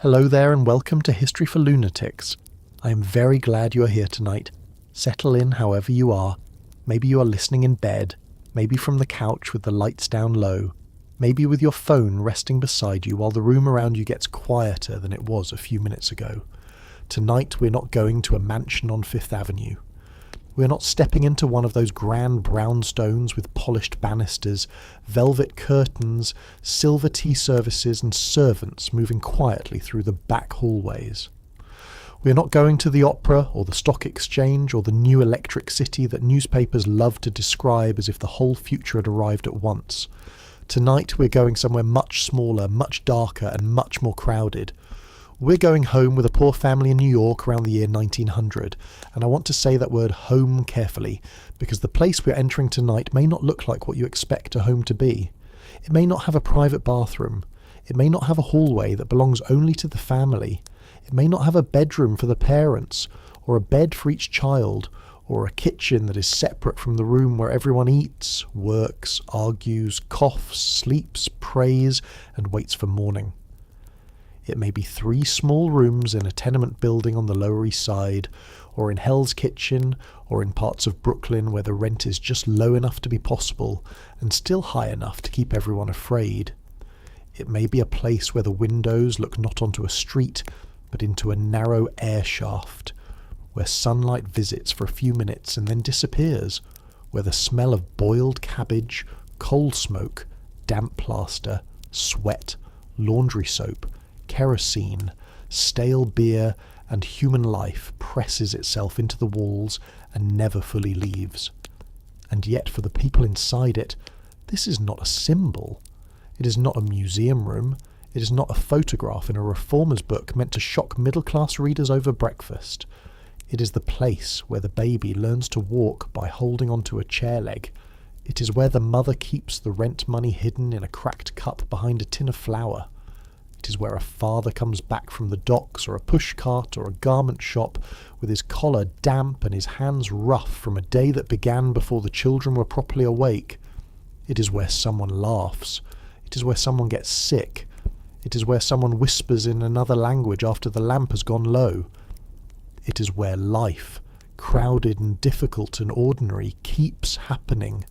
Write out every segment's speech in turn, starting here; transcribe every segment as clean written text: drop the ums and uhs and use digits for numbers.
Hello there and welcome to History for Lunatics. I am very glad you are here tonight. Settle in however you are. Maybe you are listening in bed, maybe from the couch with the lights down low, maybe with your phone resting beside you while the room around you gets quieter than it was a few minutes ago. Tonight we're not going to a mansion on Fifth Avenue. We're not stepping into one of those grand brownstones with polished banisters, velvet curtains, silver tea services and servants moving quietly through the back hallways. We're not going to the opera or the stock exchange or the new electric city that newspapers love to describe as if the whole future had arrived at once. Tonight we're going somewhere much smaller, much darker and much more crowded. We're going home with a poor family in New York around the year 1900, and I want to say that word home carefully, because the place we're entering tonight may not look like what you expect a home to be. It may not have a private bathroom. It may not have a hallway that belongs only to the family. It may not have a bedroom for the parents, or a bed for each child, or a kitchen that is separate from the room where everyone eats, works, argues, coughs, sleeps, prays, and waits for morning. It may be 3 small rooms in a tenement building on the Lower East Side, or in Hell's Kitchen, or in parts of Brooklyn where the rent is just low enough to be possible, and still high enough to keep everyone afraid. It may be a place where the windows look not onto a street, but into a narrow air shaft, where sunlight visits for a few minutes and then disappears, where the smell of boiled cabbage, coal smoke, damp plaster, sweat, laundry soap, kerosene, stale beer, and human life presses itself into the walls and never fully leaves. And yet for the people inside it, this is not a symbol. It is not a museum room. It is not a photograph in a reformer's book meant to shock middle-class readers over breakfast. It is the place where the baby learns to walk by holding onto a chair leg. It is where the mother keeps the rent money hidden in a cracked cup behind a tin of flour. It is where a father comes back from the docks or a pushcart or a garment shop with his collar damp and his hands rough from a day that began before the children were properly awake. It is where someone laughs. It is where someone gets sick. It is where someone whispers in another language after the lamp has gone low. It is where life, crowded and difficult and ordinary, keeps happening.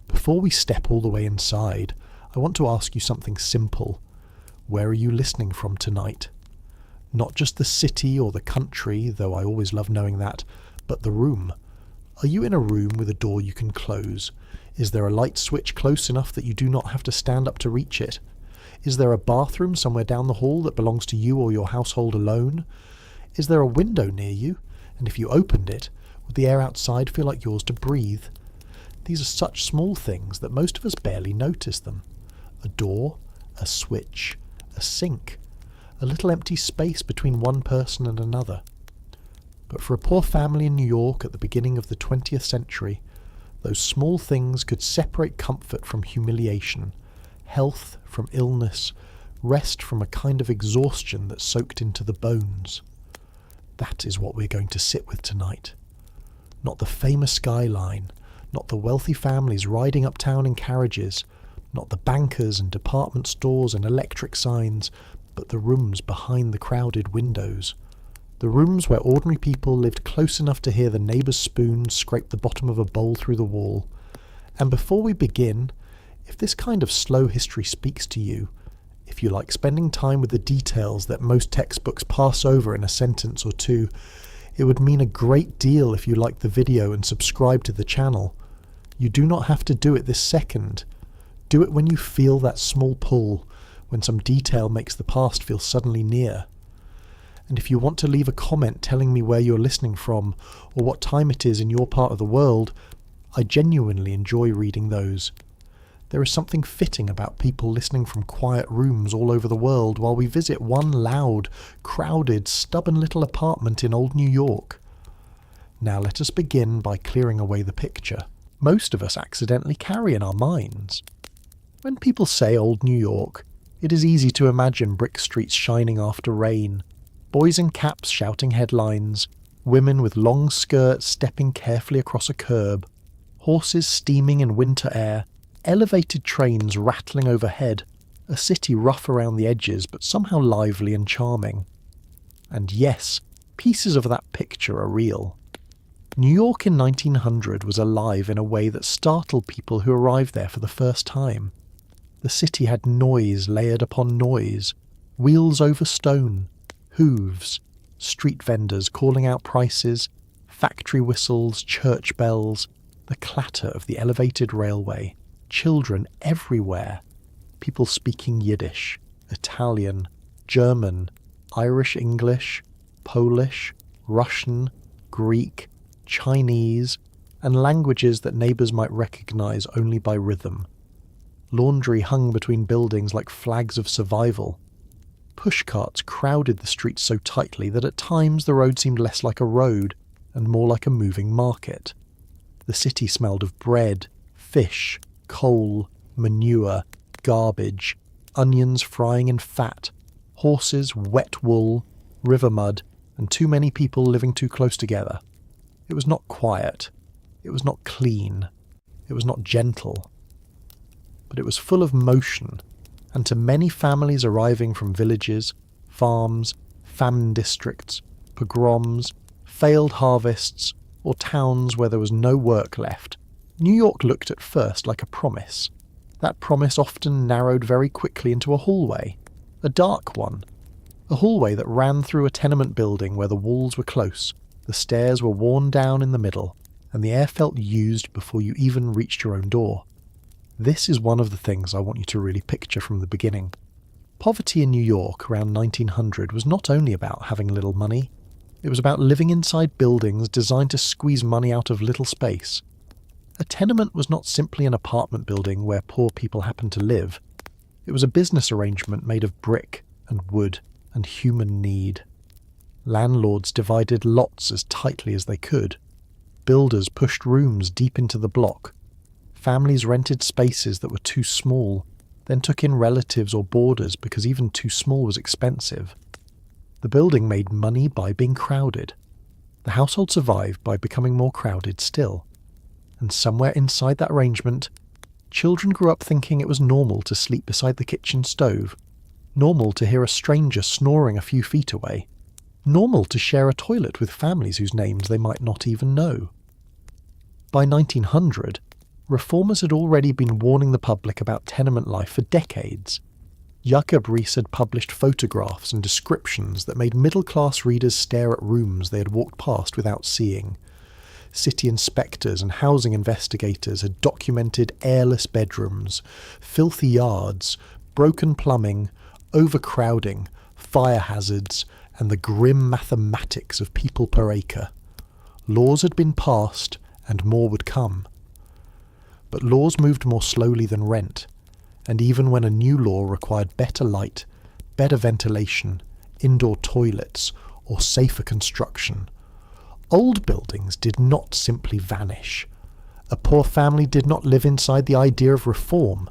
Before we step all the way inside, I want to ask you something simple. Where are you listening from tonight? Not just the city or the country, though I always love knowing that, but the room. Are you in a room with a door you can close? Is there a light switch close enough that you do not have to stand up to reach it? Is there a bathroom somewhere down the hall that belongs to you or your household alone? Is there a window near you? And if you opened it, would the air outside feel like yours to breathe? These are such small things that most of us barely notice them. A door, a switch, a sink, a little empty space between one person and another. But for a poor family in New York at the beginning of the 20th century, those small things could separate comfort from humiliation, health from illness, rest from a kind of exhaustion that soaked into the bones. That is what we're going to sit with tonight. Not the famous skyline, not the wealthy families riding uptown in carriages, not the bankers and department stores and electric signs, but the rooms behind the crowded windows. The rooms where ordinary people lived close enough to hear the neighbour's spoon scrape the bottom of a bowl through the wall. And before we begin, if this kind of slow history speaks to you, if you like spending time with the details that most textbooks pass over in a sentence or two, it would mean a great deal if you liked the video and subscribe to the channel. You do not have to do it this second. Do it when you feel that small pull, when some detail makes the past feel suddenly near. And if you want to leave a comment telling me where you're listening from, or what time it is in your part of the world, I genuinely enjoy reading those. There is something fitting about people listening from quiet rooms all over the world while we visit one loud, crowded, stubborn little apartment in old New York. Now let us begin by clearing away the picture most of us accidentally carry in our minds. When people say old New York, it is easy to imagine brick streets shining after rain, boys in caps shouting headlines, women with long skirts stepping carefully across a curb, horses steaming in winter air, elevated trains rattling overhead, a A city rough around the edges but somehow lively and charming. And yes, pieces of that picture are real. New York in 1900 was alive in a way that startled people who arrived there for the first time. The city had noise layered upon noise, wheels over stone, hooves, street vendors calling out prices, factory whistles, church bells, the clatter of the elevated railway, children everywhere, people speaking Yiddish, Italian, German, Irish English, Polish, Russian, Greek, Chinese, and languages that neighbours might recognise only by rhythm. Laundry hung between buildings like flags of survival. Pushcarts crowded the streets so tightly that at times the road seemed less like a road and more like a moving market. The city smelled of bread, fish, coal, manure, garbage, onions frying in fat, horses, wet wool, river mud, and too many people living too close together. It was not quiet. It was not clean. It was not gentle. But it was full of motion, and to many families arriving from villages, farms, famine districts, pogroms, failed harvests, or towns where there was no work left, New York looked at first like a promise. That promise often narrowed very quickly into a hallway, a dark one, a hallway that ran through a tenement building where the walls were close, the stairs were worn down in the middle, and the air felt used before you even reached your own door. This is one of the things I want you to really picture from the beginning. Poverty in New York around 1900 was not only about having little money, it was about living inside buildings designed to squeeze money out of little space. A tenement was not simply an apartment building where poor people happened to live. It was a business arrangement made of brick and wood and human need. Landlords divided lots as tightly as they could. Builders pushed rooms deep into the block. Families rented spaces that were too small, then took in relatives or boarders because even too small was expensive. The building made money by being crowded. The household survived by becoming more crowded still. And somewhere inside that arrangement, children grew up thinking it was normal to sleep beside the kitchen stove, normal to hear a stranger snoring a few feet away, normal to share a toilet with families whose names they might not even know. By 1900, reformers had already been warning the public about tenement life for decades. Jakob Riis had published photographs and descriptions that made middle-class readers stare at rooms they had walked past without seeing. City inspectors and housing investigators had documented airless bedrooms, filthy yards, broken plumbing, overcrowding, fire hazards, and the grim mathematics of people per acre. Laws had been passed, and more would come. But laws moved more slowly than rent, and even when a new law required better light, better ventilation, indoor toilets, or safer construction, old buildings did not simply vanish. A poor family did not live inside the idea of reform.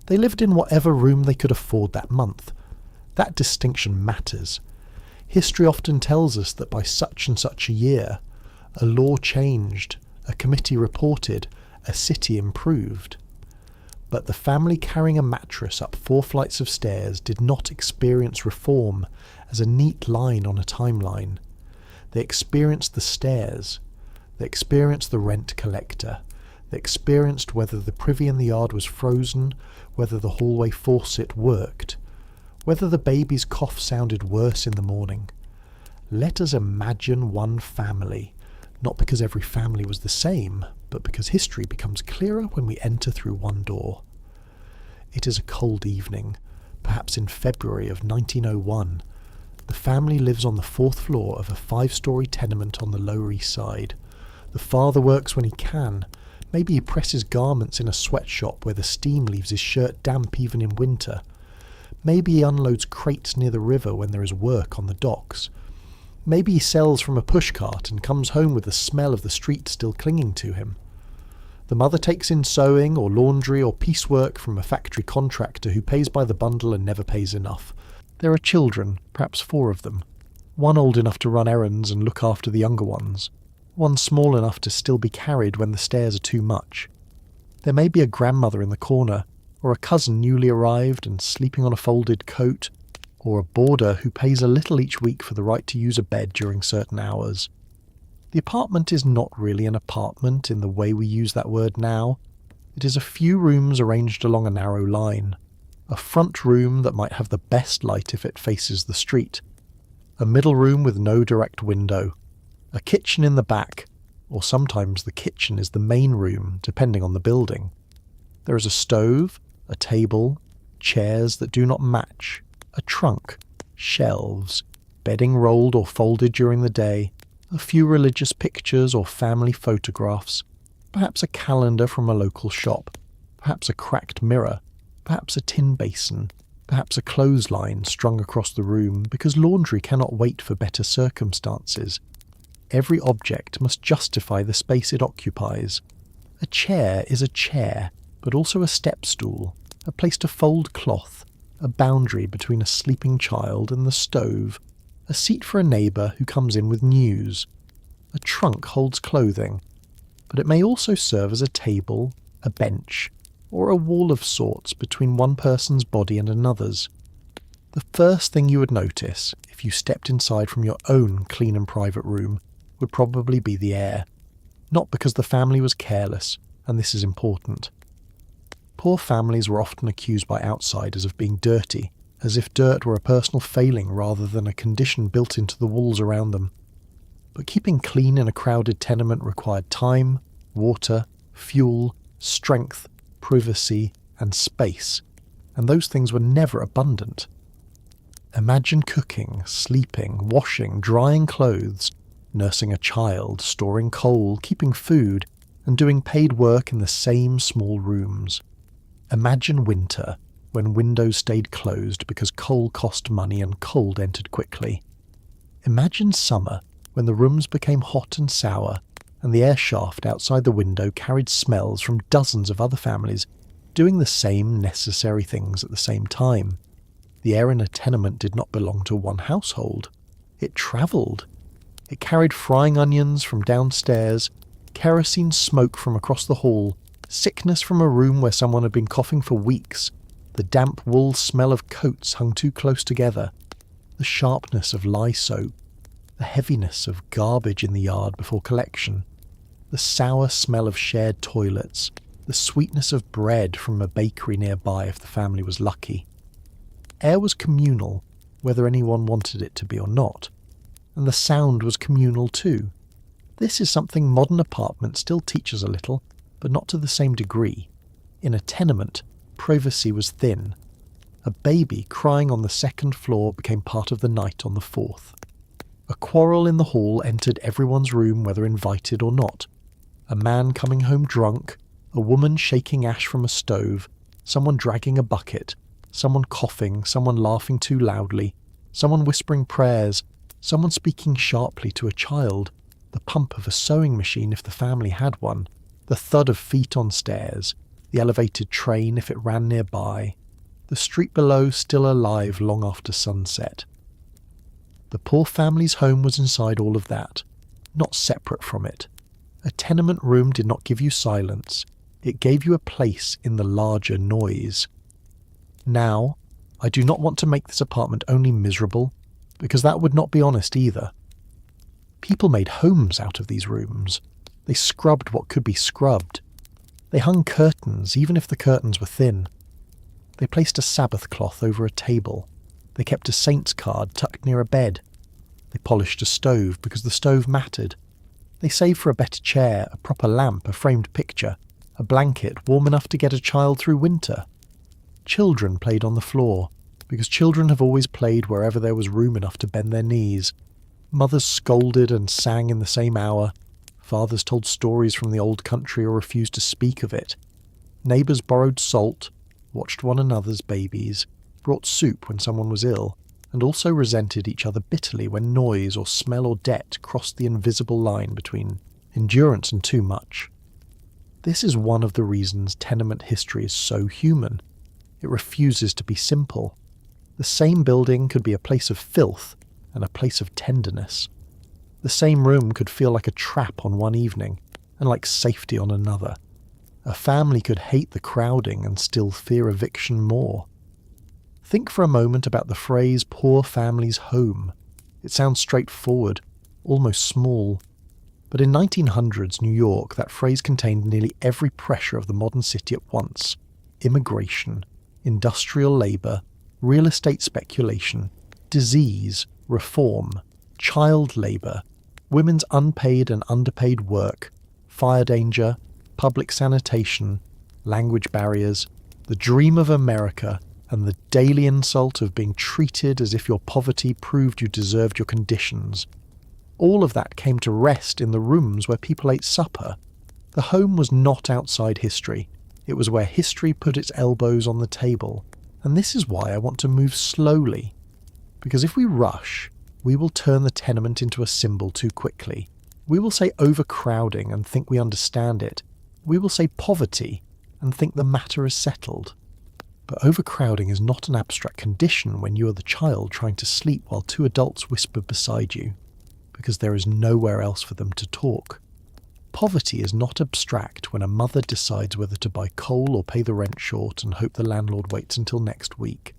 They lived in whatever room they could afford that month. That distinction matters. History often tells us that by such and such a year, a law changed, a committee reported, a city improved. But the family carrying a mattress up 4 flights of stairs did not experience reform as a neat line on a timeline. They experienced the stairs. They experienced the rent collector. They experienced whether the privy in the yard was frozen, whether the hallway faucet worked, whether the baby's cough sounded worse in the morning. Let us imagine one family, not because every family was the same, but because history becomes clearer when we enter through one door. It is a cold evening, perhaps in February of 1901. The family lives on the 4th floor of a 5-story tenement on the Lower East Side. The father works when he can. Maybe he presses garments in a sweatshop where the steam leaves his shirt damp even in winter. Maybe he unloads crates near the river when there is work on the docks. Maybe he sells from a pushcart and comes home with the smell of the street still clinging to him. The mother takes in sewing or laundry or piecework from a factory contractor who pays by the bundle and never pays enough. There are children, perhaps 4 of them. One old enough to run errands and look after the younger ones. One small enough to still be carried when the stairs are too much. There may be a grandmother in the corner, or a cousin newly arrived and sleeping on a folded coat, or a boarder who pays a little each week for the right to use a bed during certain hours. The apartment is not really an apartment in the way we use that word now. It is a few rooms arranged along a narrow line. A front room that might have the best light if it faces the street. A middle room with no direct window. A kitchen in the back, or sometimes the kitchen is the main room, depending on the building. There is a stove, a table, chairs that do not match, a trunk, shelves, bedding rolled or folded during the day, a few religious pictures or family photographs, perhaps a calendar from a local shop, perhaps a cracked mirror, perhaps a tin basin, perhaps a clothesline strung across the room because laundry cannot wait for better circumstances. Every object must justify the space it occupies. A chair is a chair, but also a step stool, a place to fold cloth, a boundary between a sleeping child and the stove, a seat for a neighbour who comes in with news. A trunk holds clothing, but it may also serve as a table, a bench, or a wall of sorts between one person's body and another's. The first thing you would notice, if you stepped inside from your own clean and private room, would probably be the air. Not because the family was careless, and this is important. Poor families were often accused by outsiders of being dirty, as if dirt were a personal failing rather than a condition built into the walls around them. But keeping clean in a crowded tenement required time, water, fuel, strength, privacy, and space, and those things were never abundant. Imagine cooking, sleeping, washing, drying clothes, nursing a child, storing coal, keeping food, and doing paid work in the same small rooms. Imagine winter, when windows stayed closed because coal cost money and cold entered quickly. Imagine summer, when the rooms became hot and sour, and the air shaft outside the window carried smells from dozens of other families doing the same necessary things at the same time. The air in a tenement did not belong to one household. It travelled. It carried frying onions from downstairs, kerosene smoke from across the hall, sickness from a room where someone had been coughing for weeks, the damp wool smell of coats hung too close together, the sharpness of lye soap, the heaviness of garbage in the yard before collection, the sour smell of shared toilets, the sweetness of bread from a bakery nearby if the family was lucky. Air was communal, whether anyone wanted it to be or not, and the sound was communal too. This is something modern apartments still teach us a little, but not to the same degree. In a tenement, privacy was thin. A baby crying on the second floor became part of the night on the fourth. A quarrel in the hall entered everyone's room whether invited or not. A man coming home drunk, a woman shaking ash from a stove, someone dragging a bucket, someone coughing, someone laughing too loudly, someone whispering prayers, someone speaking sharply to a child, the pump of a sewing machine if the family had one, the thud of feet on stairs, the elevated train if it ran nearby, the street below still alive long after sunset. The poor family's home was inside all of that, not separate from it. A tenement room did not give you silence, it gave you a place in the larger noise. Now, I do not want to make this apartment only miserable, because that would not be honest either. People made homes out of these rooms. They scrubbed what could be scrubbed. They hung curtains, even if the curtains were thin. They placed a Sabbath cloth over a table. They kept a saint's card tucked near a bed. They polished a stove because the stove mattered. They saved for a better chair, a proper lamp, a framed picture, a blanket warm enough to get a child through winter. Children played on the floor, because children have always played wherever there was room enough to bend their knees. Mothers scolded and sang in the same hour. Fathers told stories from the old country or refused to speak of it. Neighbours borrowed salt, watched one another's babies, brought soup when someone was ill, and also resented each other bitterly when noise or smell or debt crossed the invisible line between endurance and too much. This is one of the reasons tenement history is so human. It refuses to be simple. The same building could be a place of filth and a place of tenderness. The same room could feel like a trap on one evening and like safety on another. A family could hate the crowding and still fear eviction more. Think for a moment about the phrase poor family's home. It sounds straightforward, almost small. But in 1900s New York, that phrase contained nearly every pressure of the modern city at once. Immigration, industrial labour, real estate speculation, disease, reform, child labour, women's unpaid and underpaid work, fire danger, public sanitation, language barriers, the dream of America, and the daily insult of being treated as if your poverty proved you deserved your conditions. All of that came to rest in the rooms where people ate supper. The home was not outside history. It was where history put its elbows on the table. And this is why I want to move slowly. Because if we rush, we will turn the tenement into a symbol too quickly. We will say overcrowding and think we understand it. We will say poverty and think the matter is settled. But overcrowding is not an abstract condition when you are the child trying to sleep while two adults whisper beside you, because there is nowhere else for them to talk. Poverty is not abstract when a mother decides whether to buy coal or pay the rent short and hope the landlord waits until next week.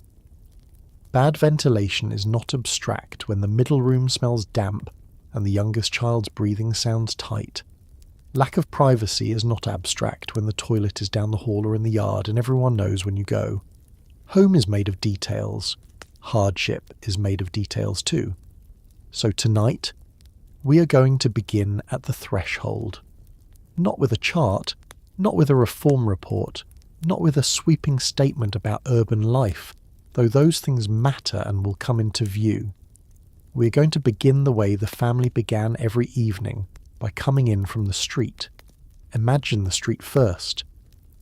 Bad ventilation is not abstract when the middle room smells damp and the youngest child's breathing sounds tight. Lack of privacy is not abstract when the toilet is down the hall or in the yard and everyone knows when you go. Home is made of details. Hardship is made of details too. So tonight, we are going to begin at the threshold. Not with a chart, not with a reform report, not with a sweeping statement about urban life, though those things matter and will come into view. We are going to begin the way the family began every evening, by coming in from the street. Imagine the street first.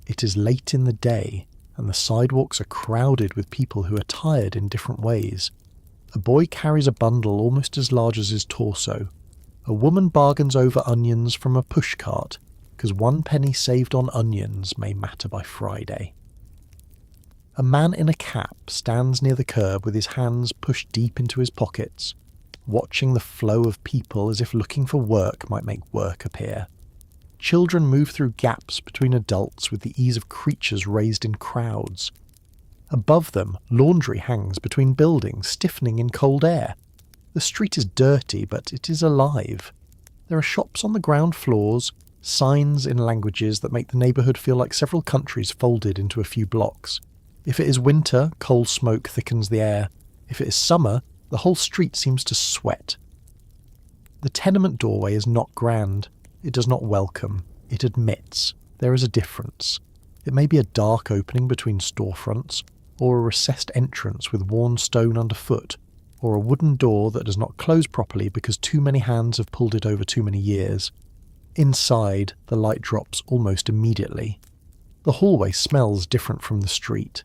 It is late in the day, and the sidewalks are crowded with people who are tired in different ways. A boy carries a bundle almost as large as his torso. A woman bargains over onions from a pushcart, because 1 penny saved on onions may matter by Friday. A man in a cap stands near the curb with his hands pushed deep into his pockets, watching the flow of people as if looking for work might make work appear. Children move through gaps between adults with the ease of creatures raised in crowds. Above them, laundry hangs between buildings, stiffening in cold air. The street is dirty, but it is alive. There are shops on the ground floors, signs in languages that make the neighbourhood feel like several countries folded into a few blocks. If it is winter, coal smoke thickens the air. If it is summer, the whole street seems to sweat. The tenement doorway is not grand. It does not welcome. It admits. There is a difference. It may be a dark opening between storefronts, or a recessed entrance with worn stone underfoot, or a wooden door that does not close properly because too many hands have pulled it over too many years. Inside, the light drops almost immediately. The hallway smells different from the street.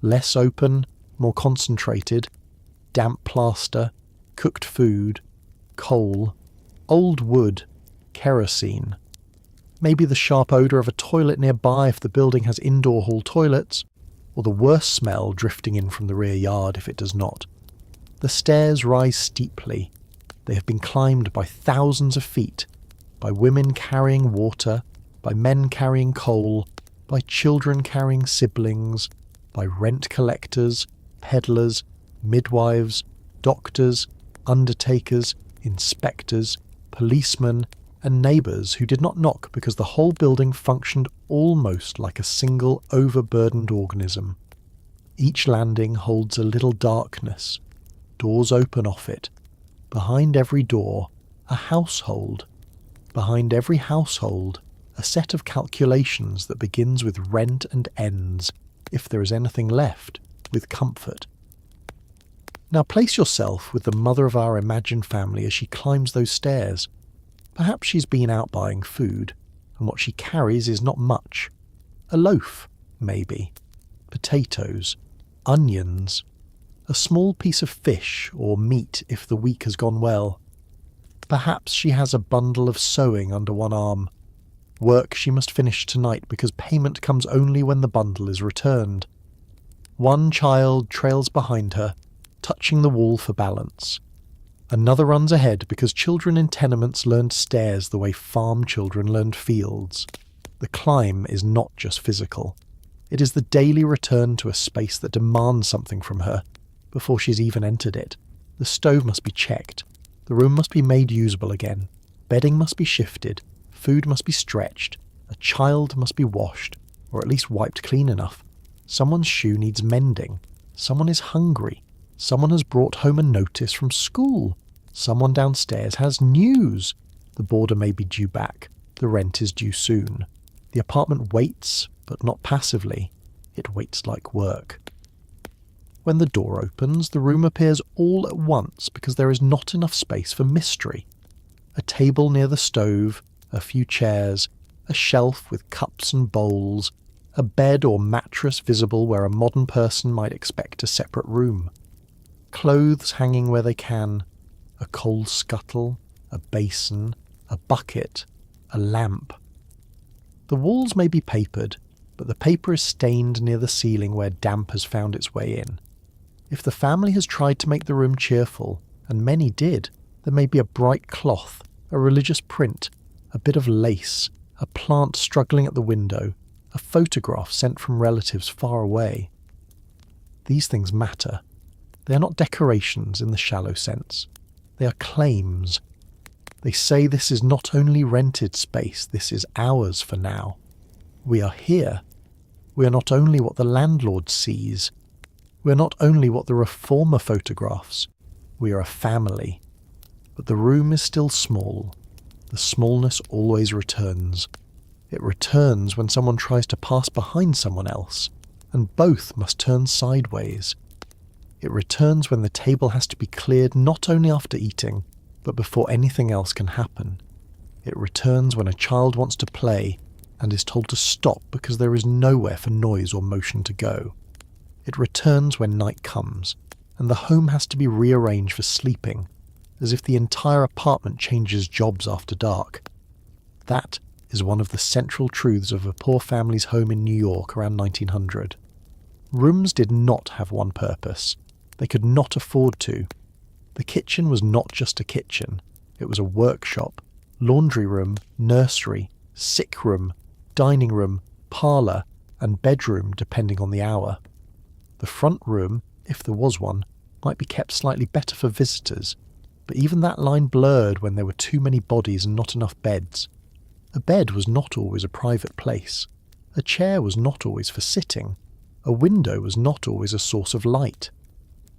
Less open, more concentrated, damp plaster, cooked food, coal, old wood, kerosene. Maybe the sharp odour of a toilet nearby if the building has indoor hall toilets, or the worst smell drifting in from the rear yard if it does not. The stairs rise steeply. They have been climbed by thousands of feet, by women carrying water, by men carrying coal, by children carrying siblings, by rent collectors, peddlers, midwives, doctors, undertakers, inspectors, policemen, and neighbours who did not knock because the whole building functioned almost like a single overburdened organism. Each landing holds a little darkness. Doors open off it. Behind every door, a household. Behind every household, a set of calculations that begins with rent and ends, if there is anything left, with comfort. Now place yourself with the mother of our imagined family as she climbs those stairs. Perhaps she's been out buying food, and what she carries is not much. A loaf, maybe. Potatoes. Onions. A small piece of fish or meat if the week has gone well. Perhaps she has a bundle of sewing under one arm. Work she must finish tonight because payment comes only when the bundle is returned. One child trails behind her, touching the wall for balance. Another runs ahead because children in tenements learned stairs the way farm children learned fields. The The climb is not just physical. It is the daily return to a space that demands something from her before she's even entered it. The stove must be checked. The room must be made usable again. Bedding must be shifted. Food must be stretched. A child must be washed, or at least wiped clean enough. Someone's shoe needs mending. Someone is hungry. Someone has brought home a notice from school. Someone downstairs has news. The boarder may be due back. The rent is due soon. The apartment waits, but not passively. It waits like work. When the door opens, the room appears all at once because there is not enough space for mystery. A table near the stove, a few chairs, a shelf with cups and bowls, a bed or mattress visible where a modern person might expect a separate room. Clothes hanging where they can, a coal scuttle, a basin, a bucket, a lamp. The walls may be papered, but the paper is stained near the ceiling where damp has found its way in. If the family has tried to make the room cheerful, and many did, there may be a bright cloth, a religious print, a bit of lace, a plant struggling at the window, a photograph sent from relatives far away. These things matter. They are not decorations in the shallow sense. They are claims. They say this is not only rented space, this is ours for now. We are here. We are not only what the landlord sees. We are not only what the reformer photographs. We are a family. But the room is still small. The smallness always returns. It returns when someone tries to pass behind someone else, and both must turn sideways. It returns when the table has to be cleared not only after eating, but before anything else can happen. It returns when a child wants to play and is told to stop because there is nowhere for noise or motion to go. It returns when night comes, and the home has to be rearranged for sleeping, as if the entire apartment changes jobs after dark. That is one of the central truths of a poor family's home in New York around 1900. Rooms did not have one purpose. They could not afford to. The kitchen was not just a kitchen. It was a workshop, laundry room, nursery, sick room, dining room, parlour, and bedroom depending on the hour. The front room, if there was one, might be kept slightly better for visitors, but even that line blurred when there were too many bodies and not enough beds. A bed was not always a private place. A chair was not always for sitting. A window was not always a source of light.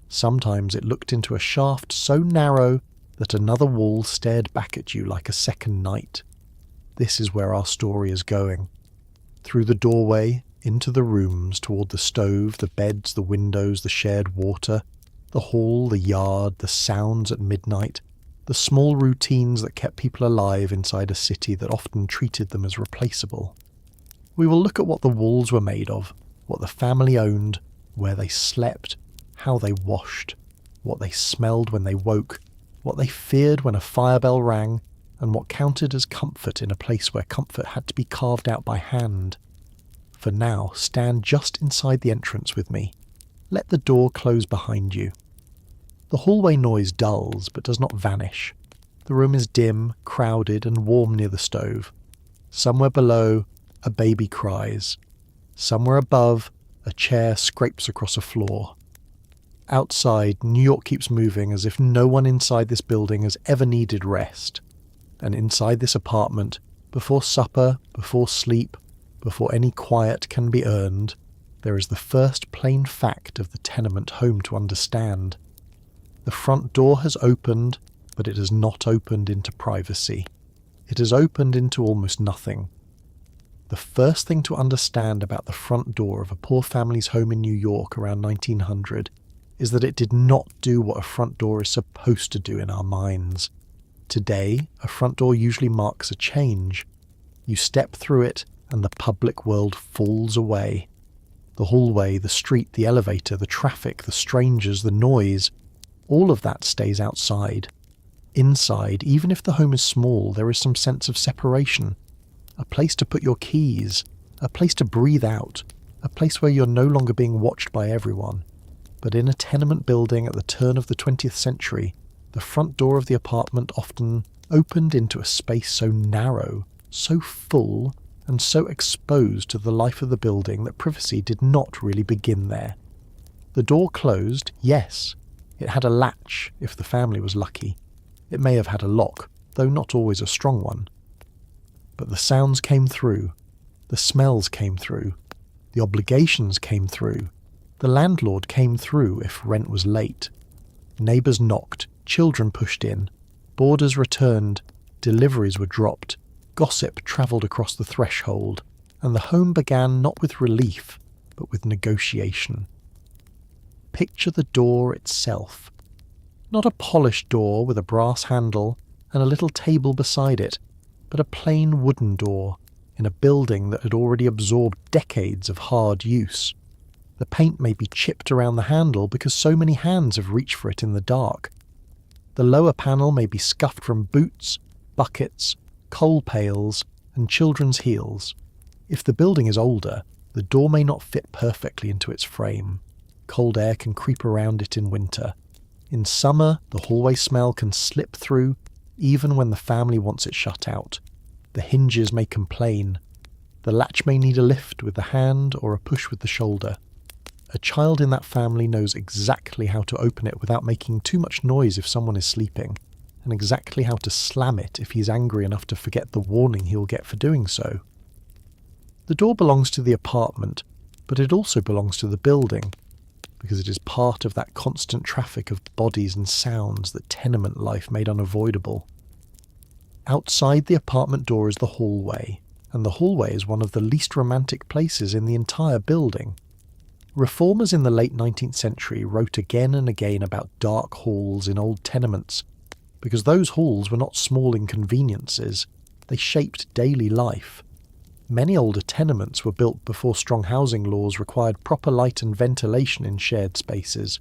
Sometimes it looked into a shaft so narrow that another wall stared back at you like a second night. This is where our story is going. Through the doorway, into the rooms, toward the stove, the beds, the windows, the shared water, the hall, the yard, the sounds at midnight, the small routines that kept people alive inside a city that often treated them as replaceable. We will look at what the walls were made of, what the family owned, where they slept, how they washed, what they smelled when they woke, what they feared when a fire bell rang, and what counted as comfort in a place where comfort had to be carved out by hand. For now, stand just inside the entrance with me. Let the door close behind you. The hallway noise dulls but does not vanish. The room is dim, crowded, and warm near the stove. Somewhere below, a baby cries. Somewhere above, a chair scrapes across a floor. Outside, New York keeps moving as if no one inside this building has ever needed rest. And inside this apartment, before supper, before sleep, before any quiet can be earned, there is the first plain fact of the tenement home to understand. The front door has opened, but it has not opened into privacy. It has opened into almost nothing. The first thing to understand about the front door of a poor family's home in New York around 1900 is that it did not do what a front door is supposed to do in our minds. Today, a front door usually marks a change. You step through it and the public world falls away. The hallway, the street, the elevator, the traffic, the strangers, the noise, all of that stays outside. Inside, even if the home is small, there is some sense of separation. A place to put your keys, a place to breathe out, a place where you're no longer being watched by everyone. But in a tenement building at the turn of the 20th century, the front door of the apartment often opened into a space so narrow, so full, and so exposed to the life of the building that privacy did not really begin there. The door closed, yes. It had a latch, if the family was lucky. It may have had a lock, though not always a strong one. But the sounds came through. The smells came through. The obligations came through. The landlord came through if rent was late. Neighbours knocked, children pushed in, boarders returned, deliveries were dropped, gossip travelled across the threshold, and the home began not with relief, but with negotiation. Picture the door itself. Not a polished door with a brass handle and a little table beside it, but a plain wooden door in a building that had already absorbed decades of hard use. The paint may be chipped around the handle because so many hands have reached for it in the dark. The lower panel may be scuffed from boots, buckets, coal pails, and children's heels. If the building is older, the door may not fit perfectly into its frame. Cold air can creep around it in winter. In summer, the hallway smell can slip through, even when the family wants it shut out. The hinges may complain. The latch may need a lift with the hand or a push with the shoulder. A child in that family knows exactly how to open it without making too much noise if someone is sleeping, and exactly how to slam it if he's angry enough to forget the warning he will get for doing so. The door belongs to the apartment, but it also belongs to the building, because it is part of that constant traffic of bodies and sounds that tenement life made unavoidable. Outside the apartment door is the hallway, and the hallway is one of the least romantic places in the entire building. Reformers in the late 19th century wrote again and again about dark halls in old tenements, because those halls were not small inconveniences, they shaped daily life. Many older tenements were built before strong housing laws required proper light and ventilation in shared spaces.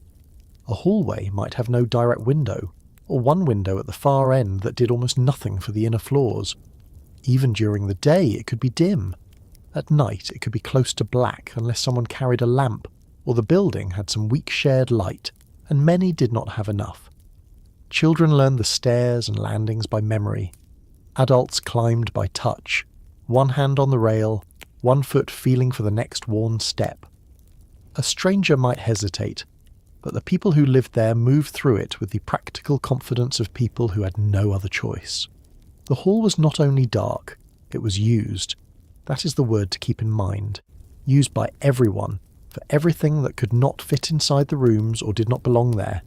A hallway might have no direct window, or one window at the far end that did almost nothing for the inner floors. Even during the day it could be dim. At night it could be close to black unless someone carried a lamp, or the building had some weak shared light, and many did not have enough. Children learned the stairs and landings by memory. Adults climbed by touch, one hand on the rail, one foot feeling for the next worn step. A stranger might hesitate, but the people who lived there moved through it with the practical confidence of people who had no other choice. The hall was not only dark, it was used. That is the word to keep in mind. Used by everyone, for everything that could not fit inside the rooms or did not belong there.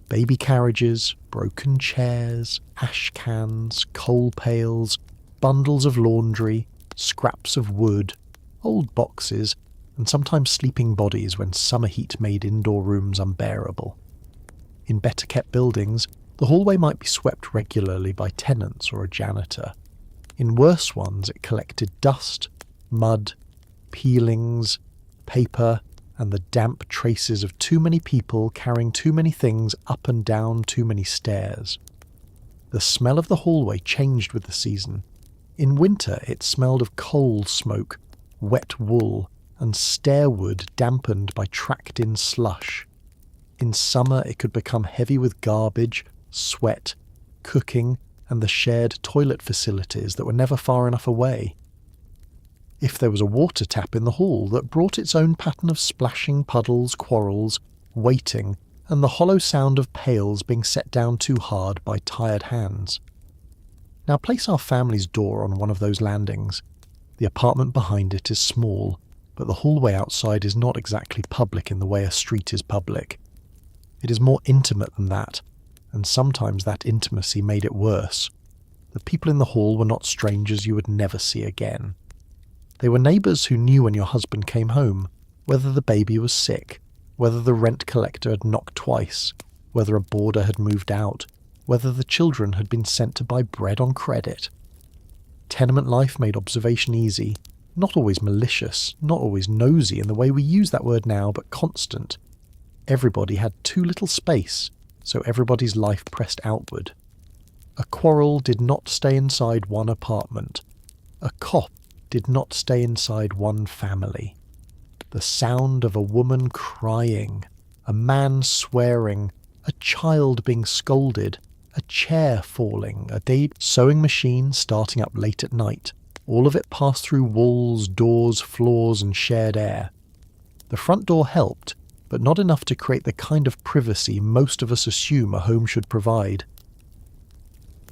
Baby carriages, broken chairs, ash cans, coal pails, bundles of laundry, scraps of wood, old boxes, and sometimes sleeping bodies when summer heat made indoor rooms unbearable. In better kept buildings, the hallway might be swept regularly by tenants or a janitor. In worse ones it collected dust, mud, peelings, paper, and the damp traces of too many people carrying too many things up and down too many stairs. The smell of the hallway changed with the season. In winter it smelled of coal smoke, wet wool, and stairwood dampened by tracked-in slush. In summer it could become heavy with garbage, sweat, cooking, and the shared toilet facilities that were never far enough away. If there was a water tap in the hall that brought its own pattern of splashing puddles, quarrels, waiting, and the hollow sound of pails being set down too hard by tired hands. Now place our family's door on one of those landings. The apartment behind it is small, but the hallway outside is not exactly public in the way a street is public. It is more intimate than that, and sometimes that intimacy made it worse. The people in the hall were not strangers you would never see again. They were neighbours who knew when your husband came home, whether the baby was sick, whether the rent collector had knocked twice, whether a boarder had moved out, whether the children had been sent to buy bread on credit. Tenement life made observation easy, not always malicious, not always nosy in the way we use that word now, but constant. Everybody had too little space, so everybody's life pressed outward. A quarrel did not stay inside one apartment. A cough did not stay inside one family. The sound of a woman crying, a man swearing, a child being scolded, a chair falling, a sewing machine starting up late at night, All of it passed through walls, doors, floors, and shared air. The front door helped, but not enough to create the kind of privacy most of us assume a home should provide.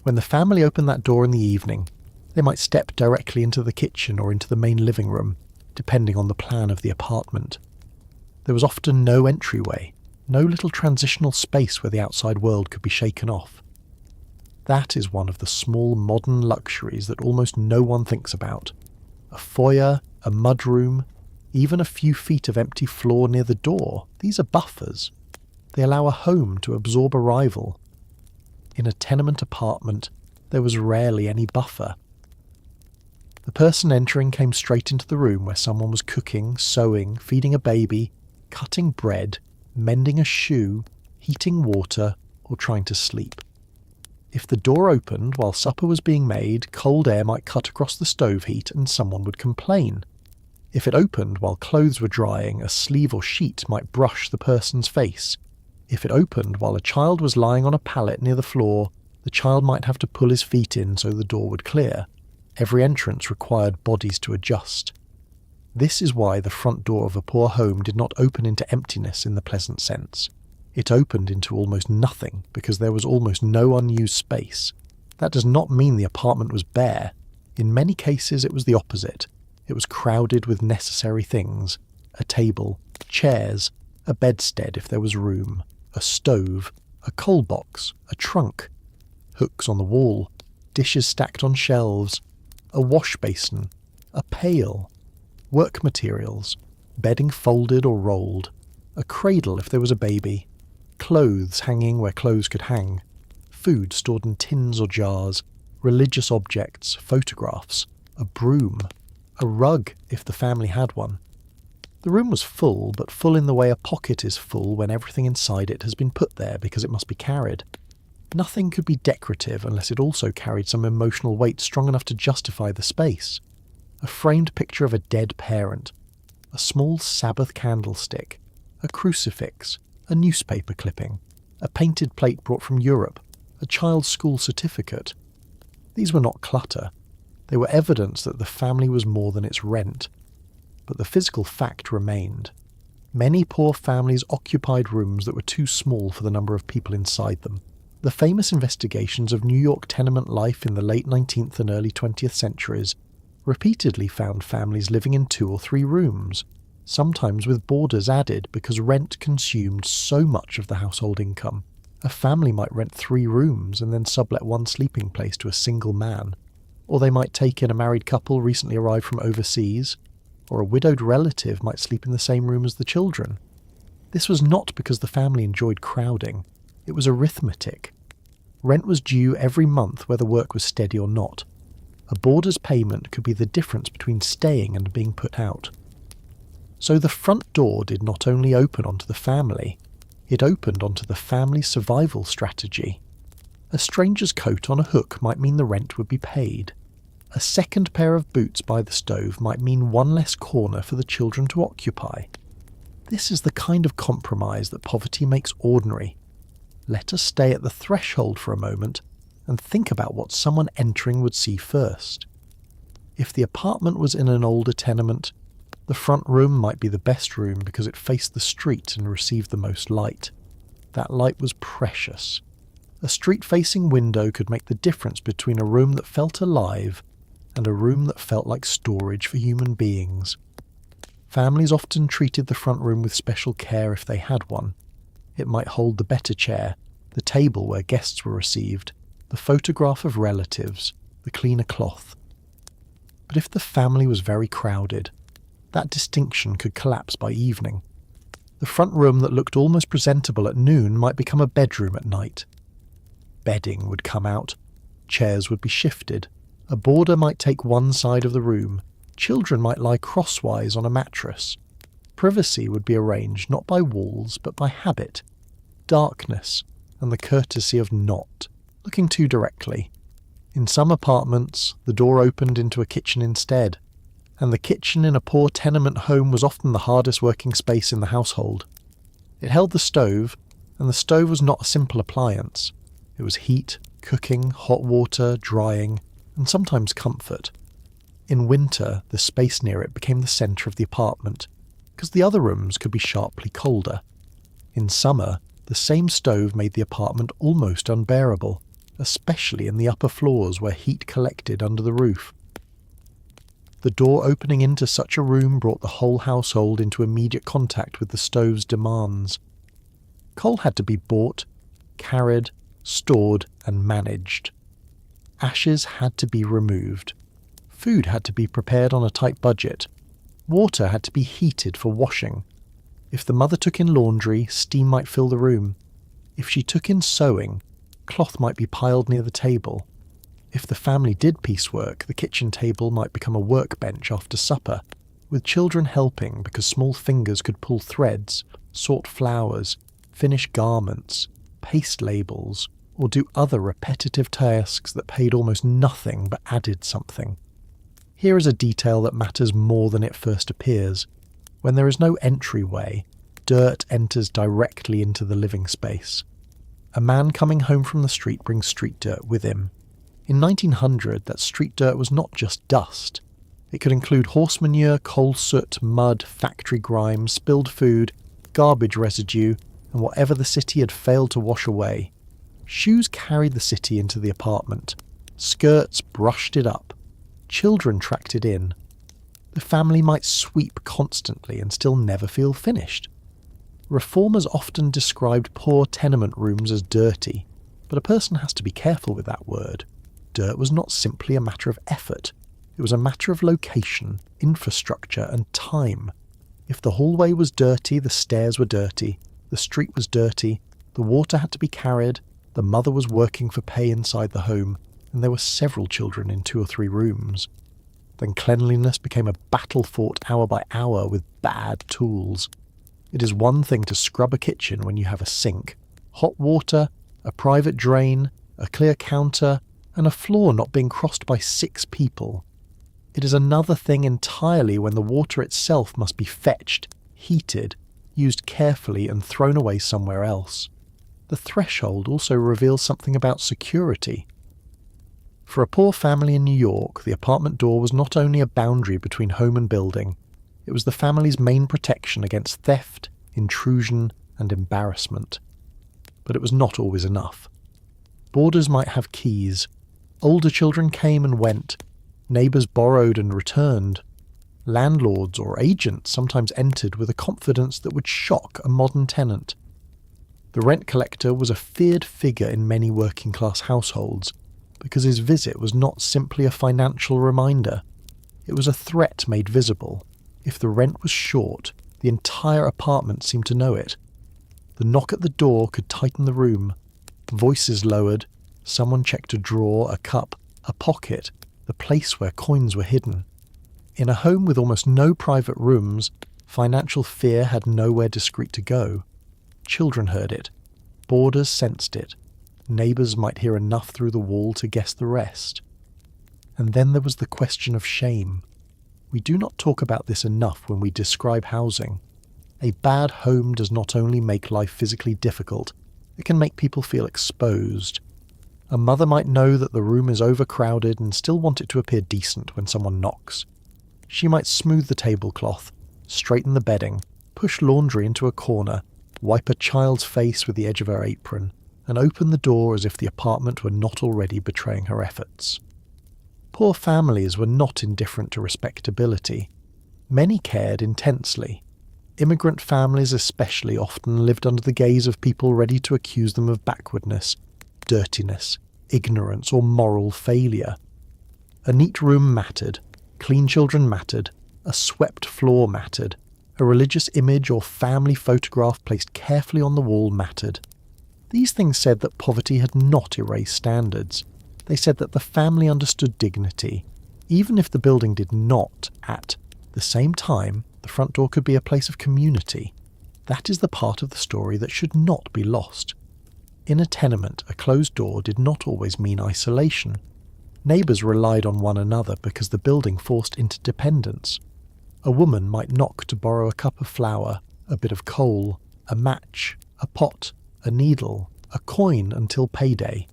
When the family opened that door in the evening, they might step directly into the kitchen or into the main living room, depending on the plan of the apartment. There was often no entryway, no little transitional space where the outside world could be shaken off. That is one of the small modern luxuries that almost no one thinks about. A foyer, a mudroom, even a few feet of empty floor near the door, these are buffers. They allow a home to absorb arrival. In a tenement apartment, there was rarely any buffer. The person entering came straight into the room where someone was cooking, sewing, feeding a baby, cutting bread, mending a shoe, heating water, or trying to sleep. If the door opened while supper was being made, cold air might cut across the stove heat and someone would complain. If it opened while clothes were drying, a sleeve or sheet might brush the person's face. If it opened while a child was lying on a pallet near the floor, the child might have to pull his feet in so the door would clear. Every entrance required bodies to adjust. This is why the front door of a poor home did not open into emptiness in the pleasant sense. It opened into almost nothing because there was almost no unused space. That does not mean the apartment was bare. In many cases it was the opposite. It was crowded with necessary things: a table, chairs, a bedstead if there was room, a stove, a coal box, a trunk, hooks on the wall, dishes stacked on shelves, a wash basin, a pail, work materials, bedding folded or rolled, a cradle if there was a baby, clothes hanging where clothes could hang, food stored in tins or jars, religious objects, photographs, a broom, a rug if the family had one. The room was full, but full in the way a pocket is full when everything inside it has been put there because it must be carried. Nothing could be decorative unless it also carried some emotional weight strong enough to justify the space. A framed picture of a dead parent, a small Sabbath candlestick, a crucifix, a newspaper clipping, a painted plate brought from Europe, a child's school certificate. These were not clutter. They were evidence that the family was more than its rent. But the physical fact remained. Many poor families occupied rooms that were too small for the number of people inside them. The famous investigations of New York tenement life in the late 19th and early 20th centuries repeatedly found families living in 2 or 3 rooms, sometimes with boarders added because rent consumed so much of the household income. A family might rent 3 rooms and then sublet one sleeping place to a single man. Or they might take in a married couple recently arrived from overseas, or a widowed relative might sleep in the same room as the children. This was not because the family enjoyed crowding. It was arithmetic. Rent was due every month whether work was steady or not. A boarder's payment could be the difference between staying and being put out. So the front door did not only open onto the family, it opened onto the family's survival strategy. A stranger's coat on a hook might mean the rent would be paid. A second pair of boots by the stove might mean one less corner for the children to occupy. This is the kind of compromise that poverty makes ordinary. Let us stay at the threshold for a moment and think about what someone entering would see first. If the apartment was in an older tenement, the front room might be the best room because it faced the street and received the most light. That light was precious. A street-facing window could make the difference between a room that felt alive and a room that felt like storage for human beings. Families often treated the front room with special care if they had one. It might hold the better chair, the table where guests were received, the photograph of relatives, the cleaner cloth. But if the family was very crowded, that distinction could collapse by evening. The front room that looked almost presentable at noon might become a bedroom at night. Bedding would come out, chairs would be shifted, a boarder might take one side of the room, children might lie crosswise on a mattress. Privacy would be arranged not by walls but by habit, darkness, and the courtesy of not looking too directly. In some apartments, the door opened into a kitchen instead, and the kitchen in a poor tenement home was often the hardest working space in the household. It held the stove, and the stove was not a simple appliance. It was heat, cooking, hot water, drying, and sometimes comfort. In winter, the space near it became the centre of the apartment, because the other rooms could be sharply colder. In summer, the same stove made the apartment almost unbearable, especially in the upper floors where heat collected under the roof. The door opening into such a room brought the whole household into immediate contact with the stove's demands. Coal had to be bought, carried, stored, and managed. Ashes had to be removed. Food had to be prepared on a tight budget. Water had to be heated for washing. If the mother took in laundry, steam might fill the room. If she took in sewing, cloth might be piled near the table. If the family did piecework, the kitchen table might become a workbench after supper, with children helping because small fingers could pull threads, sort flowers, finish garments, paste labels, or do other repetitive tasks that paid almost nothing but added something. Here is a detail that matters more than it first appears. When there is no entryway, dirt enters directly into the living space. A man coming home from the street brings street dirt with him. In 1900, that street dirt was not just dust. It could include horse manure, coal soot, mud, factory grime, spilled food, garbage residue, and whatever the city had failed to wash away. Shoes carried the city into the apartment. Skirts brushed it up. Children tracked it in. The family might sweep constantly and still never feel finished. Reformers often described poor tenement rooms as dirty, but a person has to be careful with that word. Dirt was not simply a matter of effort. It was a matter of location, infrastructure, and time. If the hallway was dirty, the stairs were dirty, the street was dirty, the water had to be carried, the mother was working for pay inside the home, and there were several children in 2 or 3 rooms. Then cleanliness became a battle fought hour by hour with bad tools. It is one thing to scrub a kitchen when you have a sink, hot water, a private drain, a clear counter, and a floor not being crossed by 6 people. It is another thing entirely when the water itself must be fetched, heated, used carefully and thrown away somewhere else. The threshold also reveals something about security. For a poor family in New York, the apartment door was not only a boundary between home and building, it was the family's main protection against theft, intrusion, and embarrassment. But it was not always enough. Boarders might have keys. Older children came and went. Neighbours borrowed and returned. Landlords or agents sometimes entered with a confidence that would shock a modern tenant. The rent collector was a feared figure in many working-class households, because his visit was not simply a financial reminder. It was a threat made visible. If the rent was short, the entire apartment seemed to know it. The knock at the door could tighten the room. Voices lowered. Someone checked a drawer, a cup, a pocket, the place where coins were hidden. In a home with almost no private rooms, financial fear had nowhere discreet to go. Children heard it. Boarders sensed it. Neighbours might hear enough through the wall to guess the rest. And then there was the question of shame. We do not talk about this enough when we describe housing. A bad home does not only make life physically difficult, it can make people feel exposed. A mother might know that the room is overcrowded and still want it to appear decent when someone knocks. She might smooth the tablecloth, straighten the bedding, push laundry into a corner, wipe a child's face with the edge of her apron, and open the door as if the apartment were not already betraying her efforts. Poor families were not indifferent to respectability. Many cared intensely. Immigrant families especially often lived under the gaze of people ready to accuse them of backwardness, dirtiness, ignorance, or moral failure. A neat room mattered, clean children mattered, a swept floor mattered, a religious image or family photograph placed carefully on the wall mattered. These things said that poverty had not erased standards. They said that the family understood dignity, even if the building did not. At the same time, the front door could be a place of community. That is the part of the story that should not be lost. In a tenement, a closed door did not always mean isolation. Neighbours relied on one another because the building forced interdependence. A woman might knock to borrow a cup of flour, a bit of coal, a match, a pot, a needle, a coin until payday.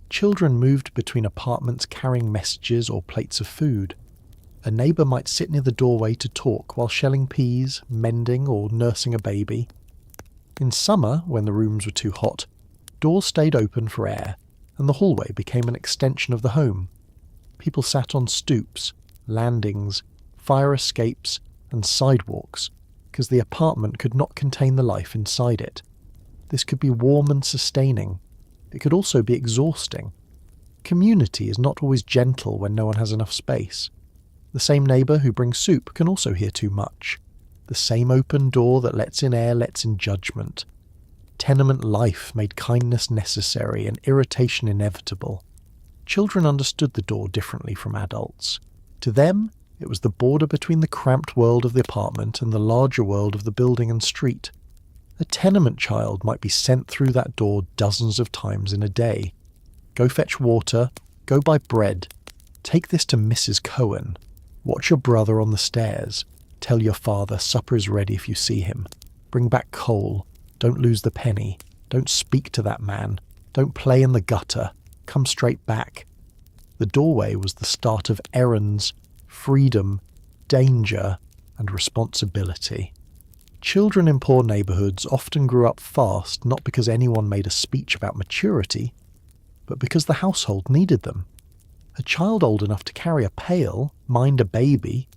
Children moved between apartments carrying messages or plates of food. A neighbour might sit near the doorway to talk while shelling peas, mending or nursing a baby. In summer, when the rooms were too hot, doors stayed open for air, and the hallway became an extension of the home. People sat on stoops, landings, fire escapes, and sidewalks, because the apartment could not contain the life inside it. This could be warm and sustaining. It could also be exhausting. Community is not always gentle when no one has enough space. The same neighbour who brings soup can also hear too much. The same open door that lets in air lets in judgment. Tenement life made kindness necessary and irritation inevitable. Children understood the door differently from adults. To them, it was the border between the cramped world of the apartment and the larger world of the building and street. A tenement child might be sent through that door dozens of times in a day. Go fetch water, go buy bread, take this to Mrs. Cohen, watch your brother on the stairs, tell your father supper is ready if you see him, bring back coal, don't lose the penny, don't speak to that man, don't play in the gutter, come straight back. The doorway was the start of errands, freedom, danger, and responsibility. Children in poor neighbourhoods often grew up fast not because anyone made a speech about maturity, but because the household needed them. A child old enough to carry a pail, mind a baby,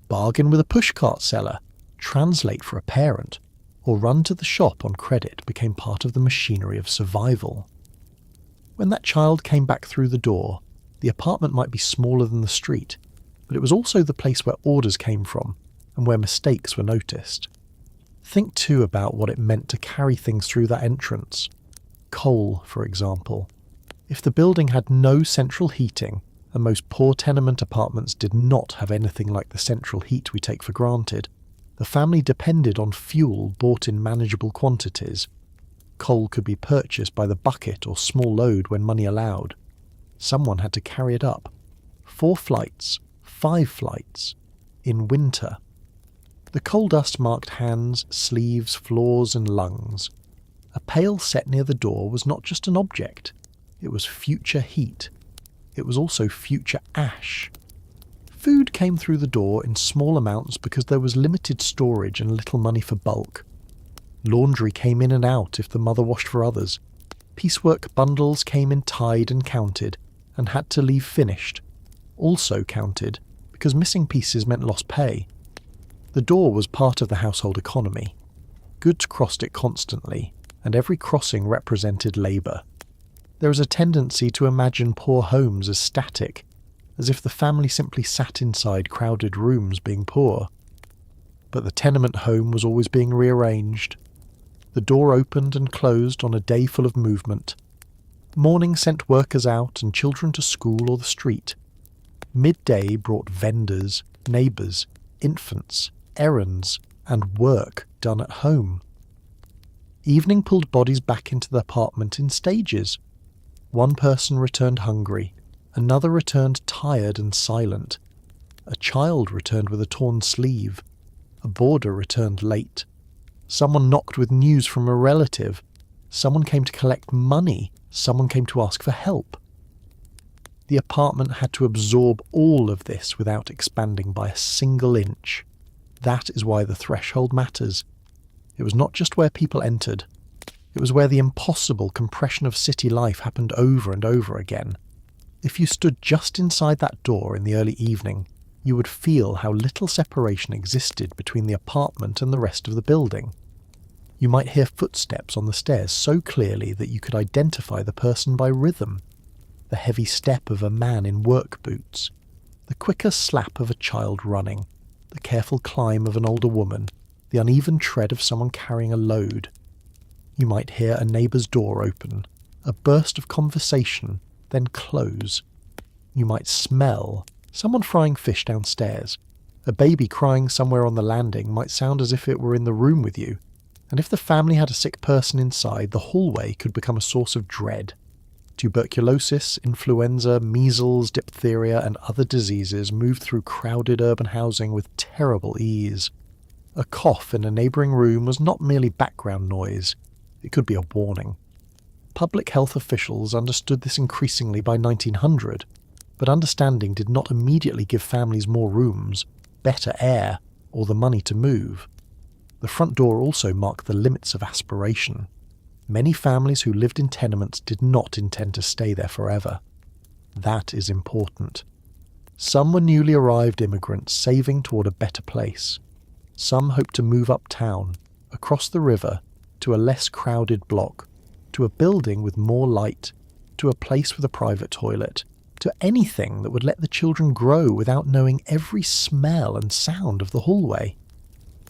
bargain with a pushcart seller, translate for a parent, or run to the shop on credit became part of the machinery of survival. When that child came back through the door, the apartment might be smaller than the street, but it was also the place where orders came from and where mistakes were noticed. Think too about what it meant to carry things through that entrance. Coal, for example. If the building had no central heating, and most poor tenement apartments did not have anything like the central heat we take for granted, the family depended on fuel bought in manageable quantities. Coal could be purchased by the bucket or small load when money allowed. Someone had to carry it up. 4 flights, 5 flights, in winter. The coal dust marked hands, sleeves, floors and lungs. A pail set near the door was not just an object. It was future heat. It was also future ash. Food came through the door in small amounts because there was limited storage and little money for bulk. Laundry came in and out if the mother washed for others. Piecework bundles came in tied and counted, and had to leave finished. Also counted, because missing pieces meant lost pay. The door was part of the household economy. Goods crossed it constantly, and every crossing represented labour. There is a tendency to imagine poor homes as static, as if the family simply sat inside crowded rooms being poor. But the tenement home was always being rearranged. The door opened and closed on a day full of movement. Morning sent workers out and children to school or the street. Midday brought vendors, neighbours, infants, errands, and work done at home. Evening pulled bodies back into the apartment in stages. One person returned hungry, another returned tired and silent. A child returned with a torn sleeve. A boarder returned late. Someone knocked with news from a relative. Someone came to collect money. Someone came to ask for help. The apartment had to absorb all of this without expanding by a single inch. That is why the threshold matters. It was not just where people entered. It was where the impossible compression of city life happened over and over again. If you stood just inside that door in the early evening, you would feel how little separation existed between the apartment and the rest of the building. You might hear footsteps on the stairs so clearly that you could identify the person by rhythm. The heavy step of a man in work boots, the quicker slap of a child running, the careful climb of an older woman, the uneven tread of someone carrying a load. You might hear a neighbour's door open, a burst of conversation, then close. You might smell someone frying fish downstairs. A baby crying somewhere on the landing might sound as if it were in the room with you, and if the family had a sick person inside, the hallway could become a source of dread. Tuberculosis, influenza, measles, diphtheria, and other diseases moved through crowded urban housing with terrible ease. A cough in a neighbouring room was not merely background noise, it could be a warning. Public health officials understood this increasingly by 1900. But understanding did not immediately give families more rooms, better air, or the money to move. The front door also marked the limits of aspiration. Many families who lived in tenements did not intend to stay there forever. That is important. Some were newly arrived immigrants saving toward a better place. Some hoped to move uptown, across the river, to a less crowded block, to a building with more light, to a place with a private toilet, to anything that would let the children grow without knowing every smell and sound of the hallway.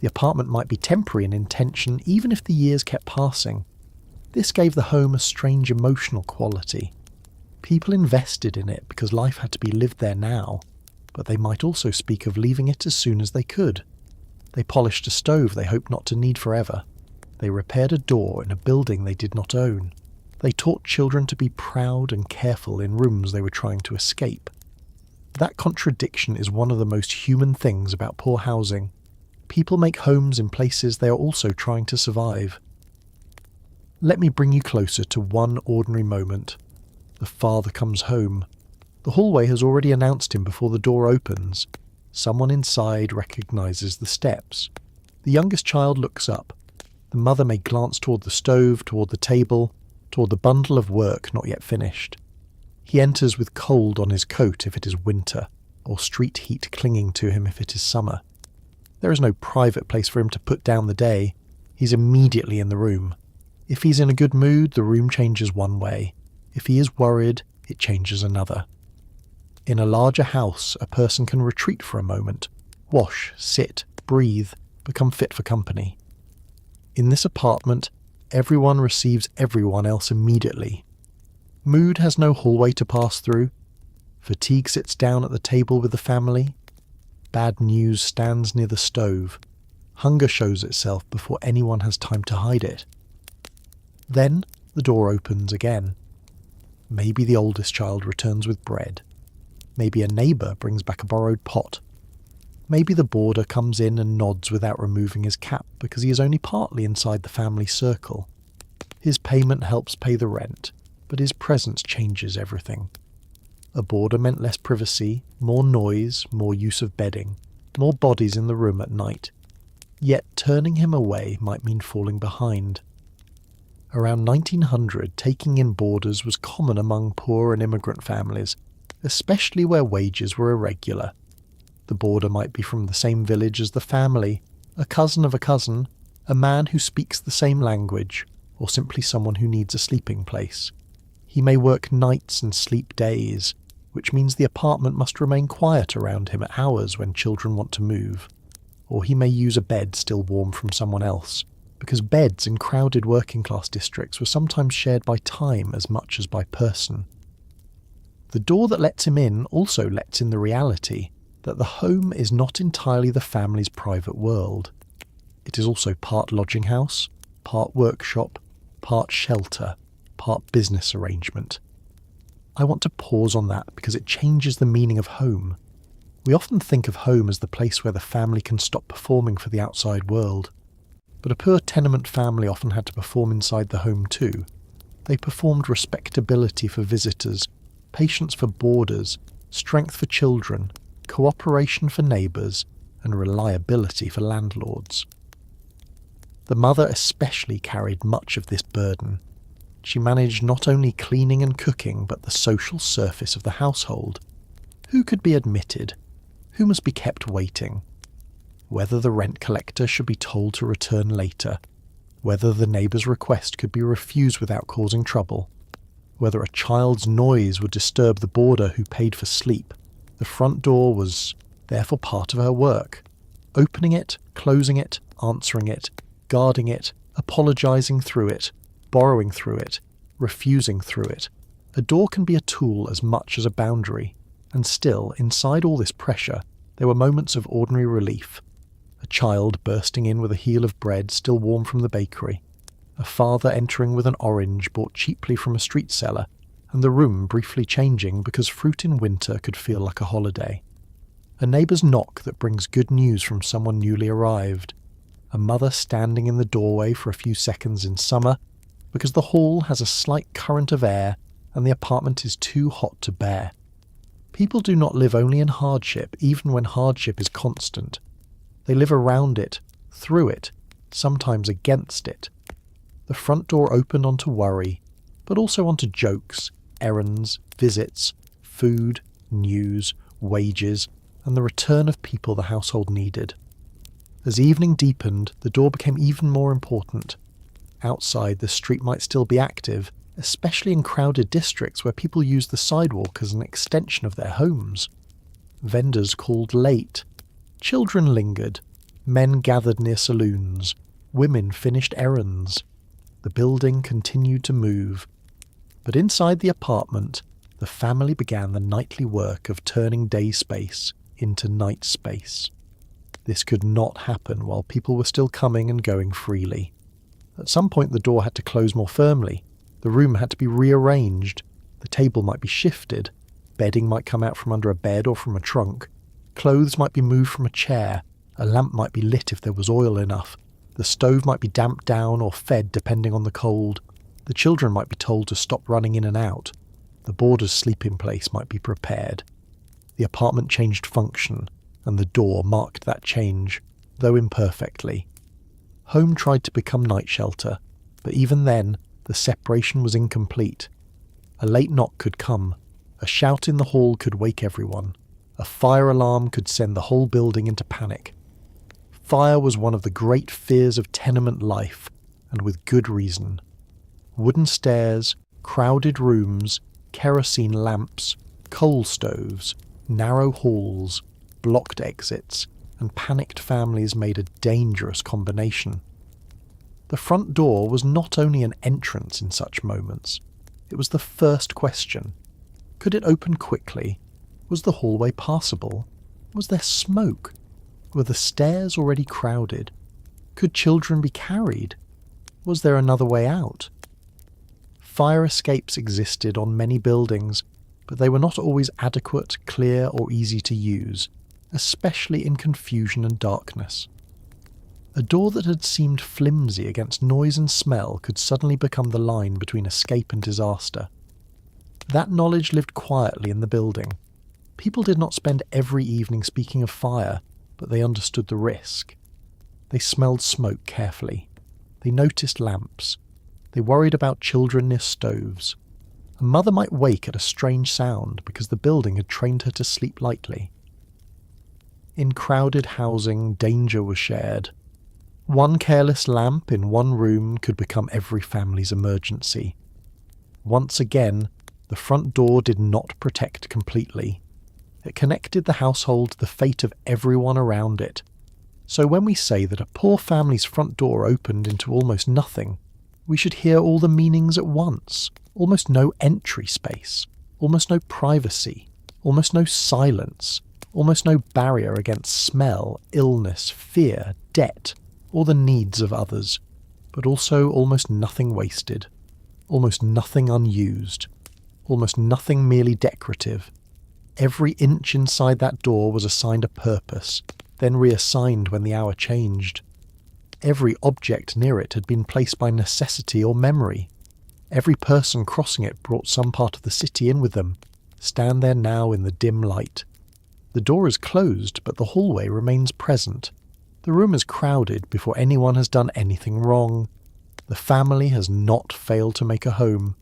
The apartment might be temporary in intention even if the years kept passing. This gave the home a strange emotional quality. People invested in it because life had to be lived there now, but they might also speak of leaving it as soon as they could. They polished a stove they hoped not to need forever. They repaired a door in a building they did not own. They taught children to be proud and careful in rooms they were trying to escape. That contradiction is one of the most human things about poor housing. People make homes in places they are also trying to survive. Let me bring you closer to one ordinary moment. The father comes home. The hallway has already announced him before the door opens. Someone inside recognizes the steps. The youngest child looks up. The mother may glance toward the stove, toward the table, toward the bundle of work not yet finished. He enters with cold on his coat if it is winter, or street heat clinging to him if it is summer. There is no private place for him to put down the day. He's immediately in the room. If he's in a good mood, the room changes one way. If he is worried, it changes another. In a larger house, a person can retreat for a moment, wash, sit, breathe, become fit for company. In this apartment, everyone receives everyone else immediately. Mood has no hallway to pass through. Fatigue sits down at the table with the family. Bad news stands near the stove. Hunger shows itself before anyone has time to hide it. Then the door opens again. Maybe the oldest child returns with bread. Maybe a neighbour brings back a borrowed pot. Maybe the boarder comes in and nods without removing his cap because he is only partly inside the family circle. His payment helps pay the rent, but his presence changes everything. A boarder meant less privacy, more noise, more use of bedding, more bodies in the room at night. Yet turning him away might mean falling behind. Around 1900, taking in boarders was common among poor and immigrant families, especially where wages were irregular. The boarder might be from the same village as the family, a cousin of a cousin, a man who speaks the same language, or simply someone who needs a sleeping place. He may work nights and sleep days, which means the apartment must remain quiet around him at hours when children want to move. Or he may use a bed still warm from someone else, because beds in crowded working-class districts were sometimes shared by time as much as by person. The door that lets him in also lets in the reality that the home is not entirely the family's private world. It is also part lodging house, part workshop, part shelter, part business arrangement. I want to pause on that because it changes the meaning of home. We often think of home as the place where the family can stop performing for the outside world. But a poor tenement family often had to perform inside the home too. They performed respectability for visitors, patience for boarders, strength for children, cooperation for neighbours, and reliability for landlords. The mother especially carried much of this burden. She managed not only cleaning and cooking, but the social surface of the household. Who could be admitted? Who must be kept waiting? Whether the rent collector should be told to return later, whether the neighbour's request could be refused without causing trouble, whether a child's noise would disturb the boarder who paid for sleep. The front door was therefore part of her work. Opening it, closing it, answering it, guarding it, apologising through it, borrowing through it, refusing through it. A door can be a tool as much as a boundary, and still, inside all this pressure, there were moments of ordinary relief. A child bursting in with a heel of bread still warm from the bakery, a father entering with an orange bought cheaply from a street seller, and the room briefly changing because fruit in winter could feel like a holiday. A neighbour's knock that brings good news from someone newly arrived. A mother standing in the doorway for a few seconds in summer because the hall has a slight current of air and the apartment is too hot to bear. People do not live only in hardship, even when hardship is constant. They live around it, through it, sometimes against it. The front door opened onto worry, but also onto jokes, errands, visits, food, news, wages, and the return of people the household needed. As evening deepened, the door became even more important. Outside, the street might still be active, especially in crowded districts where people use the sidewalk as an extension of their homes. Vendors called late. Children lingered. Men gathered near saloons. Women finished errands. The building continued to move. But inside the apartment, the family began the nightly work of turning day space into night space. This could not happen while people were still coming and going freely. At some point the door had to close more firmly. The room had to be rearranged. The table might be shifted. Bedding might come out from under a bed or from a trunk. Clothes might be moved from a chair. A lamp might be lit if there was oil enough. The stove might be damped down or fed depending on the cold. The children might be told to stop running in and out. The boarder's sleeping place might be prepared. The apartment changed function, and the door marked that change, though imperfectly. Home tried to become night shelter, but even then, the separation was incomplete. A late knock could come. A shout in the hall could wake everyone. A fire alarm could send the whole building into panic. Fire was one of the great fears of tenement life, and with good reason. Wooden stairs, crowded rooms, kerosene lamps, coal stoves, narrow halls, blocked exits, and panicked families made a dangerous combination. The front door was not only an entrance in such moments, it was the first question. Could it open quickly? Was the hallway passable? Was there smoke? Were the stairs already crowded? Could children be carried? Was there another way out? Fire escapes existed on many buildings, but they were not always adequate, clear, or easy to use, especially in confusion and darkness. A door that had seemed flimsy against noise and smell could suddenly become the line between escape and disaster. That knowledge lived quietly in the building. People did not spend every evening speaking of fire, but they understood the risk. They smelled smoke carefully. They noticed lamps. They worried about children near stoves. A mother might wake at a strange sound because the building had trained her to sleep lightly. In crowded housing, danger was shared. One careless lamp in one room could become every family's emergency. Once again, the front door did not protect completely. It connected the household to the fate of everyone around it. So when we say that a poor family's front door opened into almost nothing, we should hear all the meanings at once. Almost no entry space, almost no privacy, almost no silence, almost no barrier against smell, illness, fear, debt, or the needs of others, but also almost nothing wasted, almost nothing unused, almost nothing merely decorative. Every inch inside that door was assigned a purpose, then reassigned when the hour changed. Every object near it had been placed by necessity or memory. Every person crossing it brought some part of the city in with them. Stand there now in the dim light. The door is closed, but the hallway remains present. The room is crowded before anyone has done anything wrong. The family has not failed to make a home.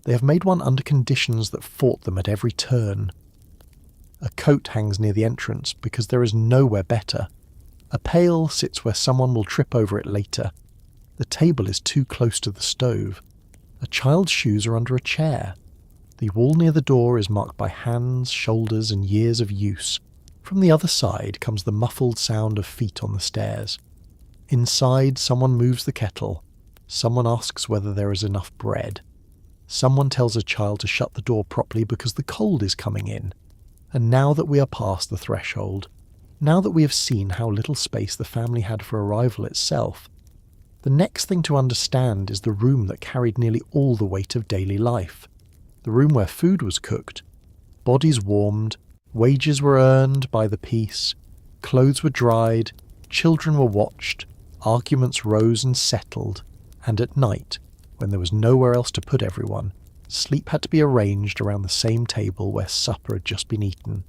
They have made one under conditions that fought them at every turn. A coat hangs near the entrance because there is nowhere better. A pail sits where someone will trip over it later. The table is too close to the stove. A child's shoes are under a chair. The wall near the door is marked by hands, shoulders, and years of use. From the other side comes the muffled sound of feet on the stairs. Inside, someone moves the kettle. Someone asks whether there is enough bread. Someone tells a child to shut the door properly because the cold is coming in. And now that we are past the threshold, now that we have seen how little space the family had for arrival itself, the next thing to understand is the room that carried nearly all the weight of daily life. The room where food was cooked, bodies warmed, wages were earned by the piece, clothes were dried, children were watched, arguments rose and settled, and at night, when there was nowhere else to put everyone, Sleep had to be arranged around the same table where supper had just been eaten.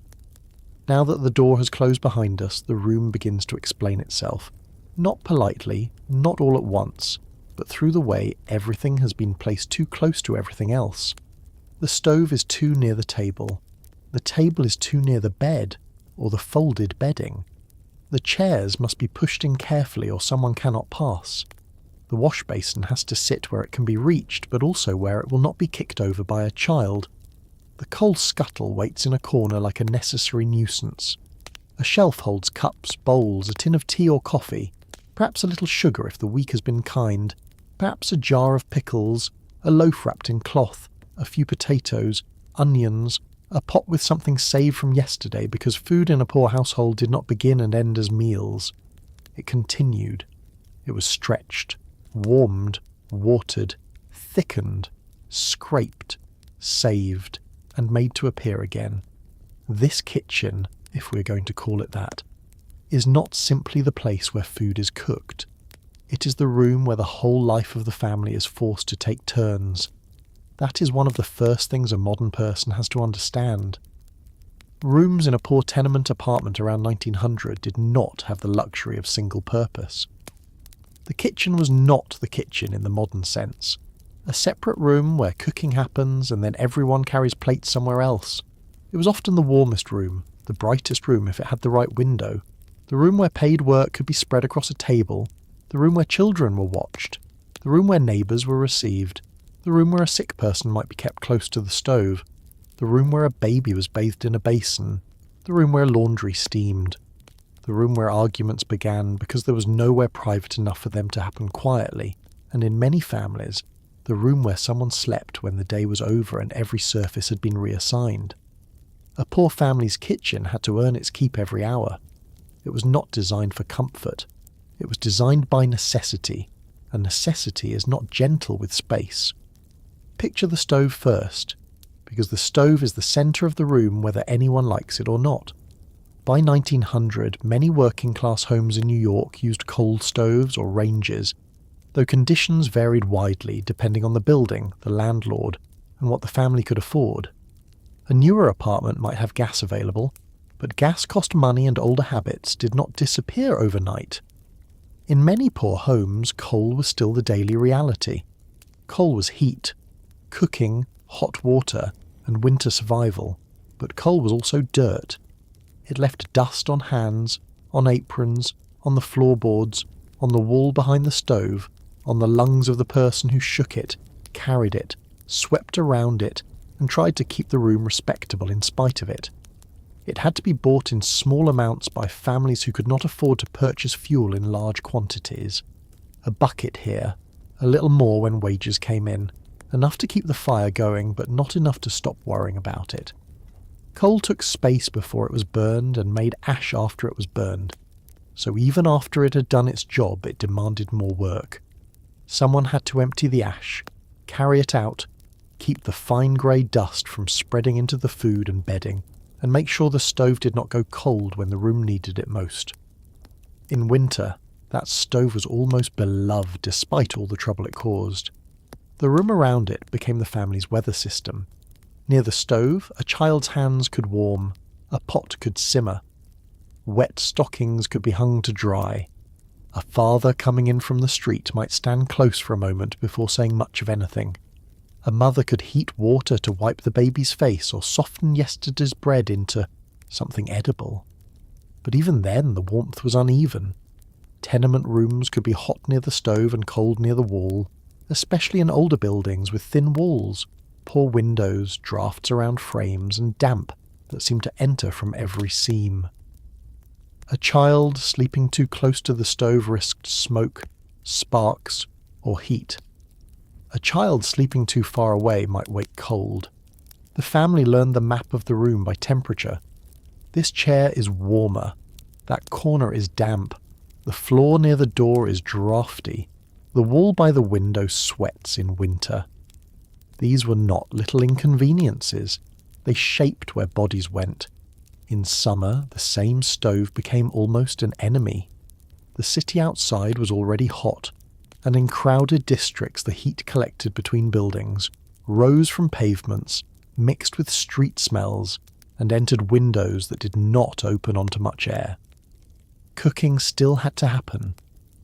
Now that the door has closed behind us, the room begins to explain itself. Not politely, not all at once, but through the way everything has been placed too close to everything else. The stove is too near the table is too near the bed, or the folded bedding. The chairs must be pushed in carefully or someone cannot pass. The wash basin has to sit where it can be reached, but also where it will not be kicked over by a child. The coal scuttle waits in a corner like a necessary nuisance. A shelf holds cups, bowls, a tin of tea or coffee, perhaps a little sugar if the week has been kind, perhaps a jar of pickles, a loaf wrapped in cloth, a few potatoes, onions, a pot with something saved from yesterday because food in a poor household did not begin and end as meals. It continued. It was stretched, warmed, watered, thickened, scraped, saved, and made to appear again. This kitchen, if we're going to call it that, is not simply the place where food is cooked. It is the room where the whole life of the family is forced to take turns. That is one of the first things a modern person has to understand. Rooms in a poor tenement apartment around 1900 did not have the luxury of single purpose. The kitchen was not the kitchen in the modern sense. A separate room where cooking happens and then everyone carries plates somewhere else. It was often the warmest room, the brightest room if it had the right window, the room where paid work could be spread across a table, the room where children were watched, the room where neighbours were received, the room where a sick person might be kept close to the stove, the room where a baby was bathed in a basin, the room where laundry steamed, the room where arguments began because there was nowhere private enough for them to happen quietly, and in many families, the room where someone slept when the day was over and every surface had been reassigned. A poor family's kitchen had to earn its keep every hour. It was not designed for comfort. It was designed by necessity, and necessity is not gentle with space. Picture the stove first, because the stove is the centre of the room whether anyone likes it or not. By 1900, many working-class homes in New York used coal stoves or ranges, though conditions varied widely depending on the building, the landlord, and what the family could afford. A newer apartment might have gas available, but gas cost money and older habits did not disappear overnight. In many poor homes, coal was still the daily reality. Coal was heat, cooking, hot water, and winter survival, but coal was also dirt. It left dust on hands, on aprons, on the floorboards, on the wall behind the stove, on the lungs of the person who shook it, carried it, swept around it, and tried to keep the room respectable in spite of it. It had to be bought in small amounts by families who could not afford to purchase fuel in large quantities. A bucket here, a little more when wages came in, enough to keep the fire going but not enough to stop worrying about it. Coal took space before it was burned and made ash after it was burned, so even after it had done its job it demanded more work. Someone had to empty the ash, carry it out, keep the fine grey dust from spreading into the food and bedding, and make sure the stove did not go cold when the room needed it most. In winter, that stove was almost beloved despite all the trouble it caused. The room around it became the family's weather system. Near the stove, a child's hands could warm, a pot could simmer. Wet stockings could be hung to dry. A father coming in from the street might stand close for a moment before saying much of anything. A mother could heat water to wipe the baby's face or soften yesterday's bread into something edible. But even then the warmth was uneven. Tenement rooms could be hot near the stove and cold near the wall, especially in older buildings with thin walls, poor windows, drafts around frames, and damp that seemed to enter from every seam. A child sleeping too close to the stove risked smoke, sparks, or heat. A child sleeping too far away might wake cold. The family learned the map of the room by temperature. This chair is warmer. That corner is damp. The floor near the door is draughty. The wall by the window sweats in winter. These were not little inconveniences. They shaped where bodies went. In summer, the same stove became almost an enemy. The city outside was already hot, and in crowded districts the heat collected between buildings, rose from pavements, mixed with street smells, and entered windows that did not open onto much air. Cooking still had to happen.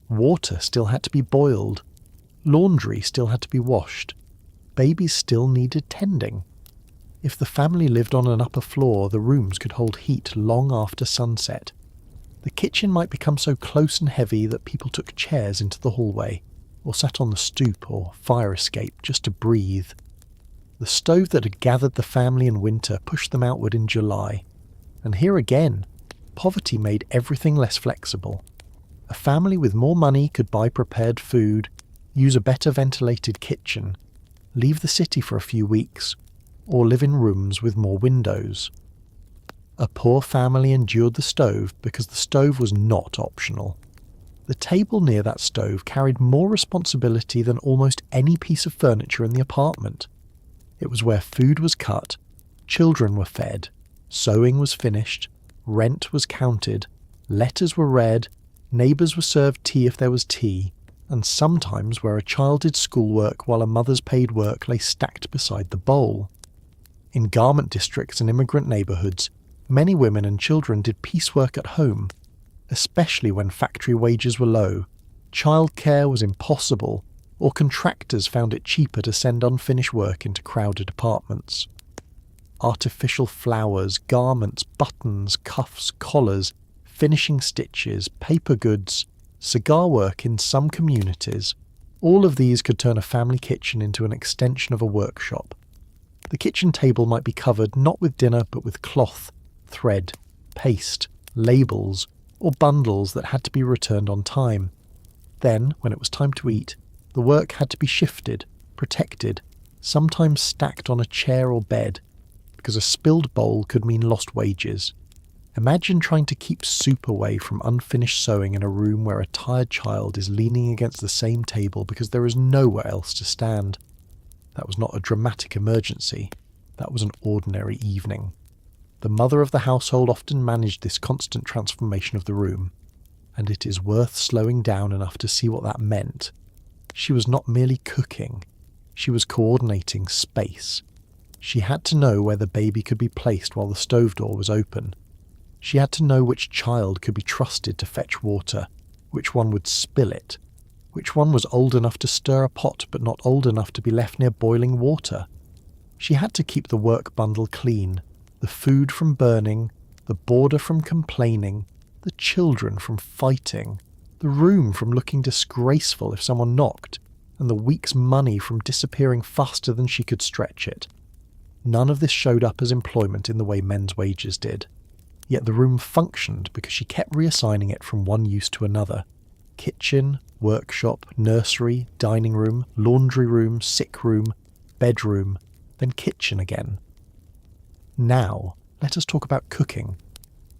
Water still had to be boiled. Laundry still had to be washed. Babies still needed tending. If the family lived on an upper floor, the rooms could hold heat long after sunset. The kitchen might become so close and heavy that people took chairs into the hallway, or sat on the stoop or fire escape just to breathe. The stove that had gathered the family in winter pushed them outward in July. And here again, poverty made everything less flexible. A family with more money could buy prepared food, use a better ventilated kitchen, leave the city for a few weeks, or live in rooms with more windows. A poor family endured the stove because the stove was not optional. The table near that stove carried more responsibility than almost any piece of furniture in the apartment. It was where food was cut, children were fed, sewing was finished, rent was counted, letters were read, neighbours were served tea if there was tea, and sometimes where a child did schoolwork while a mother's paid work lay stacked beside the bowl. In garment districts and immigrant neighbourhoods, many women and children did piecework at home, especially when factory wages were low, childcare was impossible, or contractors found it cheaper to send unfinished work into crowded apartments. Artificial flowers, garments, buttons, cuffs, collars, finishing stitches, paper goods, cigar work in some communities, all of these could turn a family kitchen into an extension of a workshop. The kitchen table might be covered not with dinner but with cloth, thread, paste, labels, or bundles that had to be returned on time. Then, when it was time to eat, the work had to be shifted, protected, sometimes stacked on a chair or bed, because a spilled bowl could mean lost wages. Imagine trying to keep soup away from unfinished sewing in a room where a tired child is leaning against the same table because there is nowhere else to stand. That was not a dramatic emergency. That was an ordinary evening. The mother of the household often managed this constant transformation of the room, and it is worth slowing down enough to see what that meant. She was not merely cooking, she was coordinating space. She had to know where the baby could be placed while the stove door was open. She had to know which child could be trusted to fetch water, which one would spill it, which one was old enough to stir a pot but not old enough to be left near boiling water. She had to keep the work bundle clean, the food from burning, the boarder from complaining, the children from fighting, the room from looking disgraceful if someone knocked, and the week's money from disappearing faster than she could stretch it. None of this showed up as employment in the way men's wages did. Yet the room functioned because she kept reassigning it from one use to another. Kitchen, workshop, nursery, dining room, laundry room, sick room, bedroom, then kitchen again. Now, let us talk about cooking,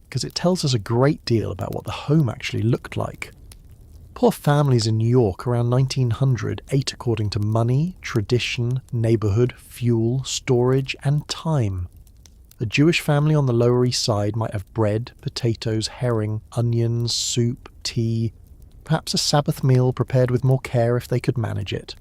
because it tells us a great deal about what the home actually looked like. Poor families in New York around 1900 ate according to money, tradition, neighbourhood, fuel, storage, and time. A Jewish family on the Lower East Side might have bread, potatoes, herring, onions, soup, tea, perhaps a Sabbath meal prepared with more care if they could manage it.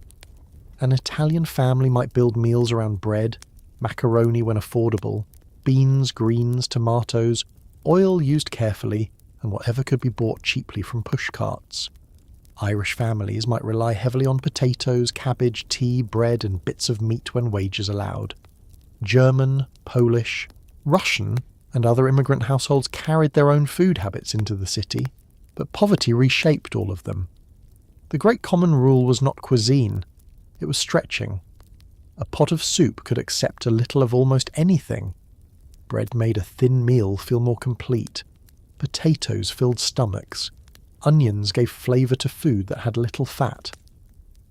An Italian family might build meals around bread, macaroni when affordable, beans, greens, tomatoes, oil used carefully, and whatever could be bought cheaply from pushcarts. Irish families might rely heavily on potatoes, cabbage, tea, bread, and bits of meat when wages allowed. German, Polish, Russian, and other immigrant households carried their own food habits into the city, but poverty reshaped all of them. The great common rule was not cuisine, it was stretching. A pot of soup could accept a little of almost anything. Bread made a thin meal feel more complete. Potatoes filled stomachs. Onions gave flavour to food that had little fat.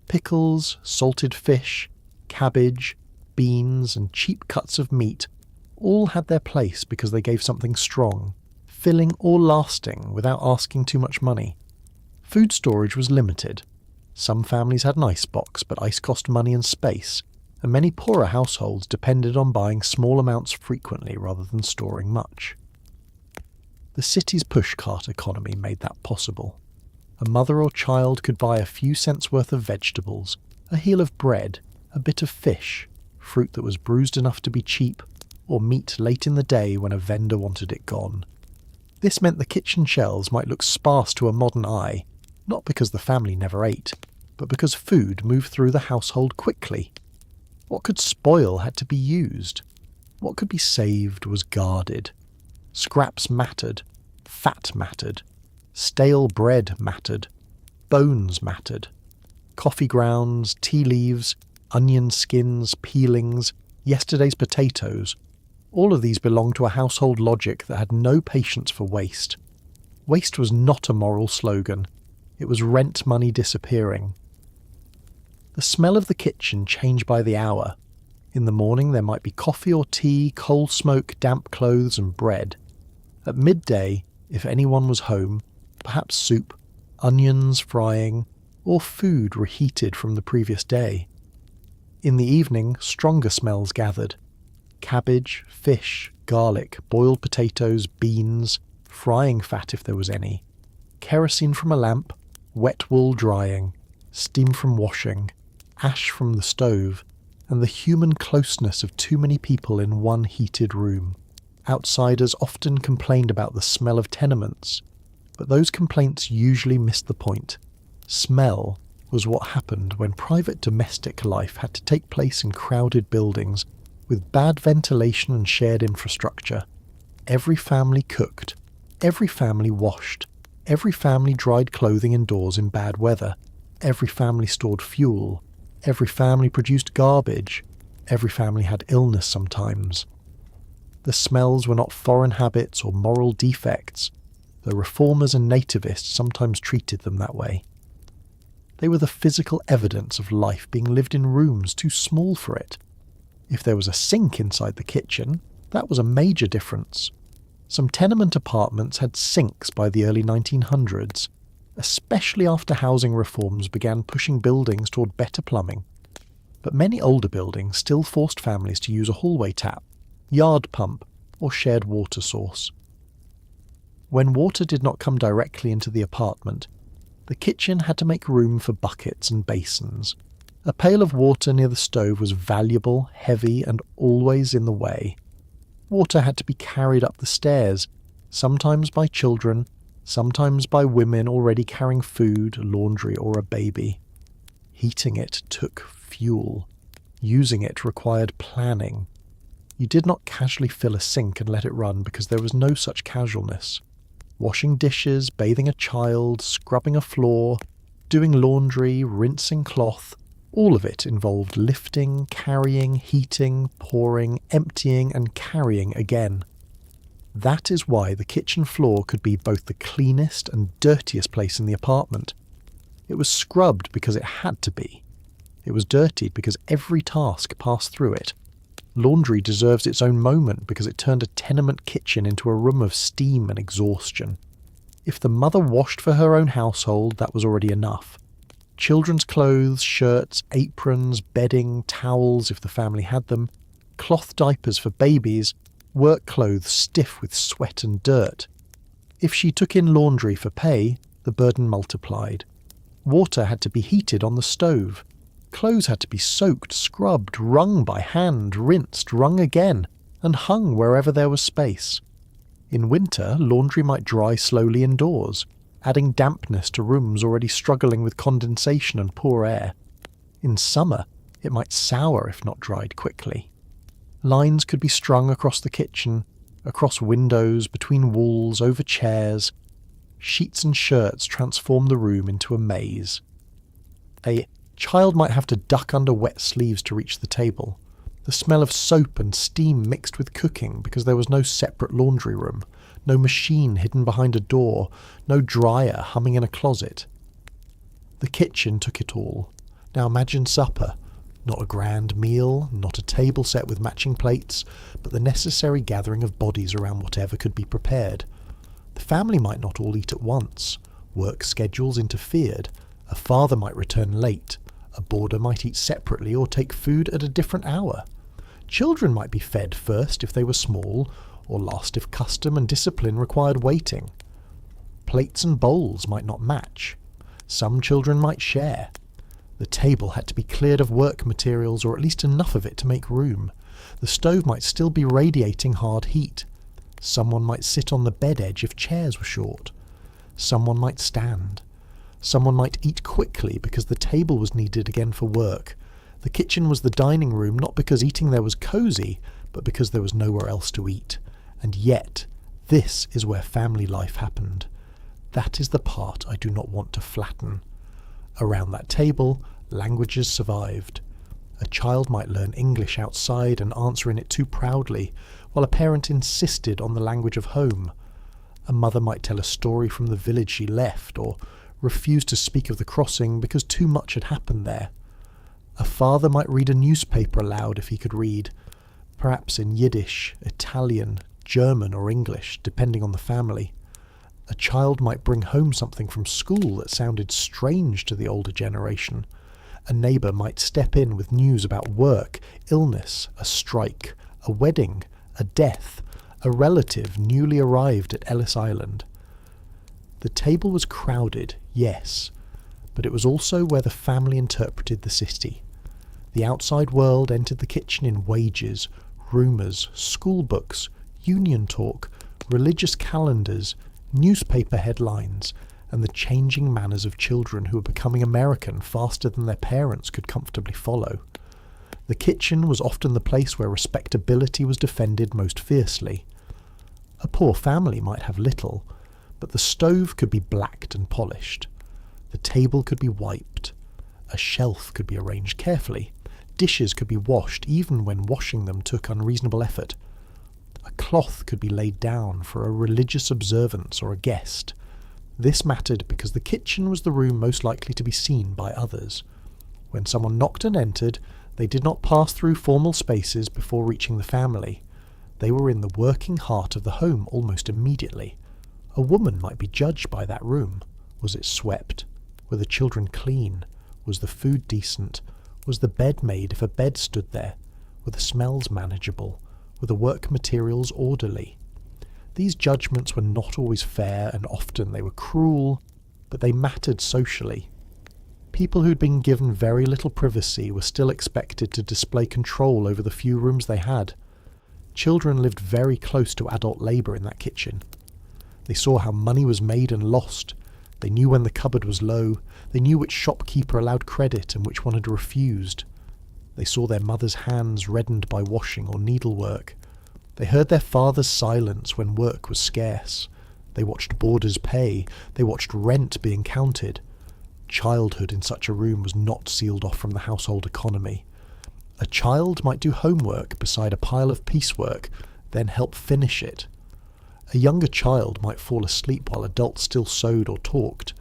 Pickles, salted fish, cabbage, beans, and cheap cuts of meat all had their place because they gave something strong, filling or lasting without asking too much money. Food storage was limited. Some families had an icebox, but ice cost money and space, and many poorer households depended on buying small amounts frequently rather than storing much. The city's pushcart economy made that possible. A mother or child could buy a few cents worth of vegetables, a heel of bread, a bit of fish, fruit that was bruised enough to be cheap, or meat late in the day when a vendor wanted it gone. This meant the kitchen shelves might look sparse to a modern eye, not because the family never ate, but because food moved through the household quickly. What could spoil had to be used. What could be saved was guarded. Scraps mattered. Fat mattered. Stale bread mattered. Bones mattered. Coffee grounds, tea leaves, onion skins, peelings, yesterday's potatoes. All of these belonged to a household logic that had no patience for waste. Waste was not a moral slogan. It was rent money disappearing. The smell of the kitchen changed by the hour. In the morning there might be coffee or tea, coal smoke, damp clothes and bread. At midday, if anyone was home, perhaps soup, onions frying, or food reheated from the previous day. In the evening, stronger smells gathered. Cabbage, fish, garlic, boiled potatoes, beans, frying fat if there was any, kerosene from a lamp, wet wool drying, steam from washing, ash from the stove, and the human closeness of too many people in one heated room. Outsiders often complained about the smell of tenements, but those complaints usually missed the point. Smell was what happened when private domestic life had to take place in crowded buildings with bad ventilation and shared infrastructure. Every family cooked, every family washed, every family dried clothing indoors in bad weather, every family stored fuel, every family produced garbage, every family had illness sometimes. The smells were not foreign habits or moral defects, though reformers and nativists sometimes treated them that way. They were the physical evidence of life being lived in rooms too small for it. If there was a sink inside the kitchen, that was a major difference. Some tenement apartments had sinks by the early 1900s, especially after housing reforms began pushing buildings toward better plumbing. But many older buildings still forced families to use a hallway tap, yard pump, or shared water source. When water did not come directly into the apartment, the kitchen had to make room for buckets and basins. A pail of water near the stove was valuable, heavy, and always in the way. Water had to be carried up the stairs, sometimes by children, sometimes by women already carrying food, laundry, or a baby. Heating it took fuel. Using it required planning. You did not casually fill a sink and let it run because there was no such casualness. Washing dishes, bathing a child, scrubbing a floor, doing laundry, rinsing cloth, all of it involved lifting, carrying, heating, pouring, emptying, and carrying again. That is why the kitchen floor could be both the cleanest and dirtiest place in the apartment. It was scrubbed because it had to be. It was dirtied because every task passed through it. Laundry deserves its own moment because it turned a tenement kitchen into a room of steam and exhaustion. If the mother washed for her own household, that was already enough. Children's clothes, shirts, aprons, bedding, towels if the family had them, cloth diapers for babies, work clothes stiff with sweat and dirt. If she took in laundry for pay, the burden multiplied. Water had to be heated on the stove. Clothes had to be soaked, scrubbed, wrung by hand, rinsed, wrung again, and hung wherever there was space. In winter, laundry might dry slowly indoors, adding dampness to rooms already struggling with condensation and poor air. In summer, it might sour if not dried quickly. Lines could be strung across the kitchen, across windows, between walls, over chairs. Sheets and shirts transformed the room into a maze. A child might have to duck under wet sleeves to reach the table. The smell of soap and steam mixed with cooking because there was no separate laundry room, no machine hidden behind a door, no dryer humming in a closet. The kitchen took it all. Now imagine supper. Not a grand meal, not a table set with matching plates, but the necessary gathering of bodies around whatever could be prepared. The family might not all eat at once. Work schedules interfered. A father might return late. A boarder might eat separately or take food at a different hour. Children might be fed first if they were small, or last if custom and discipline required waiting. Plates and bowls might not match. Some children might share. The table had to be cleared of work materials, or at least enough of it to make room. The stove might still be radiating hard heat. Someone might sit on the bed edge if chairs were short. Someone might stand. Someone might eat quickly because the table was needed again for work. The kitchen was the dining room not because eating there was cosy, but because there was nowhere else to eat. And yet, this is where family life happened. That is the part I do not want to flatten. Around that table, languages survived. A child might learn English outside and answer in it too proudly, while a parent insisted on the language of home. A mother might tell a story from the village she left, or refuse to speak of the crossing because too much had happened there. A father might read a newspaper aloud if he could read, perhaps in Yiddish, Italian, German or English, depending on the family. A child might bring home something from school that sounded strange to the older generation. A neighbour might step in with news about work, illness, a strike, a wedding, a death, a relative newly arrived at Ellis Island. The table was crowded, yes, but it was also where the family interpreted the city. The outside world entered the kitchen in wages, rumours, school books, union talk, religious calendars, newspaper headlines, and the changing manners of children who were becoming American faster than their parents could comfortably follow. The kitchen was often the place where respectability was defended most fiercely. A poor family might have little, but the stove could be blacked and polished. The table could be wiped. A shelf could be arranged carefully. Dishes could be washed even when washing them took unreasonable effort. A cloth could be laid down for a religious observance or a guest. This mattered because the kitchen was the room most likely to be seen by others. When someone knocked and entered, they did not pass through formal spaces before reaching the family. They were in the working heart of the home almost immediately. A woman might be judged by that room. Was it swept? Were the children clean? Was the food decent? Was the bed made if a bed stood there? Were the smells manageable? Were the work materials orderly? These judgments were not always fair, and often they were cruel, but they mattered socially. People who'd been given very little privacy were still expected to display control over the few rooms they had. Children lived very close to adult labour in that kitchen. They saw how money was made and lost. They knew when the cupboard was low. They knew which shopkeeper allowed credit and which one had refused. They saw their mother's hands reddened by washing or needlework. They heard their father's silence when work was scarce. They watched boarders pay. They watched rent being counted. Childhood in such a room was not sealed off from the household economy. A child might do homework beside a pile of piecework, then help finish it. A younger child might fall asleep while adults still sewed or talked.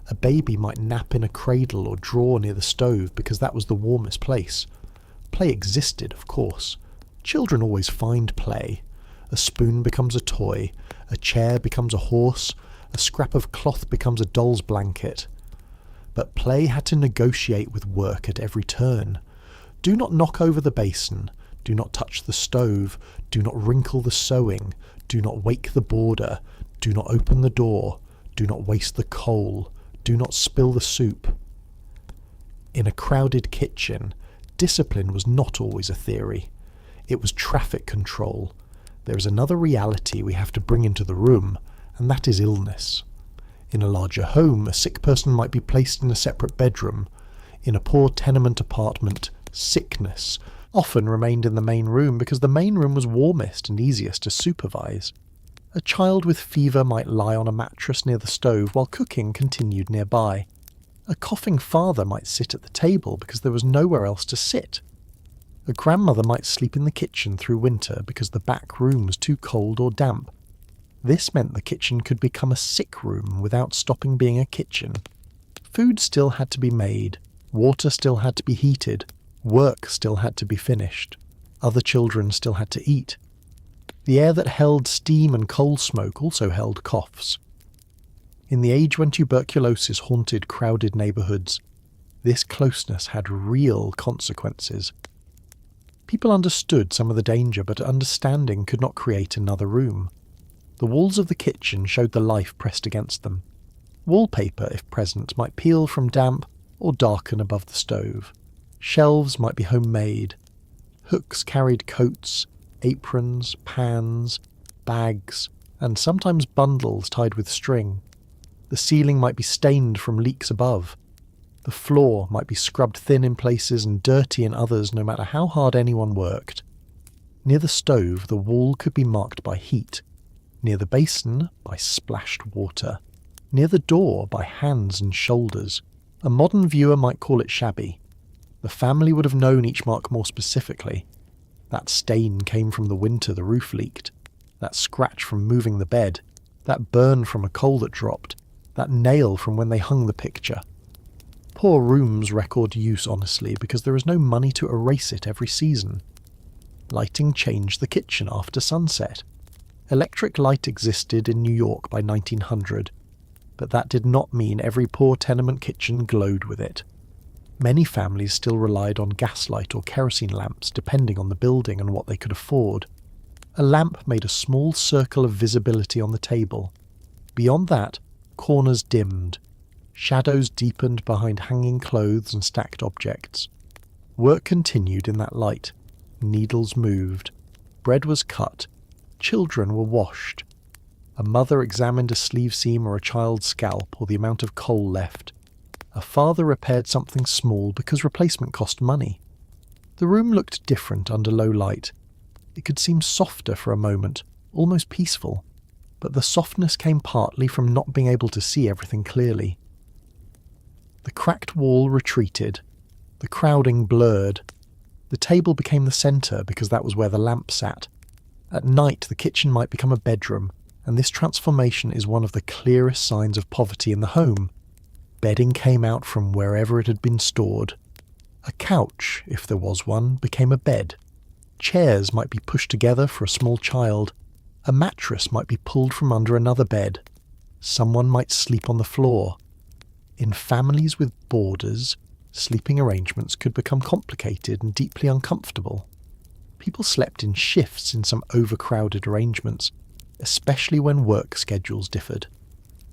A baby might nap in a cradle or drawer near the stove because that was the warmest place. Play existed, of course. Children always find play. A spoon becomes a toy, a chair becomes a horse, a scrap of cloth becomes a doll's blanket. But play had to negotiate with work at every turn. Do not knock over the basin. Do not touch the stove. Do not wrinkle the sewing. Do not wake the boarder. Do not open the door. Do not waste the coal. Do not spill the soup. In a crowded kitchen, discipline was not always a theory. It was traffic control. There is another reality we have to bring into the room, and that is illness. In a larger home, a sick person might be placed in a separate bedroom. In a poor tenement apartment, sickness often remained in the main room because the main room was warmest and easiest to supervise. A child with fever might lie on a mattress near the stove while cooking continued nearby. A coughing father might sit at the table because there was nowhere else to sit. A grandmother might sleep in the kitchen through winter because the back room was too cold or damp. This meant the kitchen could become a sick room without stopping being a kitchen. Food still had to be made, water still had to be heated, work still had to be finished. Other children still had to eat. The air that held steam and coal smoke also held coughs. In the age when tuberculosis haunted crowded neighbourhoods, this closeness had real consequences. People understood some of the danger, but understanding could not create another room. The walls of the kitchen showed the life pressed against them. Wallpaper, if present, might peel from damp, or darken above the stove. Shelves might be homemade. Hooks carried coats, aprons, pans, bags, and sometimes bundles tied with string. The ceiling might be stained from leaks above. The floor might be scrubbed thin in places and dirty in others, no matter how hard anyone worked. Near the stove, the wall could be marked by heat. Near the basin, by splashed water. Near the door, by hands and shoulders. A modern viewer might call it shabby. The family would have known each mark more specifically. That stain came from the winter the roof leaked. That scratch from moving the bed. That burn from a coal that dropped. That nail from when they hung the picture. Poor rooms record use honestly because there is no money to erase it every season. Lighting changed the kitchen after sunset. Electric light existed in New York by 1900, but that did not mean every poor tenement kitchen glowed with it. Many families still relied on gaslight or kerosene lamps depending on the building and what they could afford. A lamp made a small circle of visibility on the table. Beyond that, corners dimmed. Shadows deepened behind hanging clothes and stacked objects. Work continued in that light. Needles moved. Bread was cut. Children were washed. A mother examined a sleeve seam or a child's scalp or the amount of coal left. A father repaired something small because replacement cost money. The room looked different under low light. It could seem softer for a moment, almost peaceful, but the softness came partly from not being able to see everything clearly. The cracked wall retreated. The crowding blurred. The table became the centre because that was where the lamp sat. At night, the kitchen might become a bedroom, and this transformation is one of the clearest signs of poverty in the home. Bedding came out from wherever it had been stored. A couch, if there was one, became a bed. Chairs might be pushed together for a small child. A mattress might be pulled from under another bed. Someone might sleep on the floor. In families with boarders, sleeping arrangements could become complicated and deeply uncomfortable. People slept in shifts in some overcrowded arrangements, especially when work schedules differed.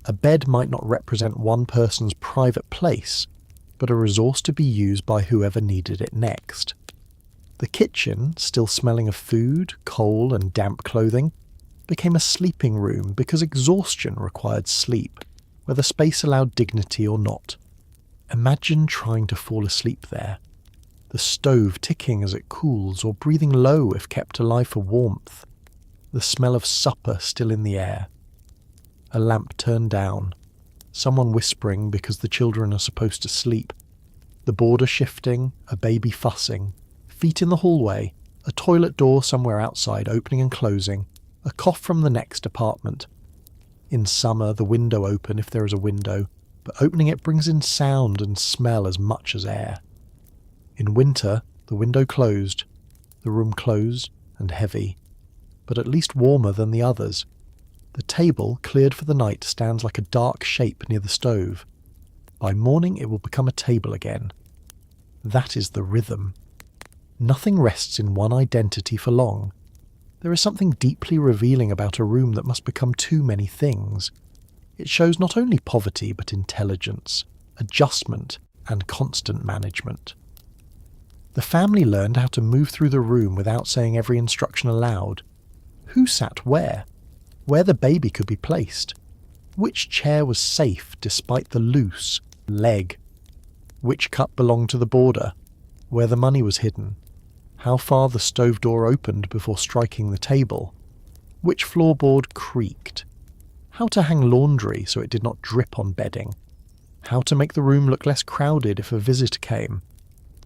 A bed might not represent one person's private place, but a resource to be used by whoever needed it next. The kitchen, still smelling of food, coal and damp clothing, became a sleeping room because exhaustion required sleep, whether space allowed dignity or not. Imagine trying to fall asleep there. The stove ticking as it cools or breathing low if kept alive for warmth. The smell of supper still in the air. A lamp turned down. Someone whispering because the children are supposed to sleep. The border shifting, a baby fussing. Feet in the hallway. A toilet door somewhere outside opening and closing. A cough from the next apartment. In summer, the window open if there is a window, but opening it brings in sound and smell as much as air. In winter, the window closed, the room close and heavy, but at least warmer than the others. The table, cleared for the night, stands like a dark shape near the stove. By morning it will become a table again. That is the rhythm. Nothing rests in one identity for long. There is something deeply revealing about a room that must become too many things. It shows not only poverty but intelligence, adjustment, and constant management. The family learned how to move through the room without saying every instruction aloud. Who sat where? Where the baby could be placed? Which chair was safe despite the loose leg? Which cup belonged to the boarder? Where the money was hidden? How far the stove door opened before striking the table? Which floorboard creaked? How to hang laundry so it did not drip on bedding? How to make the room look less crowded if a visitor came?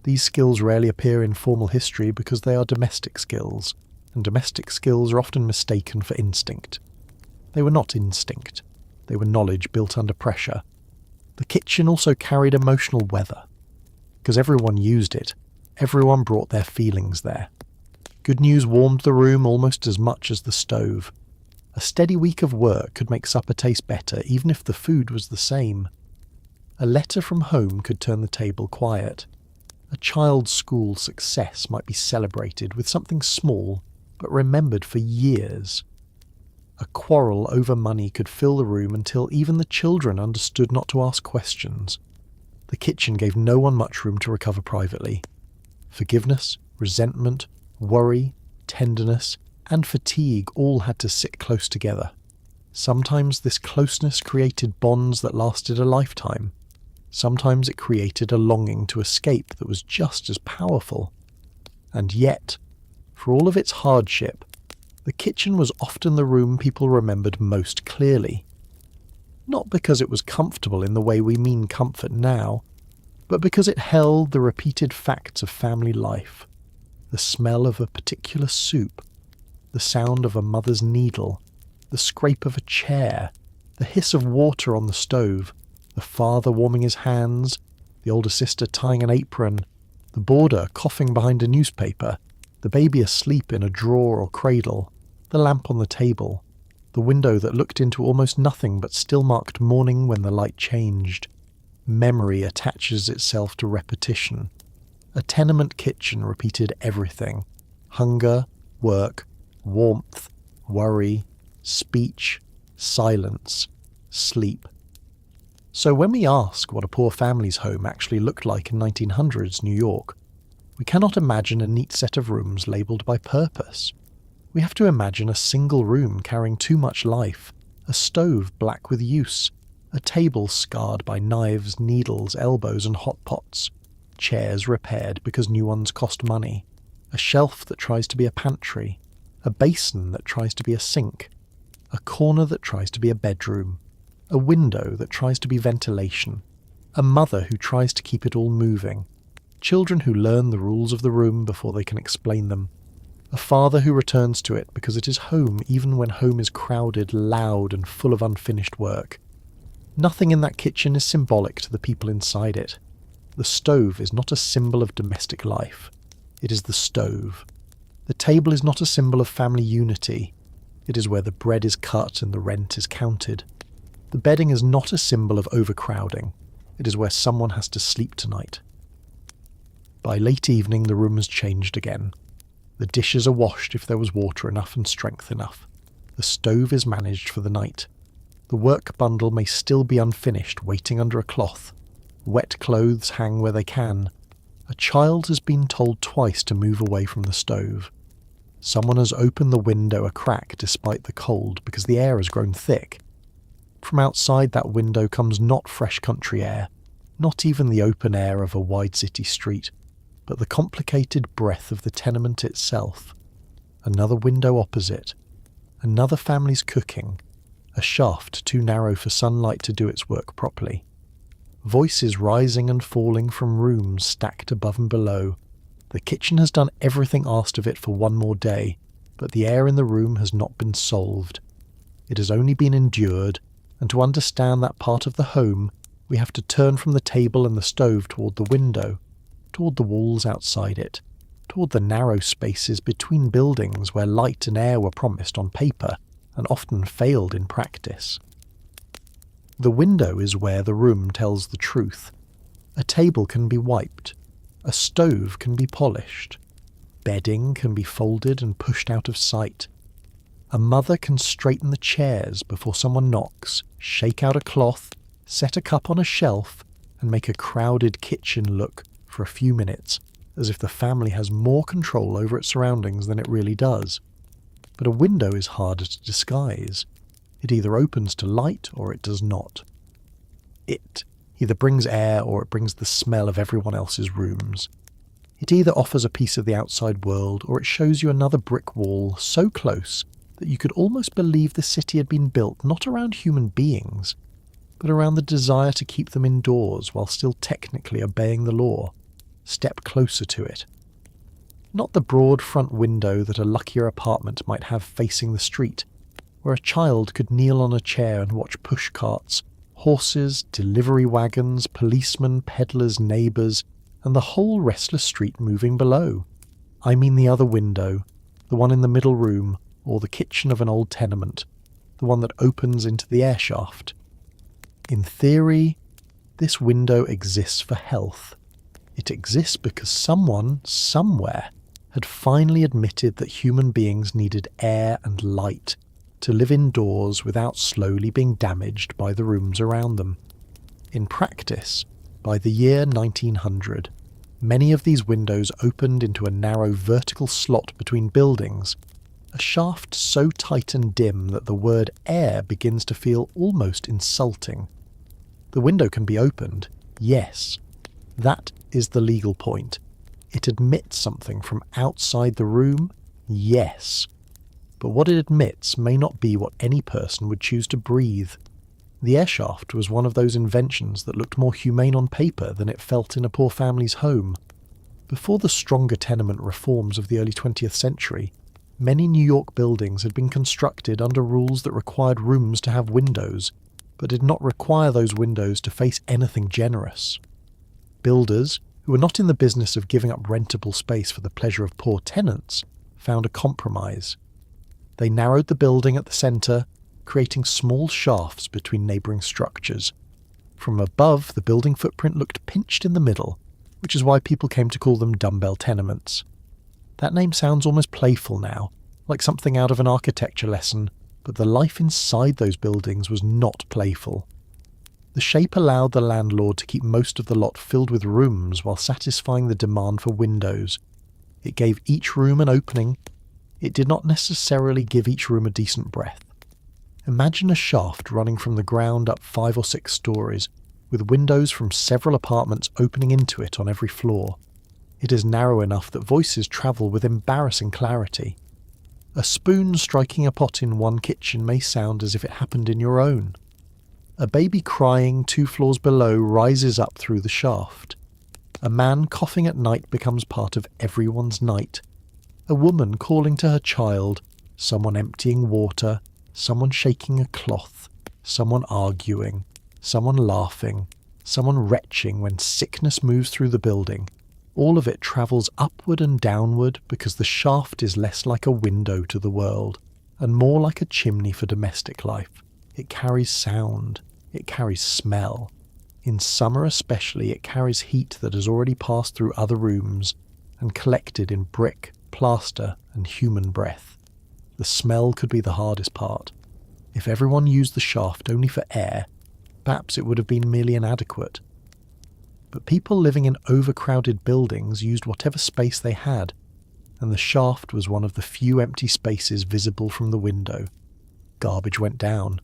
These skills rarely appear in formal history because they are domestic skills, and domestic skills are often mistaken for instinct. They were not instinct. They were knowledge built under pressure. The kitchen also carried emotional weather. Because everyone used it, everyone brought their feelings there. Good news warmed the room almost as much as the stove. A steady week of work could make supper taste better even if the food was the same. A letter from home could turn the table quiet. A child's school success might be celebrated with something small but remembered for years. A quarrel over money could fill the room until even the children understood not to ask questions. The kitchen gave no one much room to recover privately. Forgiveness, resentment, worry, tenderness, and fatigue all had to sit close together. Sometimes this closeness created bonds that lasted a lifetime. Sometimes it created a longing to escape that was just as powerful. And yet, for all of its hardship, the kitchen was often the room people remembered most clearly. Not because it was comfortable in the way we mean comfort now, but because it held the repeated facts of family life, the smell of a particular soup, the sound of a mother's needle, the scrape of a chair, the hiss of water on the stove, the father warming his hands, the older sister tying an apron, the boarder coughing behind a newspaper, the baby asleep in a drawer or cradle, the lamp on the table, the window that looked into almost nothing but still marked morning when the light changed. Memory attaches itself to repetition. A tenement kitchen repeated everything: hunger, work, warmth, worry, speech, silence, sleep. So when we ask what a poor family's home actually looked like in 1900s New York, we cannot imagine a neat set of rooms labelled by purpose. We have to imagine a single room carrying too much life, a stove black with use, a table scarred by knives, needles, elbows and hot pots, chairs repaired because new ones cost money, a shelf that tries to be a pantry, a basin that tries to be a sink, a corner that tries to be a bedroom, a window that tries to be ventilation, a mother who tries to keep it all moving, children who learn the rules of the room before they can explain them, a father who returns to it because it is home even when home is crowded, loud and full of unfinished work. Nothing in that kitchen is symbolic to the people inside it. The stove is not a symbol of domestic life. It is the stove. The table is not a symbol of family unity. It is where the bread is cut and the rent is counted. The bedding is not a symbol of overcrowding. It is where someone has to sleep tonight. By late evening, the room has changed again. The dishes are washed if there was water enough and strength enough. The stove is managed for the night. The work bundle may still be unfinished, waiting under a cloth. Wet clothes hang where they can. A child has been told twice to move away from the stove. Someone has opened the window a crack despite the cold because the air has grown thick. From outside that window comes not fresh country air, not even the open air of a wide city street, but the complicated breath of the tenement itself. Another window opposite. Another family's cooking. A shaft too narrow for sunlight to do its work properly. Voices rising and falling from rooms stacked above and below. The kitchen has done everything asked of it for one more day, but the air in the room has not been solved. It has only been endured, and to understand that part of the home, we have to turn from the table and the stove toward the window, toward the walls outside it, toward the narrow spaces between buildings where light and air were promised on paper and often failed in practice. The window is where the room tells the truth. A table can be wiped. A stove can be polished. Bedding can be folded and pushed out of sight. A mother can straighten the chairs before someone knocks, shake out a cloth, set a cup on a shelf, and make a crowded kitchen look, for a few minutes, as if the family has more control over its surroundings than it really does. But a window is harder to disguise. It either opens to light or it does not. It either brings air or it brings the smell of everyone else's rooms. It either offers a piece of the outside world or it shows you another brick wall so close that you could almost believe the city had been built not around human beings, but around the desire to keep them indoors while still technically obeying the law. Step closer to it. Not the broad front window that a luckier apartment might have facing the street, where a child could kneel on a chair and watch push carts, horses, delivery wagons, policemen, peddlers, neighbours, and the whole restless street moving below. I mean the other window, the one in the middle room, or the kitchen of an old tenement, the one that opens into the air shaft. In theory, this window exists for health. It exists because someone, somewhere, had finally admitted that human beings needed air and light to live indoors without slowly being damaged by the rooms around them. In practice, By the year 1900, many of these windows opened into a narrow vertical slot between buildings, a shaft so tight and dim that the word air begins to feel almost insulting. The window can be opened, yes. That is the legal point. It admits something from outside the room, yes. But what it admits may not be what any person would choose to breathe. The air shaft was one of those inventions that looked more humane on paper than it felt in a poor family's home. Before the stronger tenement reforms of the early 20th century, many New York buildings had been constructed under rules that required rooms to have windows, but did not require those windows to face anything generous. Builders, who were not in the business of giving up rentable space for the pleasure of poor tenants, found a compromise. They narrowed the building at the centre, creating small shafts between neighbouring structures. From above, the building footprint looked pinched in the middle, which is why people came to call them dumbbell tenements. That name sounds almost playful now, like something out of an architecture lesson, but the life inside those buildings was not playful. The shape allowed the landlord to keep most of the lot filled with rooms while satisfying the demand for windows. It gave each room an opening. It did not necessarily give each room a decent breath. Imagine a shaft running from the ground up 5 or 6 stories, with windows from several apartments opening into it on every floor. It is narrow enough that voices travel with embarrassing clarity. A spoon striking a pot in one kitchen may sound as if it happened in your own. A baby crying 2 floors below rises up through the shaft. A man coughing at night becomes part of everyone's night. A woman calling to her child, someone emptying water, someone shaking a cloth, someone arguing, someone laughing, someone retching when sickness moves through the building. All of it travels upward and downward because the shaft is less like a window to the world and more like a chimney for domestic life. It carries sound. It carries smell. In summer especially, it carries heat that has already passed through other rooms and collected in brick, plaster, and human breath. The smell could be the hardest part. If everyone used the shaft only for air, perhaps it would have been merely inadequate. But people living in overcrowded buildings used whatever space they had, and the shaft was one of the few empty spaces visible from the window. Garbage went down.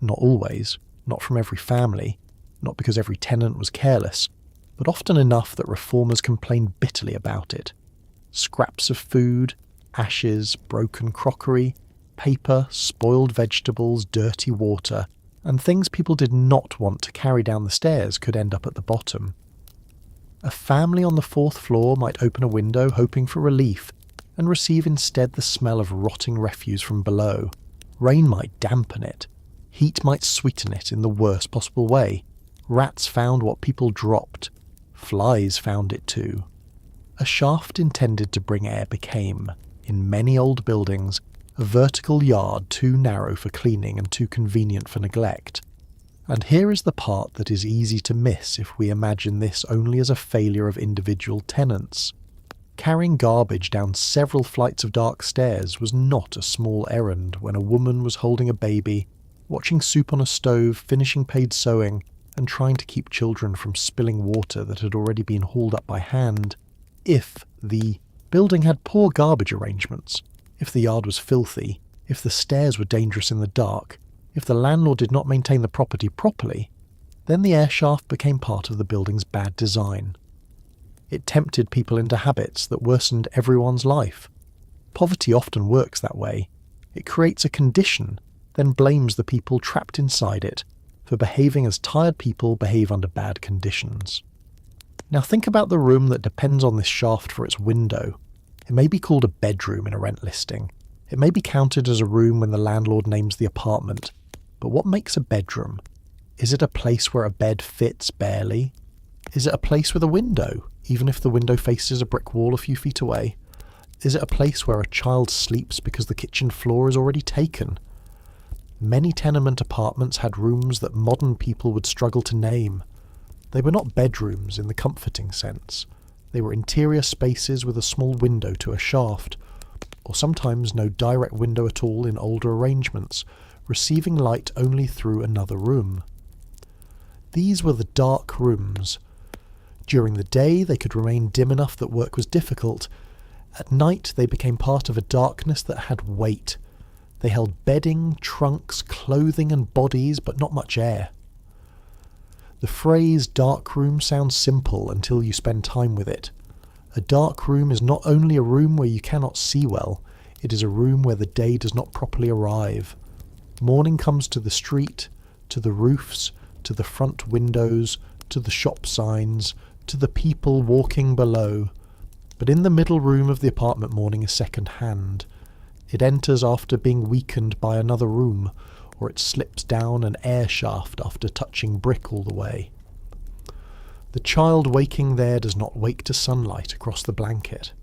Not always, not from every family, not because every tenant was careless, but often enough that reformers complained bitterly about it. Scraps of food, ashes, broken crockery, paper, spoiled vegetables, dirty water, and things people did not want to carry down the stairs could end up at the bottom. A family on the 4th floor might open a window hoping for relief and receive instead the smell of rotting refuse from below. Rain might dampen it. Heat might sweeten it in the worst possible way. Rats found what people dropped. Flies found it too. A shaft intended to bring air became, in many old buildings, a vertical yard too narrow for cleaning and too convenient for neglect. And here is the part that is easy to miss if we imagine this only as a failure of individual tenants. Carrying garbage down several flights of dark stairs was not a small errand when a woman was holding a baby, watching soup on a stove, finishing paid sewing, and trying to keep children from spilling water that had already been hauled up by hand. If the building had poor garbage arrangements, if the yard was filthy, if the stairs were dangerous in the dark, if the landlord did not maintain the property properly, then the air shaft became part of the building's bad design. It tempted people into habits that worsened everyone's life. Poverty often works that way. It creates a condition, then blames the people trapped inside it for behaving as tired people behave under bad conditions. Now think about the room that depends on this shaft for its window. It may be called a bedroom in a rent listing. It may be counted as a room when the landlord names the apartment. But what makes a bedroom? Is it a place where a bed fits barely? Is it a place with a window, even if the window faces a brick wall a few feet away? Is it a place where a child sleeps because the kitchen floor is already taken? Many tenement apartments had rooms that modern people would struggle to name. They were not bedrooms in the comforting sense. They were interior spaces with a small window to a shaft, or sometimes no direct window at all in older arrangements, receiving light only through another room. These were the dark rooms, During the day, they could remain dim enough that work was difficult. At night, they became part of a darkness that had weight. They held bedding, trunks, clothing and bodies, but not much air. The phrase dark room sounds simple until you spend time with it. A dark room is not only a room where you cannot see well, it is a room where the day does not properly arrive. Morning comes to the street, to the roofs, to the front windows, to the shop signs, to the people walking below. But in the middle room of the apartment, morning is second hand. It enters after being weakened by another room, or it slips down an air shaft after touching brick all the way. The child waking there does not wake to sunlight across the blanket.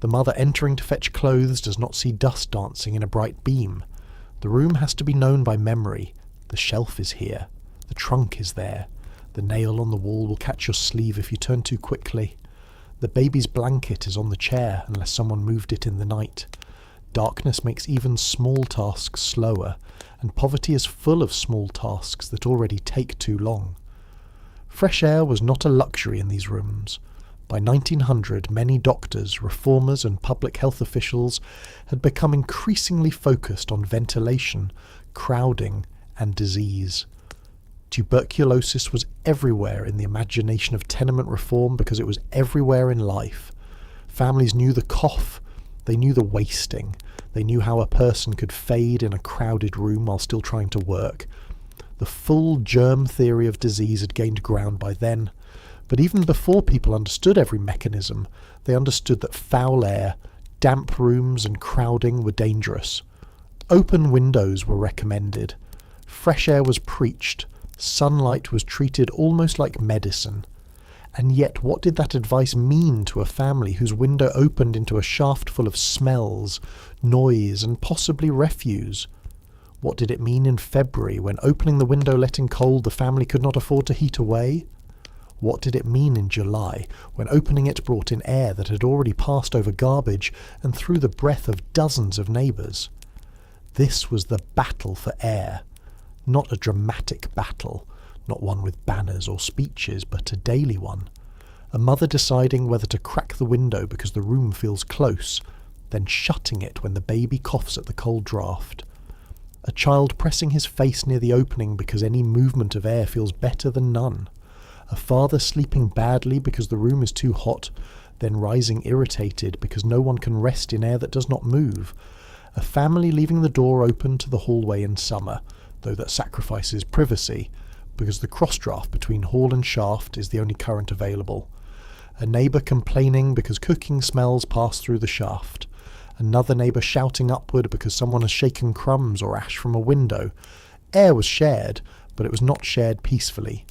The mother entering to fetch clothes does not see dust dancing in a bright beam. The room has to be known by memory. The shelf is here. The trunk is there. The nail on the wall will catch your sleeve if you turn too quickly. The baby's blanket is on the chair unless someone moved it in the night. Darkness makes even small tasks slower, and poverty is full of small tasks that already take too long. Fresh air was not a luxury in these rooms. By 1900, many doctors, reformers and public health officials had become increasingly focused on ventilation, crowding and disease. Tuberculosis was everywhere in the imagination of tenement reform because it was everywhere in life. Families knew the cough, they knew the wasting, they knew how a person could fade in a crowded room while still trying to work. The full germ theory of disease had gained ground by then, but even before people understood every mechanism, they understood that foul air, damp rooms and crowding were dangerous. Open windows were recommended. Fresh air was preached. Sunlight was treated almost like medicine. And yet what did that advice mean to a family whose window opened into a shaft full of smells, noise and possibly refuse? What did it mean in February when opening the window let in cold the family could not afford to heat away? What did it mean in July when opening it brought in air that had already passed over garbage and through the breath of dozens of neighbours? This was the battle for air. Not a dramatic battle, not one with banners or speeches, but a daily one. A mother deciding whether to crack the window because the room feels close, then shutting it when the baby coughs at the cold draught. A child pressing his face near the opening because any movement of air feels better than none. A father sleeping badly because the room is too hot, then rising irritated because no one can rest in air that does not move. A family leaving the door open to the hallway in summer, though that sacrifices privacy, because the cross-draft between hall and shaft is the only current available. A neighbour complaining because cooking smells pass through the shaft. Another neighbour shouting upward because someone has shaken crumbs or ash from a window. Air was shared, but it was not shared peacefully.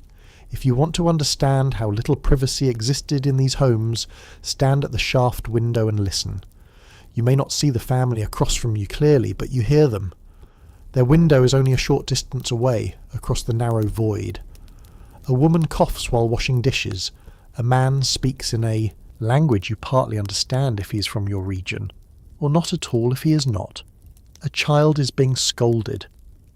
If you want to understand how little privacy existed in these homes, stand at the shaft window and listen. You may not see the family across from you clearly, but you hear them. Their window is only a short distance away, across the narrow void. A woman coughs while washing dishes. A man speaks in a language you partly understand if he is from your region, or not at all if he is not. A child is being scolded.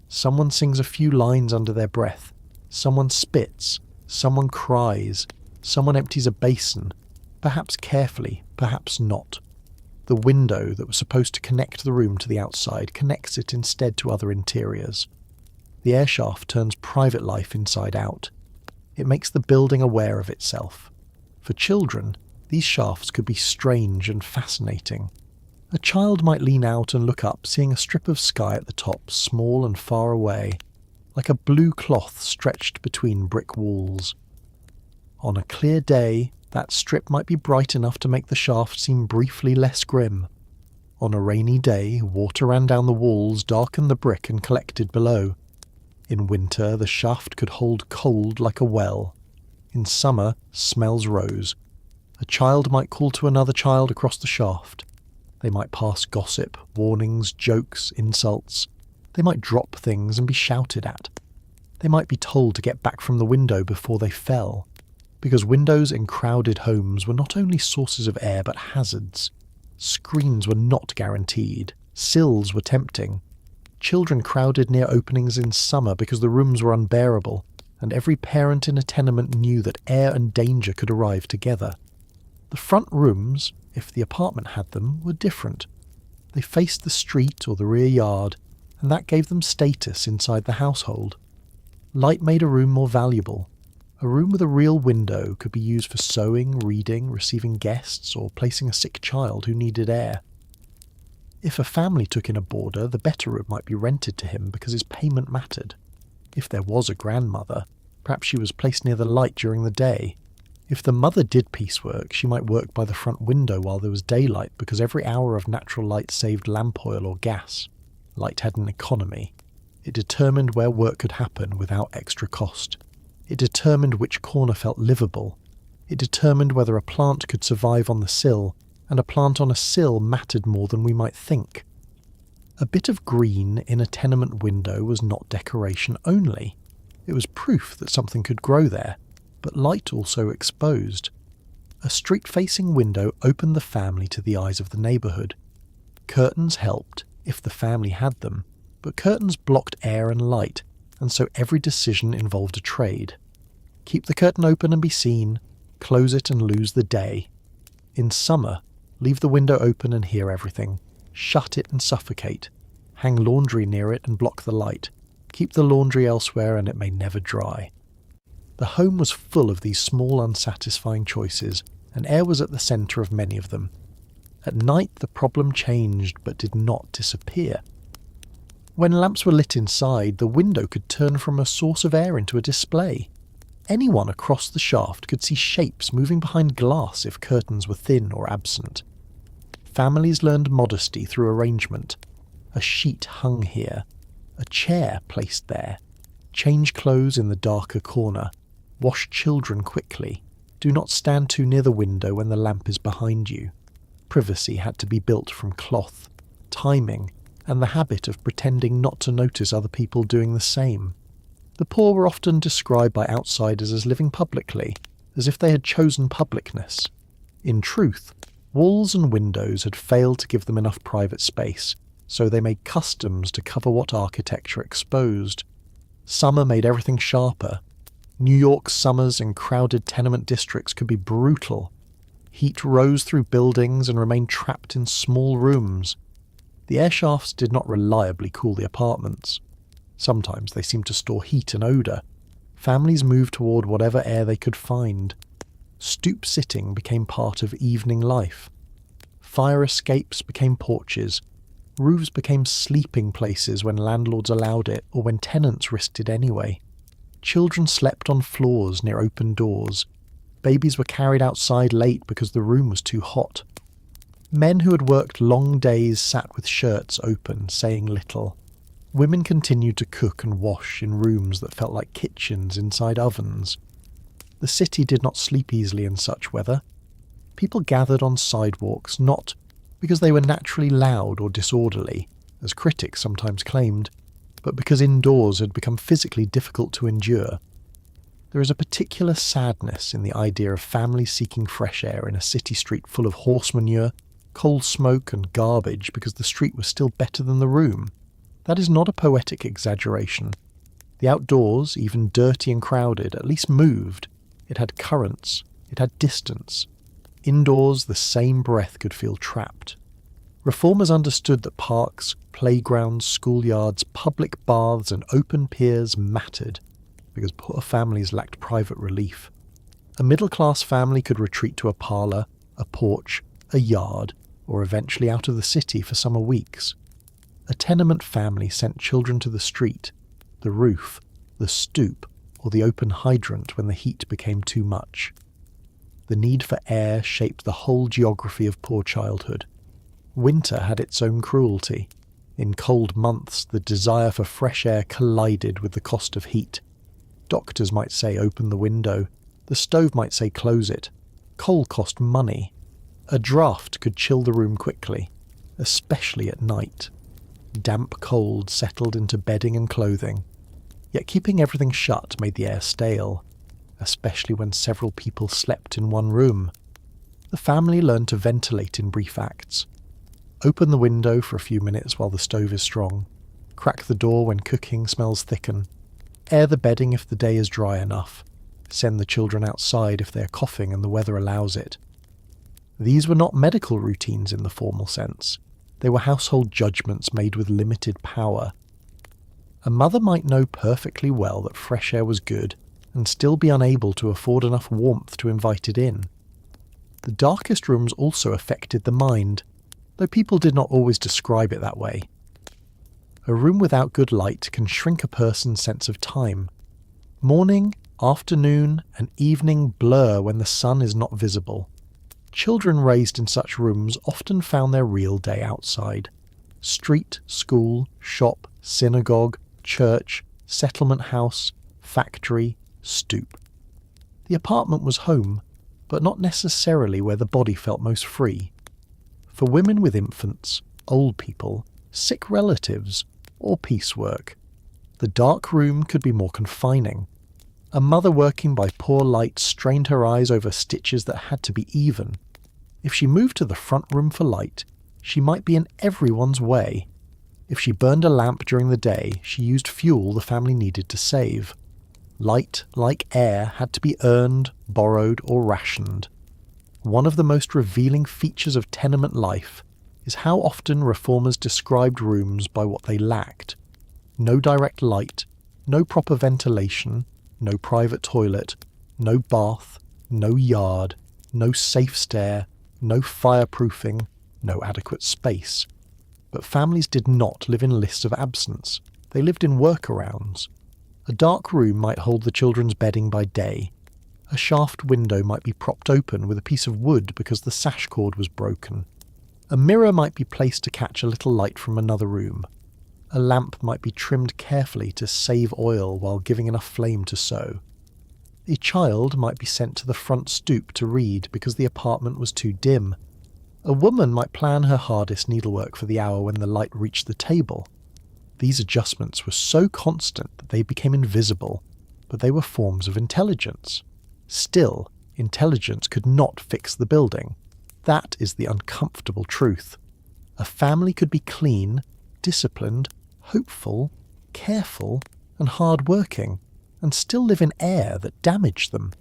Someone sings a few lines under their breath. Someone spits. Someone cries. Someone empties a basin, perhaps carefully, perhaps not. The window that was supposed to connect the room to the outside connects it instead to other interiors. The air shaft turns private life inside out. It makes the building aware of itself. For children, these shafts could be strange and fascinating. A child might lean out and look up, seeing a strip of sky at the top, small and far away, like a blue cloth stretched between brick walls. On a clear day, that strip might be bright enough to make the shaft seem briefly less grim. On a rainy day, water ran down the walls, darkened the brick and collected below. In winter, the shaft could hold cold like a well. In summer, smells rose. A child might call to another child across the shaft. They might pass gossip, warnings, jokes, insults. They might drop things and be shouted at. They might be told to get back from the window before they fell, because windows in crowded homes were not only sources of air but hazards. Screens were not guaranteed. Sills were tempting. Children crowded near openings in summer because the rooms were unbearable, and every parent in a tenement knew that air and danger could arrive together. The front rooms, if the apartment had them, were different. They faced the street or the rear yard, and that gave them status inside the household. Light made a room more valuable. A room with a real window could be used for sewing, reading, receiving guests, or placing a sick child who needed air. If a family took in a boarder, the better room might be rented to him because his payment mattered. If there was a grandmother, perhaps she was placed near the light during the day. If the mother did piecework, she might work by the front window while there was daylight because every hour of natural light saved lamp oil or gas. Light had an economy. It determined where work could happen without extra cost. It determined which corner felt livable. It determined whether a plant could survive on the sill, and a plant on a sill mattered more than we might think. A bit of green in a tenement window was not decoration only. It was proof that something could grow there, but light also exposed. A street-facing window opened the family to the eyes of the neighbourhood. Curtains helped, if the family had them, but curtains blocked air and light, and so every decision involved a trade. Keep the curtain open and be seen, close it and lose the day. In summer, leave the window open and hear everything. Shut it and suffocate. Hang laundry near it and block the light. Keep the laundry elsewhere and it may never dry. The home was full of these small unsatisfying choices, and air was at the centre of many of them. At night the problem changed but did not disappear. When lamps were lit inside, the window could turn from a source of air into a display. Anyone across the shaft could see shapes moving behind glass if curtains were thin or absent. Families learned modesty through arrangement. A sheet hung here, a chair placed there. Change clothes in the darker corner. Wash children quickly. Do not stand too near the window when the lamp is behind you. Privacy had to be built from cloth, timing, and the habit of pretending not to notice other people doing the same. The poor were often described by outsiders as living publicly, as if they had chosen publicness. In truth, walls and windows had failed to give them enough private space, so they made customs to cover what architecture exposed. Summer made everything sharper. New York's summers in crowded tenement districts could be brutal. Heat rose through buildings and remained trapped in small rooms. The air shafts did not reliably cool the apartments. Sometimes they seemed to store heat and odour. Families moved toward whatever air they could find. Stoop sitting became part of evening life. Fire escapes became porches. Roofs became sleeping places when landlords allowed it or when tenants risked it anyway. Children slept on floors near open doors. Babies were carried outside late because the room was too hot. Men who had worked long days sat with shirts open, saying little. Women continued to cook and wash in rooms that felt like kitchens inside ovens. The city did not sleep easily in such weather. People gathered on sidewalks not because they were naturally loud or disorderly, as critics sometimes claimed, but because indoors had become physically difficult to endure. There is a particular sadness in the idea of families seeking fresh air in a city street full of horse manure, coal smoke and garbage because the street was still better than the room. That is not a poetic exaggeration. The outdoors, even dirty and crowded, at least moved. It had currents. It had distance. Indoors, the same breath could feel trapped. Reformers understood that parks, playgrounds, schoolyards, public baths and open piers mattered because poor families lacked private relief. A middle-class family could retreat to a parlour, a porch, a yard, or eventually out of the city for summer weeks. A tenement family sent children to the street, the roof, the stoop, or the open hydrant when the heat became too much. The need for air shaped the whole geography of poor childhood. Winter had its own cruelty. In cold months, the desire for fresh air collided with the cost of heat. Doctors might say open the window. The stove might say close it. Coal cost money. A draught could chill the room quickly, especially at night. Damp cold settled into bedding and clothing. Yet keeping everything shut made the air stale, especially when several people slept in one room. The family learned to ventilate in brief acts. Open the window for a few minutes while the stove is strong. Crack the door when cooking smells thicken. air the bedding if the day is dry enough, send the children outside if they are coughing and the weather allows it. These were not medical routines in the formal sense. They were household judgments made with limited power. A mother might know perfectly well that fresh air was good and still be unable to afford enough warmth to invite it in. The darkest rooms also affected the mind, though people did not always describe it that way. A room without good light can shrink a person's sense of time. Morning, afternoon, and evening blur when the sun is not visible. Children raised in such rooms often found their real day outside. Street, school, shop, synagogue, church, settlement house, factory, stoop. The apartment was home, but not necessarily where the body felt most free. For women with infants, old people, sick relatives, or piecework, the dark room could be more confining. A mother working by poor light strained her eyes over stitches that had to be even. If she moved to the front room for light, she might be in everyone's way. If she burned a lamp during the day, she used fuel the family needed to save. Light, like air, had to be earned, borrowed, or rationed. One of the most revealing features of tenement life is how often reformers described rooms by what they lacked. No direct light, no proper ventilation, no private toilet, no bath, no yard, no safe stair, no fireproofing, no adequate space. But families did not live in lists of absence. They lived in workarounds. A dark room might hold the children's bedding by day. A shaft window might be propped open with a piece of wood because the sash cord was broken. A mirror might be placed to catch a little light from another room. A lamp might be trimmed carefully to save oil while giving enough flame to sew. A child might be sent to the front stoop to read because the apartment was too dim. A woman might plan her hardest needlework for the hour when the light reached the table. These adjustments were so constant that they became invisible, but they were forms of intelligence. Still, intelligence could not fix the building. That is the uncomfortable truth. A family could be clean, disciplined, hopeful, careful, and hard-working, and still live in air that damaged them.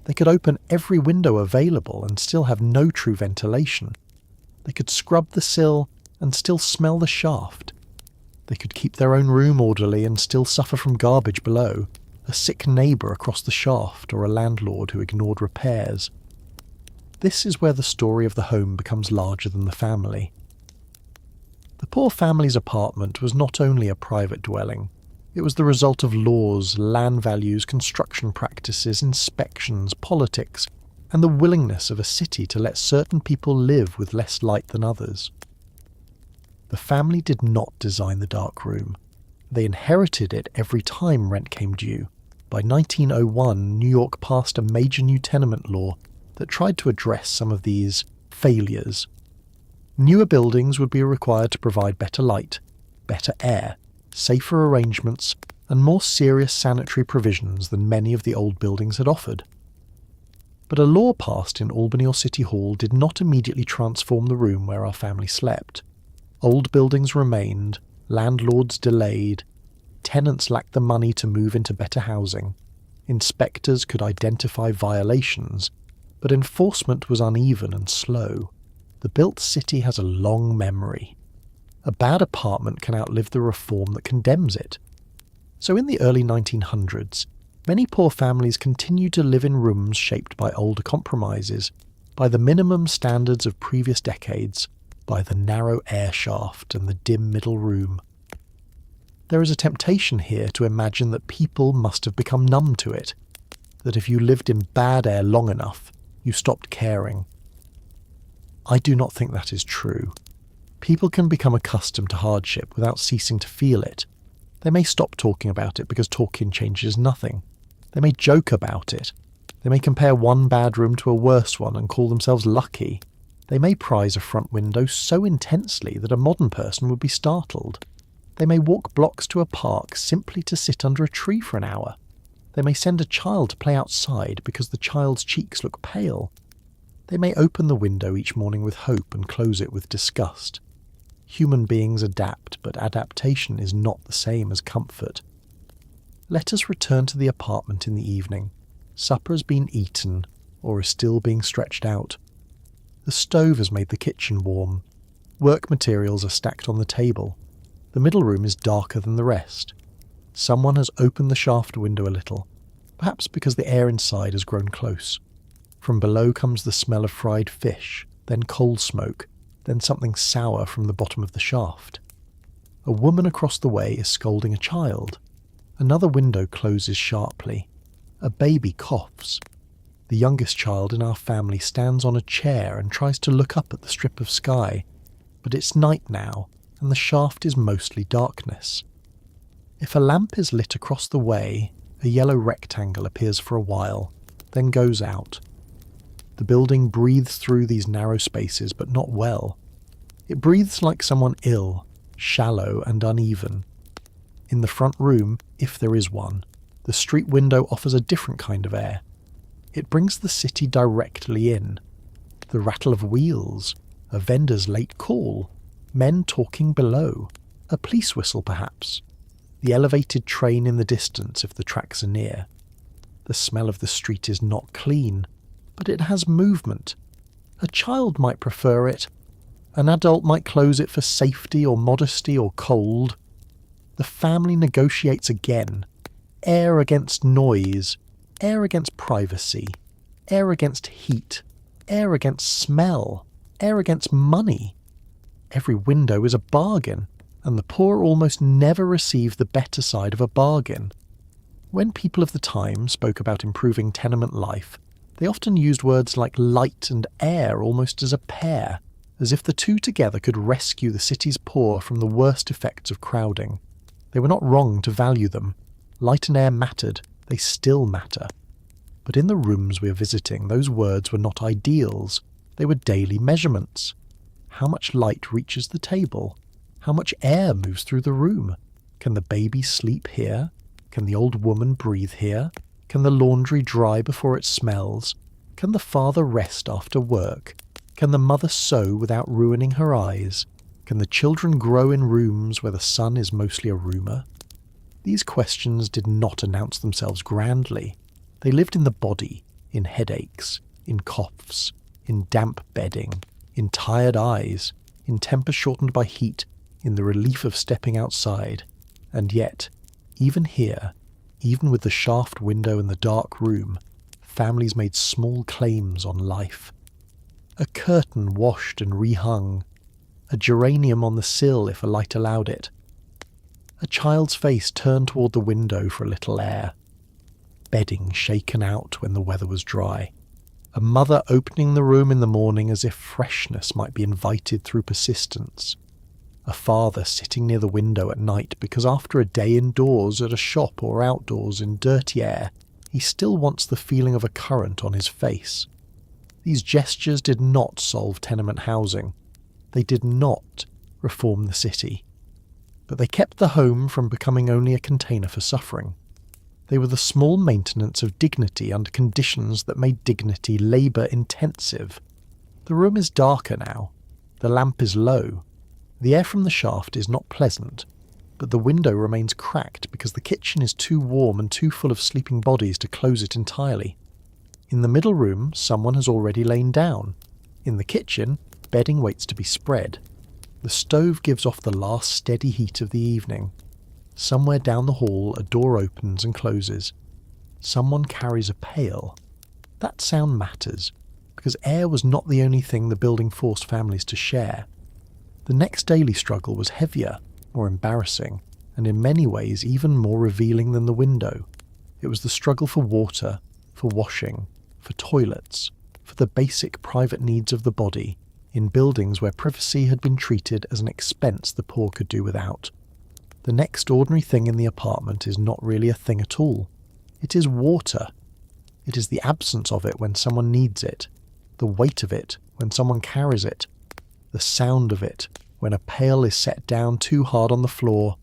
They could open every window available and still have no true ventilation. They could scrub the sill and still smell the shaft. They could keep their own room orderly and still suffer from garbage below, a sick neighbour across the shaft, or a landlord who ignored repairs. This is where the story of the home becomes larger than the family. The poor family's apartment was not only a private dwelling. It was the result of laws, land values, construction practices, inspections, politics, and the willingness of a city to let certain people live with less light than others. The family did not design the dark room. They inherited it every time rent came due. By 1901, New York passed a major new tenement law that tried to address some of these failures. Newer buildings would be required to provide better light, better air, safer arrangements, and more serious sanitary provisions than many of the old buildings had offered. But a law passed in Albany or City Hall did not immediately transform the room where our family slept. Old buildings remained, landlords delayed, tenants lacked the money to move into better housing, inspectors could identify violations, but enforcement was uneven and slow. The built city has a long memory. A bad apartment can outlive the reform that condemns it. So in the early 1900s, many poor families continued to live in rooms shaped by older compromises, by the minimum standards of previous decades, by the narrow air shaft and the dim middle room. There is a temptation here to imagine that people must have become numb to it, that if you lived in bad air long enough, you stopped caring. I do not think that is true. People can become accustomed to hardship without ceasing to feel it. They may stop talking about it because talking changes nothing. They may joke about it. They may compare one bad room to a worse one and call themselves lucky. They may prize a front window so intensely that a modern person would be startled. They may walk blocks to a park simply to sit under a tree for an hour. They may send a child to play outside because the child's cheeks look pale. They may open the window each morning with hope and close it with disgust. Human beings adapt, but adaptation is not the same as comfort. Let us return to the apartment in the evening. Supper has been eaten, or is still being stretched out. The stove has made the kitchen warm. Work materials are stacked on the table. The middle room is darker than the rest. Someone has opened the shaft window a little, perhaps because the air inside has grown close. From below comes the smell of fried fish, then coal smoke, then something sour from the bottom of the shaft. A woman across the way is scolding a child. Another window closes sharply. A baby coughs. The youngest child in our family stands on a chair and tries to look up at the strip of sky, but it's night now, and the shaft is mostly darkness. If a lamp is lit across the way, a yellow rectangle appears for a while, then goes out. The building breathes through these narrow spaces, but not well. It breathes like someone ill, shallow and uneven. In the front room, if there is one, the street window offers a different kind of air. It brings the city directly in. The rattle of wheels, a vendor's late call, men talking below, a police whistle perhaps, the elevated train in the distance if the tracks are near. The smell of the street is not clean, but it has movement. A child might prefer it. An adult might close it for safety or modesty or cold. The family negotiates again. Air against noise, air against privacy, air against heat, air against smell, air against money. Every window is a bargain, and the poor almost never receive the better side of a bargain. When people of the time spoke about improving tenement life, they often used words like light and air almost as a pair, as if the two together could rescue the city's poor from the worst effects of crowding. They were not wrong to value them. Light and air mattered, they still matter. But in the rooms we are visiting, those words were not ideals, they were daily measurements. How much light reaches the table? How much air moves through the room? Can the baby sleep here? Can the old woman breathe here? Can the laundry dry before it smells? Can the father rest after work? Can the mother sew without ruining her eyes? Can the children grow in rooms where the sun is mostly a rumour? These questions did not announce themselves grandly. They lived in the body, in headaches, in coughs, in damp bedding, in tired eyes, in temper shortened by heat, in the relief of stepping outside. And yet, even here, even with the shaft window and the dark room, families made small claims on life. A curtain washed and rehung, a geranium on the sill if a light allowed it, a child's face turned toward the window for a little air, bedding shaken out when the weather was dry, a mother opening the room in the morning as if freshness might be invited through persistence, a father sitting near the window at night because after a day indoors at a shop or outdoors in dirty air, he still wants the feeling of a current on his face. These gestures did not solve tenement housing. They did not reform the city. But they kept the home from becoming only a container for suffering. They were the small maintenance of dignity under conditions that made dignity labour-intensive. The room is darker now. The lamp is low. The air from the shaft is not pleasant, but the window remains cracked because the kitchen is too warm and too full of sleeping bodies to close it entirely. In the middle room, someone has already lain down. In the kitchen, bedding waits to be spread. The stove gives off the last steady heat of the evening. Somewhere down the hall, a door opens and closes. Someone carries a pail. That sound matters, because air was not the only thing the building forced families to share. The next daily struggle was heavier, more embarrassing, and in many ways even more revealing than the window. It was the struggle for water, for washing, for toilets, for the basic private needs of the body, in buildings where privacy had been treated as an expense the poor could do without. The next ordinary thing in the apartment is not really a thing at all. It is water. It is the absence of it when someone needs it, the weight of it when someone carries it, the sound of it when a pail is set down too hard on the floor,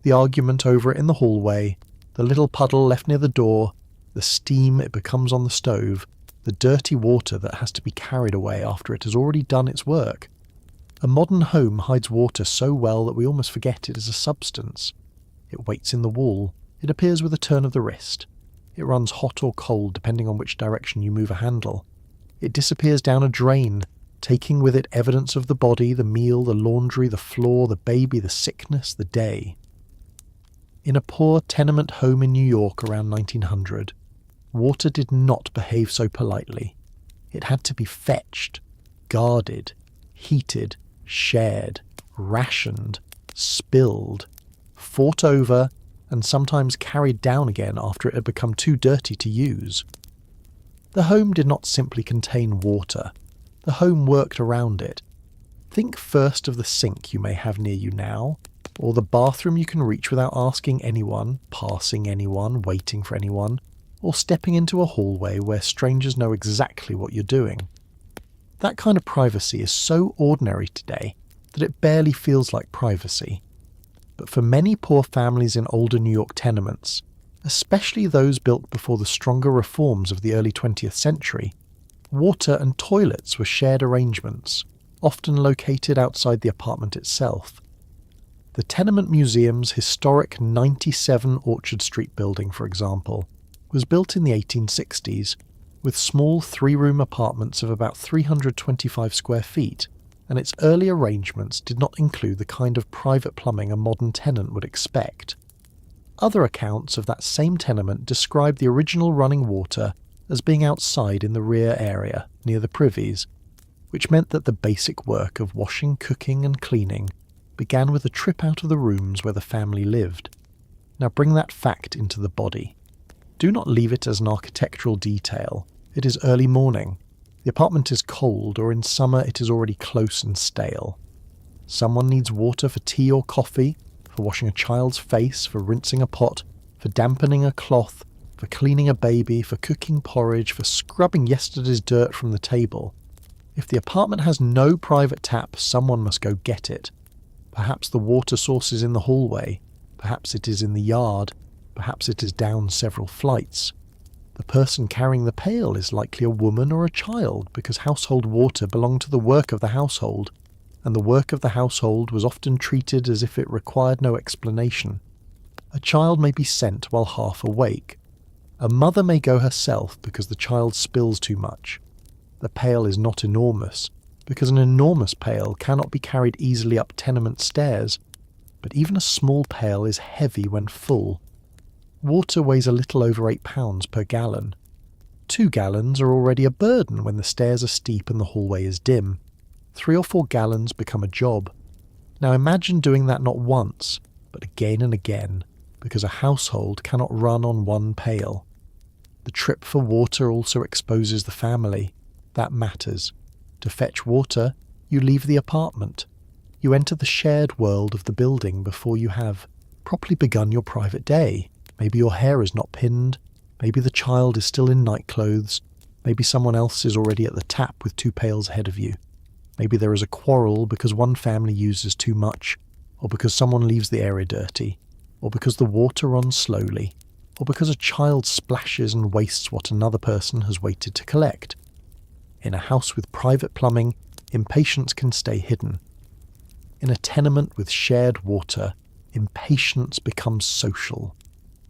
the argument over it in the hallway, the little puddle left near the door, the steam it becomes on the stove, the dirty water that has to be carried away after it has already done its work. A modern home hides water so well that we almost forget it is a substance. It waits in the wall, It appears with a turn of the wrist. It runs hot or cold depending on which direction you move a handle. It disappears down a drain, taking with it evidence of the body, the meal, the laundry, the floor, the baby, the sickness, the day. In a poor tenement home in New York around 1900, water did not behave so politely. It had to be fetched, guarded, heated, shared, rationed, spilled, fought over, and sometimes carried down again after it had become too dirty to use. The home did not simply contain water. The home worked around it. Think first of the sink you may have near you now, or the bathroom you can reach without asking anyone, passing anyone, waiting for anyone, or stepping into a hallway where strangers know exactly what you're doing. That kind of privacy is so ordinary today that it barely feels like privacy. But for many poor families in older New York tenements, especially those built before the stronger reforms of the early 20th century, water and toilets were shared arrangements, often located outside the apartment itself. The Tenement Museum's historic 97 Orchard Street building, for example, was built in the 1860s, with small three-room apartments of about 325 square feet, and its early arrangements did not include the kind of private plumbing a modern tenant would expect. Other accounts of that same tenement describe the original running water as being outside in the rear area, near the privies, which meant that the basic work of washing, cooking and cleaning began with a trip out of the rooms where the family lived. Now bring that fact into the body. Do not leave it as an architectural detail. It is early morning. The apartment is cold, or in summer it is already close and stale. Someone needs water for tea or coffee, for washing a child's face, for rinsing a pot, for dampening a cloth, for cleaning a baby, for cooking porridge, for scrubbing yesterday's dirt from the table. If the apartment has no private tap, someone must go get it. Perhaps the water source is in the hallway, perhaps it is in the yard, perhaps it is down several flights. The person carrying the pail is likely a woman or a child, because household water belonged to the work of the household, and the work of the household was often treated as if it required no explanation. A child may be sent while half awake. A mother may go herself because the child spills too much. The pail is not enormous, because an enormous pail cannot be carried easily up tenement stairs, but even a small pail is heavy when full. Water weighs a little over 8 pounds per gallon. 2 gallons are already a burden when the stairs are steep and the hallway is dim. 3 or 4 gallons become a job. Now imagine doing that not once, but again and again, because a household cannot run on one pail. The trip for water also exposes the family. That matters. To fetch water, you leave the apartment. You enter the shared world of the building before you have properly begun your private day. Maybe your hair is not pinned, maybe the child is still in nightclothes, maybe someone else is already at the tap with 2 pails ahead of you. Maybe there is a quarrel because one family uses too much, or because someone leaves the area dirty, or because the water runs slowly, or because a child splashes and wastes what another person has waited to collect. In a house with private plumbing, impatience can stay hidden. In a tenement with shared water, impatience becomes social.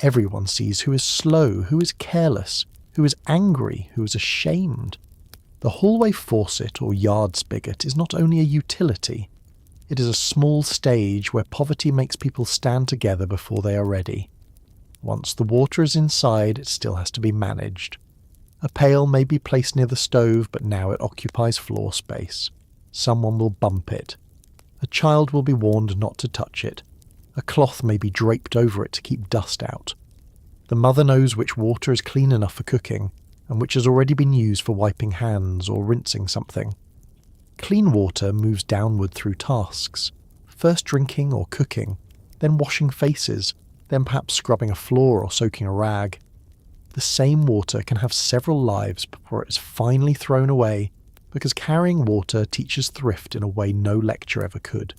Everyone sees who is slow, who is careless, who is angry, who is ashamed. The hallway faucet or yard spigot is not only a utility, it is a small stage where poverty makes people stand together before they are ready. Once the water is inside, it still has to be managed. A pail may be placed near the stove, but now it occupies floor space. Someone will bump it. A child will be warned not to touch it. A cloth may be draped over it to keep dust out. The mother knows which water is clean enough for cooking, and which has already been used for wiping hands or rinsing something. Clean water moves downward through tasks, first drinking or cooking, then washing faces, then perhaps scrubbing a floor or soaking a rag. The same water can have several lives before it is finally thrown away, because carrying water teaches thrift in a way no lecture ever could.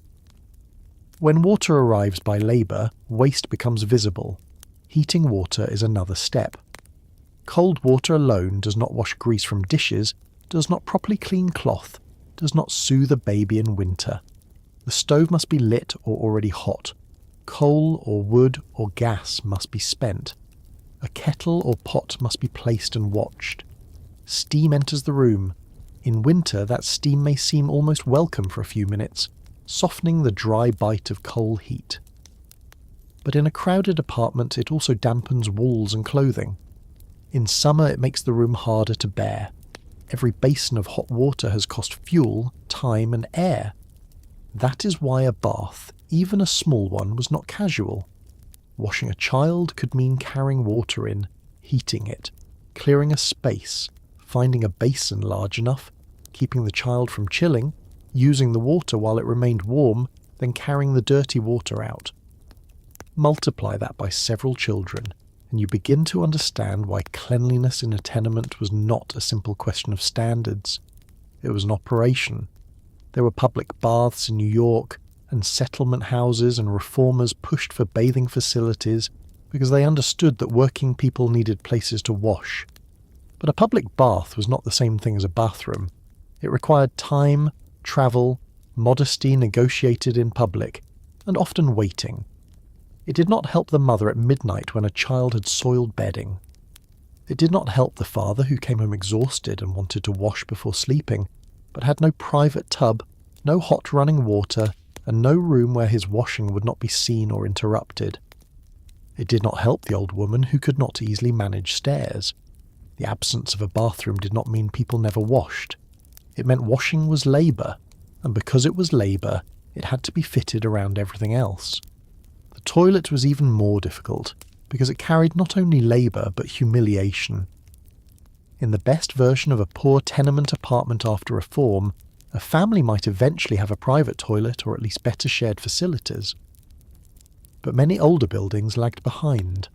When water arrives by labour, waste becomes visible. Heating water is another step. Cold water alone does not wash grease from dishes, does not properly clean cloth, does not soothe a baby in winter. The stove must be lit or already hot. Coal or wood or gas must be spent. A kettle or pot must be placed and watched. Steam enters the room. In winter, that steam may seem almost welcome for a few minutes, softening the dry bite of coal heat. But in a crowded apartment, it also dampens walls and clothing. In summer, it makes the room harder to bear. Every basin of hot water has cost fuel, time, and air. That is why a bath, even a small one, was not casual. Washing a child could mean carrying water in, heating it, clearing a space, finding a basin large enough, keeping the child from chilling, using the water while it remained warm, then carrying the dirty water out. Multiply that by several children, and you begin to understand why cleanliness in a tenement was not a simple question of standards. It was an operation. There were public baths in New York, and settlement houses, and reformers pushed for bathing facilities because they understood that working people needed places to wash. But a public bath was not the same thing as a bathroom. It required time, travel, modesty negotiated in public, and often waiting. It did not help the mother at midnight when a child had soiled bedding. It did not help the father who came home exhausted and wanted to wash before sleeping, but had no private tub, no hot running water, and no room where his washing would not be seen or interrupted. It did not help the old woman who could not easily manage stairs. The absence of a bathroom did not mean people never washed. It meant washing was labour, and because it was labour, it had to be fitted around everything else. The toilet was even more difficult, because it carried not only labour but humiliation. In the best version of a poor tenement apartment after reform, a family might eventually have a private toilet or at least better shared facilities. But many older buildings lagged behind.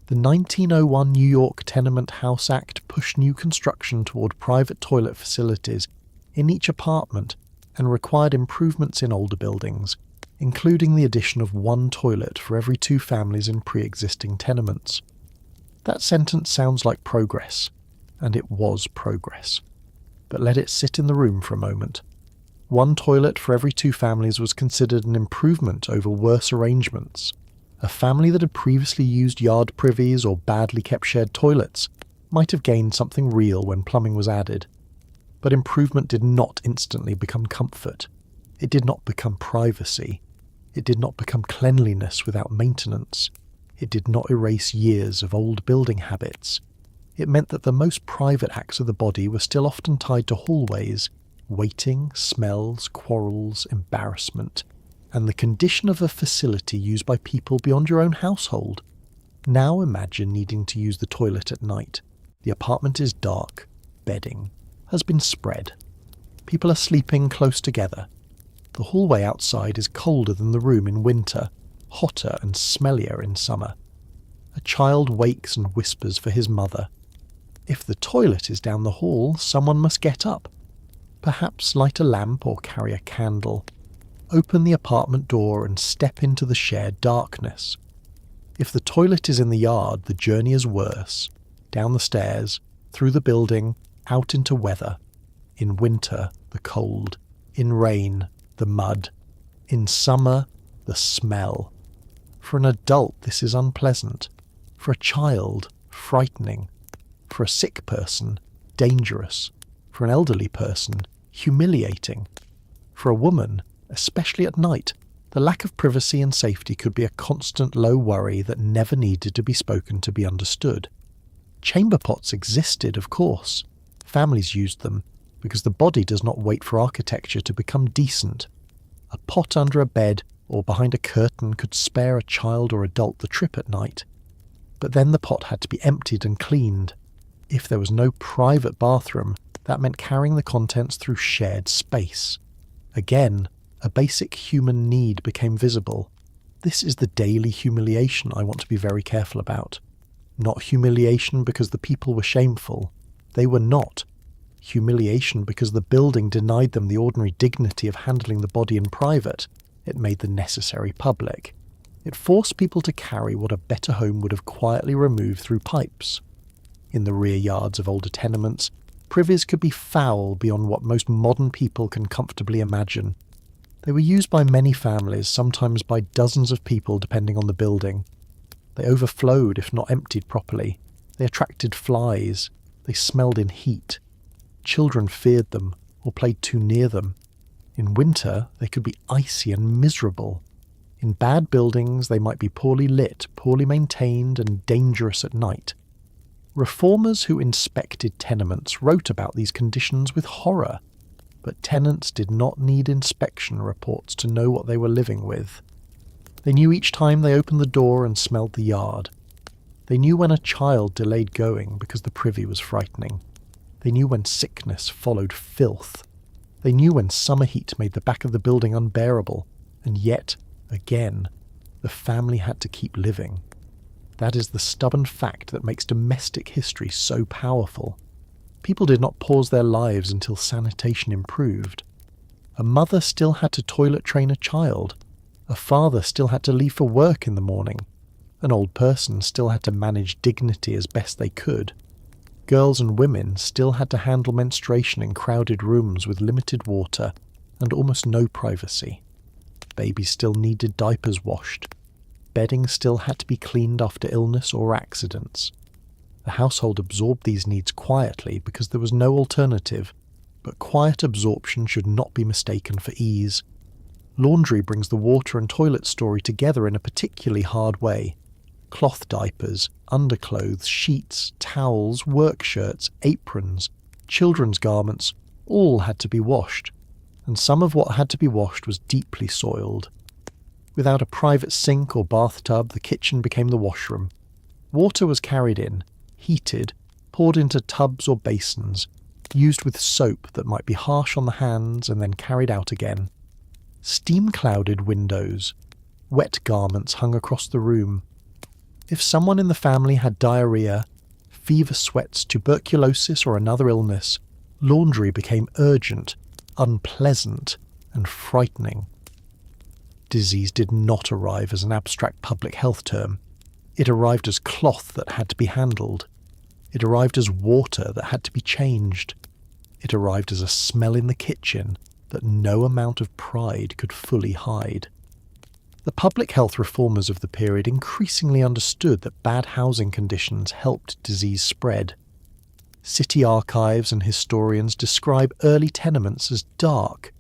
The 1901 New York Tenement House Act pushed new construction toward private toilet facilities in each apartment and required improvements in older buildings, including the addition of one toilet for every 2 families in pre-existing tenements. That sentence sounds like progress, and it was progress. But let it sit in the room for a moment. One toilet for every 2 families was considered an improvement over worse arrangements. A family that had previously used yard privies or badly kept shared toilets might have gained something real when plumbing was added. But improvement did not instantly become comfort. It did not become privacy. It did not become cleanliness without maintenance. It did not erase years of old building habits. It meant that the most private acts of the body were still often tied to hallways, waiting, smells, quarrels, embarrassment, and the condition of a facility used by people beyond your own household. Now imagine needing to use the toilet at night. The apartment is dark. Bedding has been spread. People are sleeping close together. The hallway outside is colder than the room in winter, hotter and smellier in summer. A child wakes and whispers for his mother. If the toilet is down the hall, someone must get up. Perhaps light a lamp or carry a candle. Open the apartment door and step into the shared darkness. If the toilet is in the yard, the journey is worse. Down the stairs, through the building, out into weather. In winter, the cold. In rain, the mud. In summer, the smell. For an adult, this is unpleasant. For a child, frightening. For a sick person, dangerous. For an elderly person, humiliating. For a woman, especially at night, the lack of privacy and safety could be a constant low worry that never needed to be spoken to be understood. Chamber pots existed, of course. Families used them, because the body does not wait for architecture to become decent. A pot under a bed or behind a curtain could spare a child or adult the trip at night. But then the pot had to be emptied and cleaned. If there was no private bathroom, that meant carrying the contents through shared space. Again, a basic human need became visible. This is the daily humiliation I want to be very careful about. Not humiliation because the people were shameful. They were not. Humiliation because the building denied them the ordinary dignity of handling the body in private. It made the necessary public. It forced people to carry what a better home would have quietly removed through pipes. In the rear yards of older tenements, privies could be foul beyond what most modern people can comfortably imagine. They were used by many families, sometimes by dozens of people depending on the building. They overflowed if not emptied properly. They attracted flies. They smelled in heat. Children feared them or played too near them. In winter, they could be icy and miserable. In bad buildings, they might be poorly lit, poorly maintained, and dangerous at night. Reformers who inspected tenements wrote about these conditions with horror, but tenants did not need inspection reports to know what they were living with. They knew each time they opened the door and smelled the yard. They knew when a child delayed going because the privy was frightening. They knew when sickness followed filth. They knew when summer heat made the back of the building unbearable, and yet, again, the family had to keep living. That is the stubborn fact that makes domestic history so powerful. People did not pause their lives until sanitation improved. A mother still had to toilet train a child. A father still had to leave for work in the morning. An old person still had to manage dignity as best they could. Girls and women still had to handle menstruation in crowded rooms with limited water and almost no privacy. Babies still needed diapers washed. Bedding still had to be cleaned after illness or accidents. The household absorbed these needs quietly because there was no alternative, but quiet absorption should not be mistaken for ease. Laundry brings the water and toilet story together in a particularly hard way. Cloth diapers, underclothes, sheets, towels, work shirts, aprons, children's garments, all had to be washed, and some of what had to be washed was deeply soiled. Without a private sink or bathtub, the kitchen became the washroom. Water was carried in, heated, poured into tubs or basins, used with soap that might be harsh on the hands and then carried out again. Steam-clouded windows, wet garments hung across the room. If someone in the family had diarrhea, fever sweats, tuberculosis or another illness, laundry became urgent, unpleasant, and frightening. Disease did not arrive as an abstract public health term. It arrived as cloth that had to be handled. It arrived as water that had to be changed. It arrived as a smell in the kitchen that no amount of pride could fully hide. The public health reformers of the period increasingly understood that bad housing conditions helped disease spread. City archives and historians describe early tenements as dark,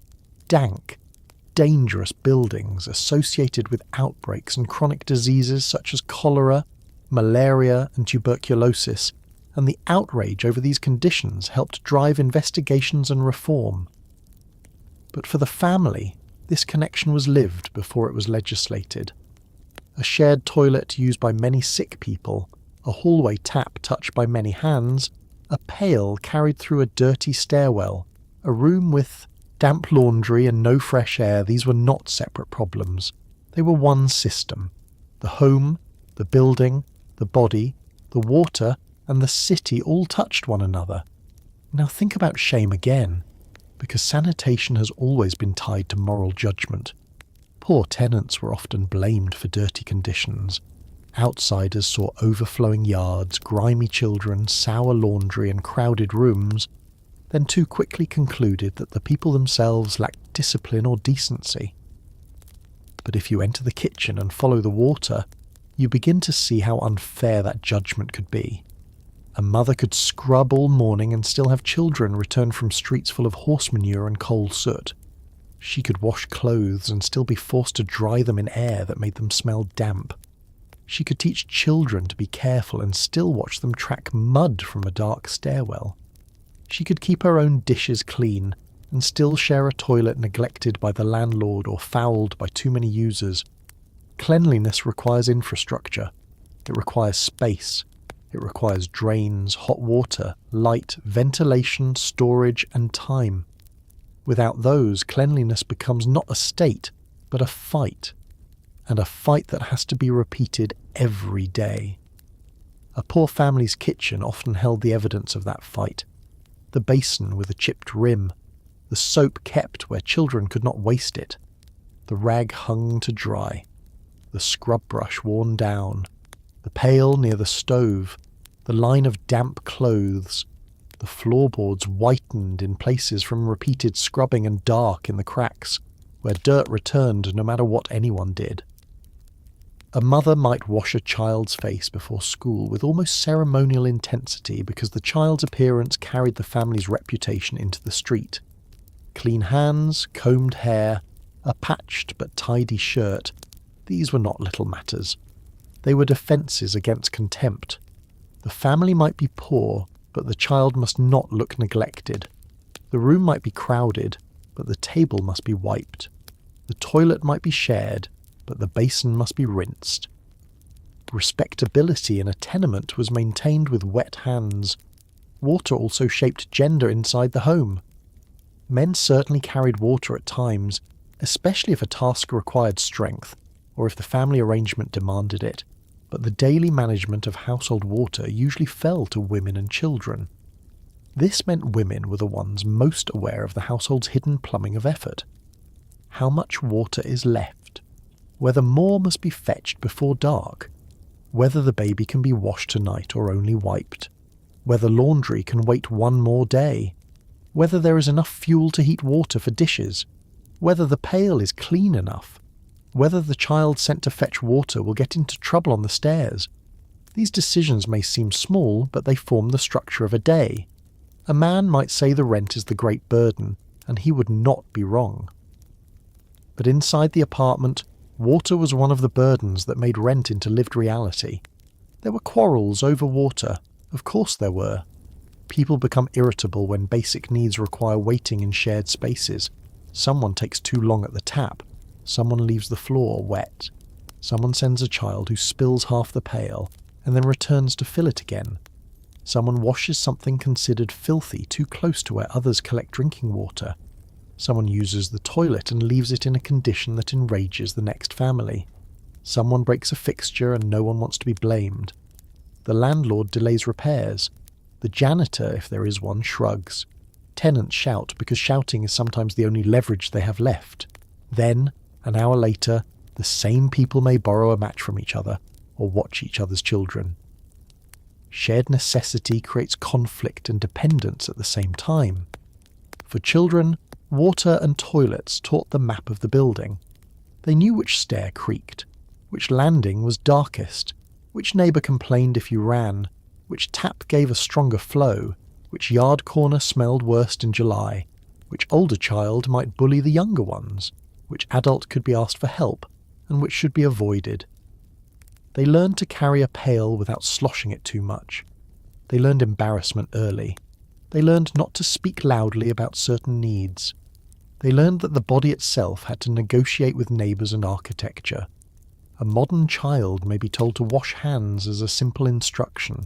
dank, dangerous buildings associated with outbreaks and chronic diseases such as cholera, malaria, and tuberculosis, and the outrage over these conditions helped drive investigations and reform. But for the family, this connection was lived before it was legislated. A shared toilet used by many sick people, a hallway tap touched by many hands, a pail carried through a dirty stairwell, a room with damp laundry and no fresh air, these were not separate problems. They were one system. The home, the building, the body, the water, and the city all touched one another. Now think about shame again, because sanitation has always been tied to moral judgment. Poor tenants were often blamed for dirty conditions. Outsiders saw overflowing yards, grimy children, sour laundry, and crowded rooms, then too quickly concluded that the people themselves lacked discipline or decency. But if you enter the kitchen and follow the water, you begin to see how unfair that judgment could be. A mother could scrub all morning and still have children return from streets full of horse manure and coal soot. She could wash clothes and still be forced to dry them in air that made them smell damp. She could teach children to be careful and still watch them track mud from a dark stairwell. She could keep her own dishes clean and still share a toilet neglected by the landlord or fouled by too many users. Cleanliness requires infrastructure. It requires space. It requires drains, hot water, light, ventilation, storage, and time. Without those, cleanliness becomes not a state, but a fight. And a fight that has to be repeated every day. A poor family's kitchen often held the evidence of that fight. The basin with a chipped rim, the soap kept where children could not waste it, the rag hung to dry, the scrub brush worn down, the pail near the stove, the line of damp clothes, the floorboards whitened in places from repeated scrubbing and dark in the cracks, where dirt returned no matter what anyone did. A mother might wash a child's face before school with almost ceremonial intensity because the child's appearance carried the family's reputation into the street. Clean hands, combed hair, a patched but tidy shirt, these were not little matters. They were defences against contempt. The family might be poor, but the child must not look neglected. The room might be crowded, but the table must be wiped. The toilet might be shared, but the basin must be rinsed. Respectability in a tenement was maintained with wet hands. Water also shaped gender inside the home. Men certainly carried water at times, especially if a task required strength, or if the family arrangement demanded it, but the daily management of household water usually fell to women and children. This meant women were the ones most aware of the household's hidden plumbing of effort. How much water is left, whether more must be fetched before dark, whether the baby can be washed tonight or only wiped, whether laundry can wait one more day, whether there is enough fuel to heat water for dishes, whether the pail is clean enough, whether the child sent to fetch water will get into trouble on the stairs. These decisions may seem small, but they form the structure of a day. A man might say the rent is the great burden, and he would not be wrong. But inside the apartment, water was one of the burdens that made rent into lived reality. There were quarrels over water. Of course there were. People become irritable when basic needs require waiting in shared spaces. Someone takes too long at the tap. Someone leaves the floor wet. Someone sends a child who spills half the pail and then returns to fill it again. Someone washes something considered filthy too close to where others collect drinking water. Someone uses the toilet and leaves it in a condition that enrages the next family. Someone breaks a fixture and no one wants to be blamed. The landlord delays repairs. The janitor, if there is one, shrugs. Tenants shout because shouting is sometimes the only leverage they have left. Then, an hour later, the same people may borrow a match from each other or watch each other's children. Shared necessity creates conflict and dependence at the same time. For children, water and toilets taught the map of the building. They knew which stair creaked, which landing was darkest, which neighbour complained if you ran, which tap gave a stronger flow, which yard corner smelled worst in July, which older child might bully the younger ones, which adult could be asked for help, and which should be avoided. They learned to carry a pail without sloshing it too much. They learned embarrassment early. They learned not to speak loudly about certain needs. They learned that the body itself had to negotiate with neighbours and architecture. A modern child may be told to wash hands as a simple instruction.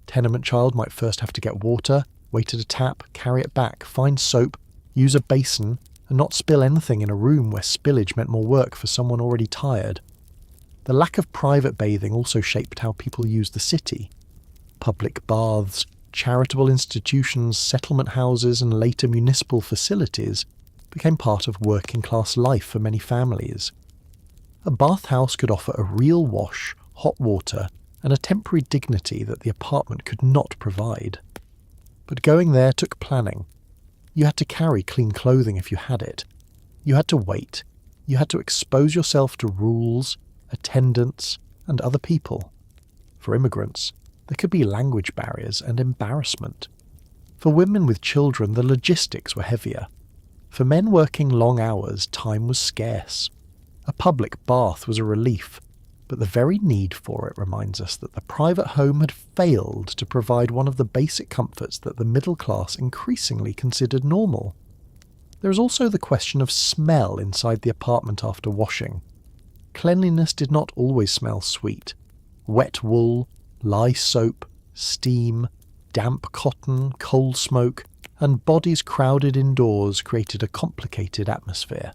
Tenement child might first have to get water, wait at a tap, carry it back, find soap, use a basin, and not spill anything in a room where spillage meant more work for someone already tired. The lack of private bathing also shaped how people used the city. Public baths, charitable institutions, settlement houses, and later municipal facilities became part of working-class life for many families. A bathhouse could offer a real wash, hot water, and a temporary dignity that the apartment could not provide. But going there took planning. You had to carry clean clothing if you had it. You had to wait. You had to expose yourself to rules, attendants, and other people. For immigrants, there could be language barriers and embarrassment. For women with children, the logistics were heavier. For men working long hours, time was scarce. A public bath was a relief, but the very need for it reminds us that the private home had failed to provide one of the basic comforts that the middle class increasingly considered normal. There is also the question of smell inside the apartment after washing. Cleanliness did not always smell sweet. Wet wool, lye soap, steam, damp cotton, coal smoke, and bodies crowded indoors created a complicated atmosphere.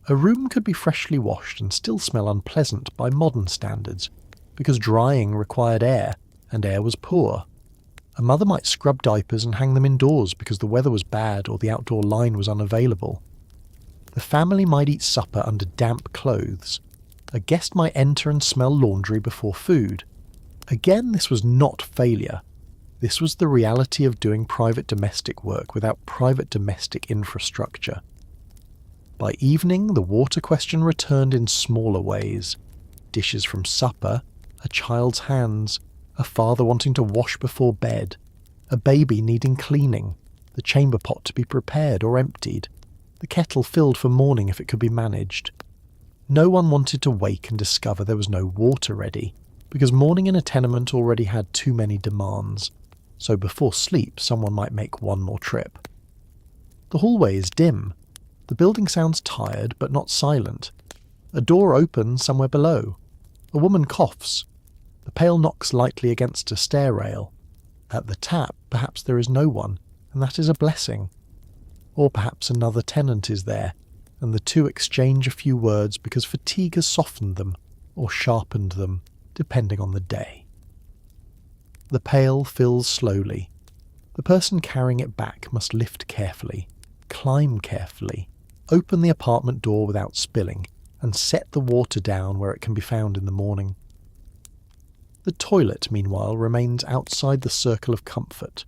A room could be freshly washed and still smell unpleasant by modern standards, because drying required air, and air was poor. A mother might scrub diapers and hang them indoors because the weather was bad or the outdoor line was unavailable. The family might eat supper under damp clothes. A guest might enter and smell laundry before food. Again, this was not failure. This was the reality of doing private domestic work without private domestic infrastructure. By evening, the water question returned in smaller ways. Dishes from supper, a child's hands, a father wanting to wash before bed, a baby needing cleaning, the chamber pot to be prepared or emptied, the kettle filled for morning if it could be managed. No one wanted to wake and discover there was no water ready, because morning in a tenement already had too many demands, so before sleep someone might make one more trip. The hallway is dim. The building sounds tired but not silent. A door opens somewhere below. A woman coughs. The pail knocks lightly against a stair rail. At the tap, perhaps there is no one, and that is a blessing. Or perhaps another tenant is there, and the two exchange a few words because fatigue has softened them, or sharpened them, depending on the day. The pail fills slowly. The person carrying it back must lift carefully, climb carefully, open the apartment door without spilling, and set the water down where it can be found in the morning. The toilet, meanwhile, remains outside the circle of comfort.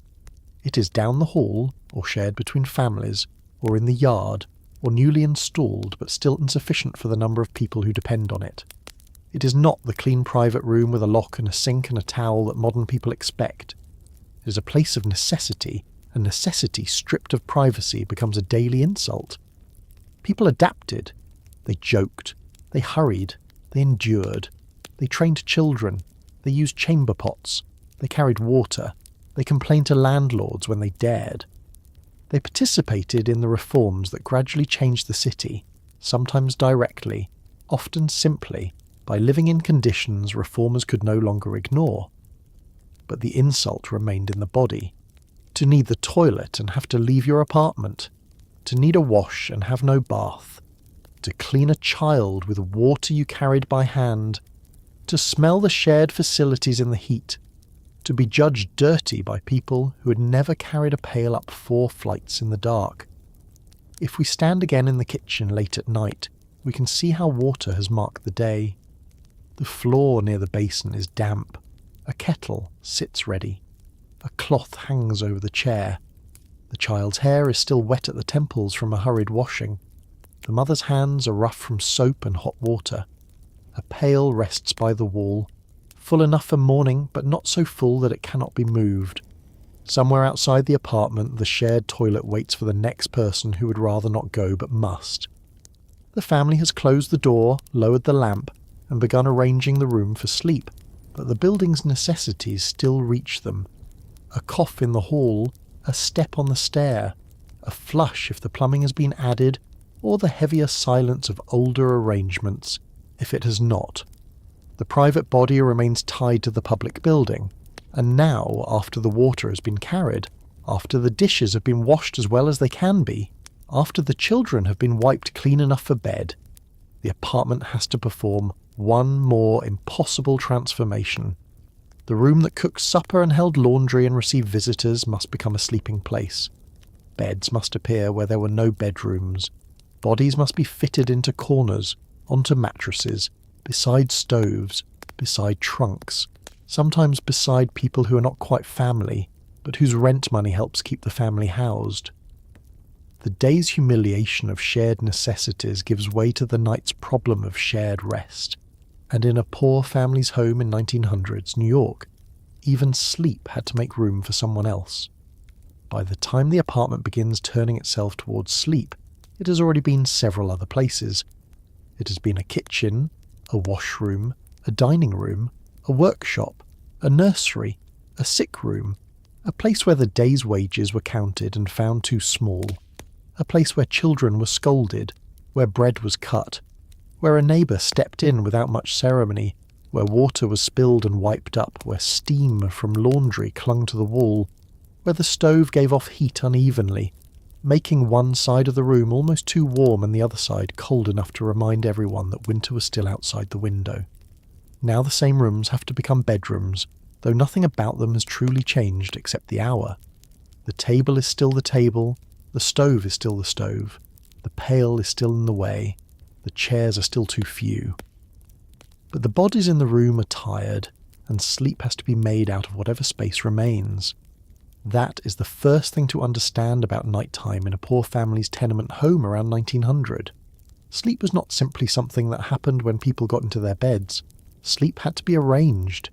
It is down the hall, or shared between families, or in the yard, or newly installed but still insufficient for the number of people who depend on it. It is not the clean private room with a lock and a sink and a towel that modern people expect. It is a place of necessity, and necessity stripped of privacy becomes a daily insult. People adapted. They joked. They hurried. They endured. They trained children. They used chamber pots. They carried water. They complained to landlords when they dared. They participated in the reforms that gradually changed the city, sometimes directly, often simply, by living in conditions reformers could no longer ignore. But the insult remained in the body. To need the toilet and have to leave your apartment. To need a wash and have no bath. To clean a child with water you carried by hand. To smell the shared facilities in the heat. To be judged dirty by people who had never carried a pail up 4 flights in the dark. If we stand again in the kitchen late at night, we can see how water has marked the day. The floor near the basin is damp. A kettle sits ready. A cloth hangs over the chair. The child's hair is still wet at the temples from a hurried washing. The mother's hands are rough from soap and hot water. A pail rests by the wall, full enough for morning but not so full that it cannot be moved. Somewhere outside the apartment, the shared toilet waits for the next person who would rather not go but must. The family has closed the door, lowered the lamp, and begun arranging the room for sleep, but the building's necessities still reach them. A cough in the hall, a step on the stair, a flush if the plumbing has been added, or the heavier silence of older arrangements if it has not. The private body remains tied to the public building, and now, after the water has been carried, after the dishes have been washed as well as they can be, after the children have been wiped clean enough for bed, the apartment has to perform one more impossible transformation. The room that cooked supper and held laundry and received visitors must become a sleeping place. Beds must appear where there were no bedrooms. Bodies must be fitted into corners, onto mattresses, beside stoves, beside trunks, sometimes beside people who are not quite family, but whose rent money helps keep the family housed. The day's humiliation of shared necessities gives way to the night's problem of shared rest. And in a poor family's home in 1900s New York, even sleep had to make room for someone else. By the time the apartment begins turning itself towards sleep, it has already been several other places. It has been a kitchen, a washroom, a dining room, a workshop, a nursery, a sick room, a place where the day's wages were counted and found too small, a place where children were scolded, where bread was cut, where a neighbour stepped in without much ceremony, where water was spilled and wiped up, where steam from laundry clung to the wall, where the stove gave off heat unevenly, making one side of the room almost too warm and the other side cold enough to remind everyone that winter was still outside the window. Now the same rooms have to become bedrooms, though nothing about them has truly changed except the hour. The table is still the table, the stove is still the stove, the pail is still in the way, the chairs are still too few. But the bodies in the room are tired, and sleep has to be made out of whatever space remains. That is the first thing to understand about nighttime in a poor family's tenement home around 1900. Sleep was not simply something that happened when people got into their beds. Sleep had to be arranged.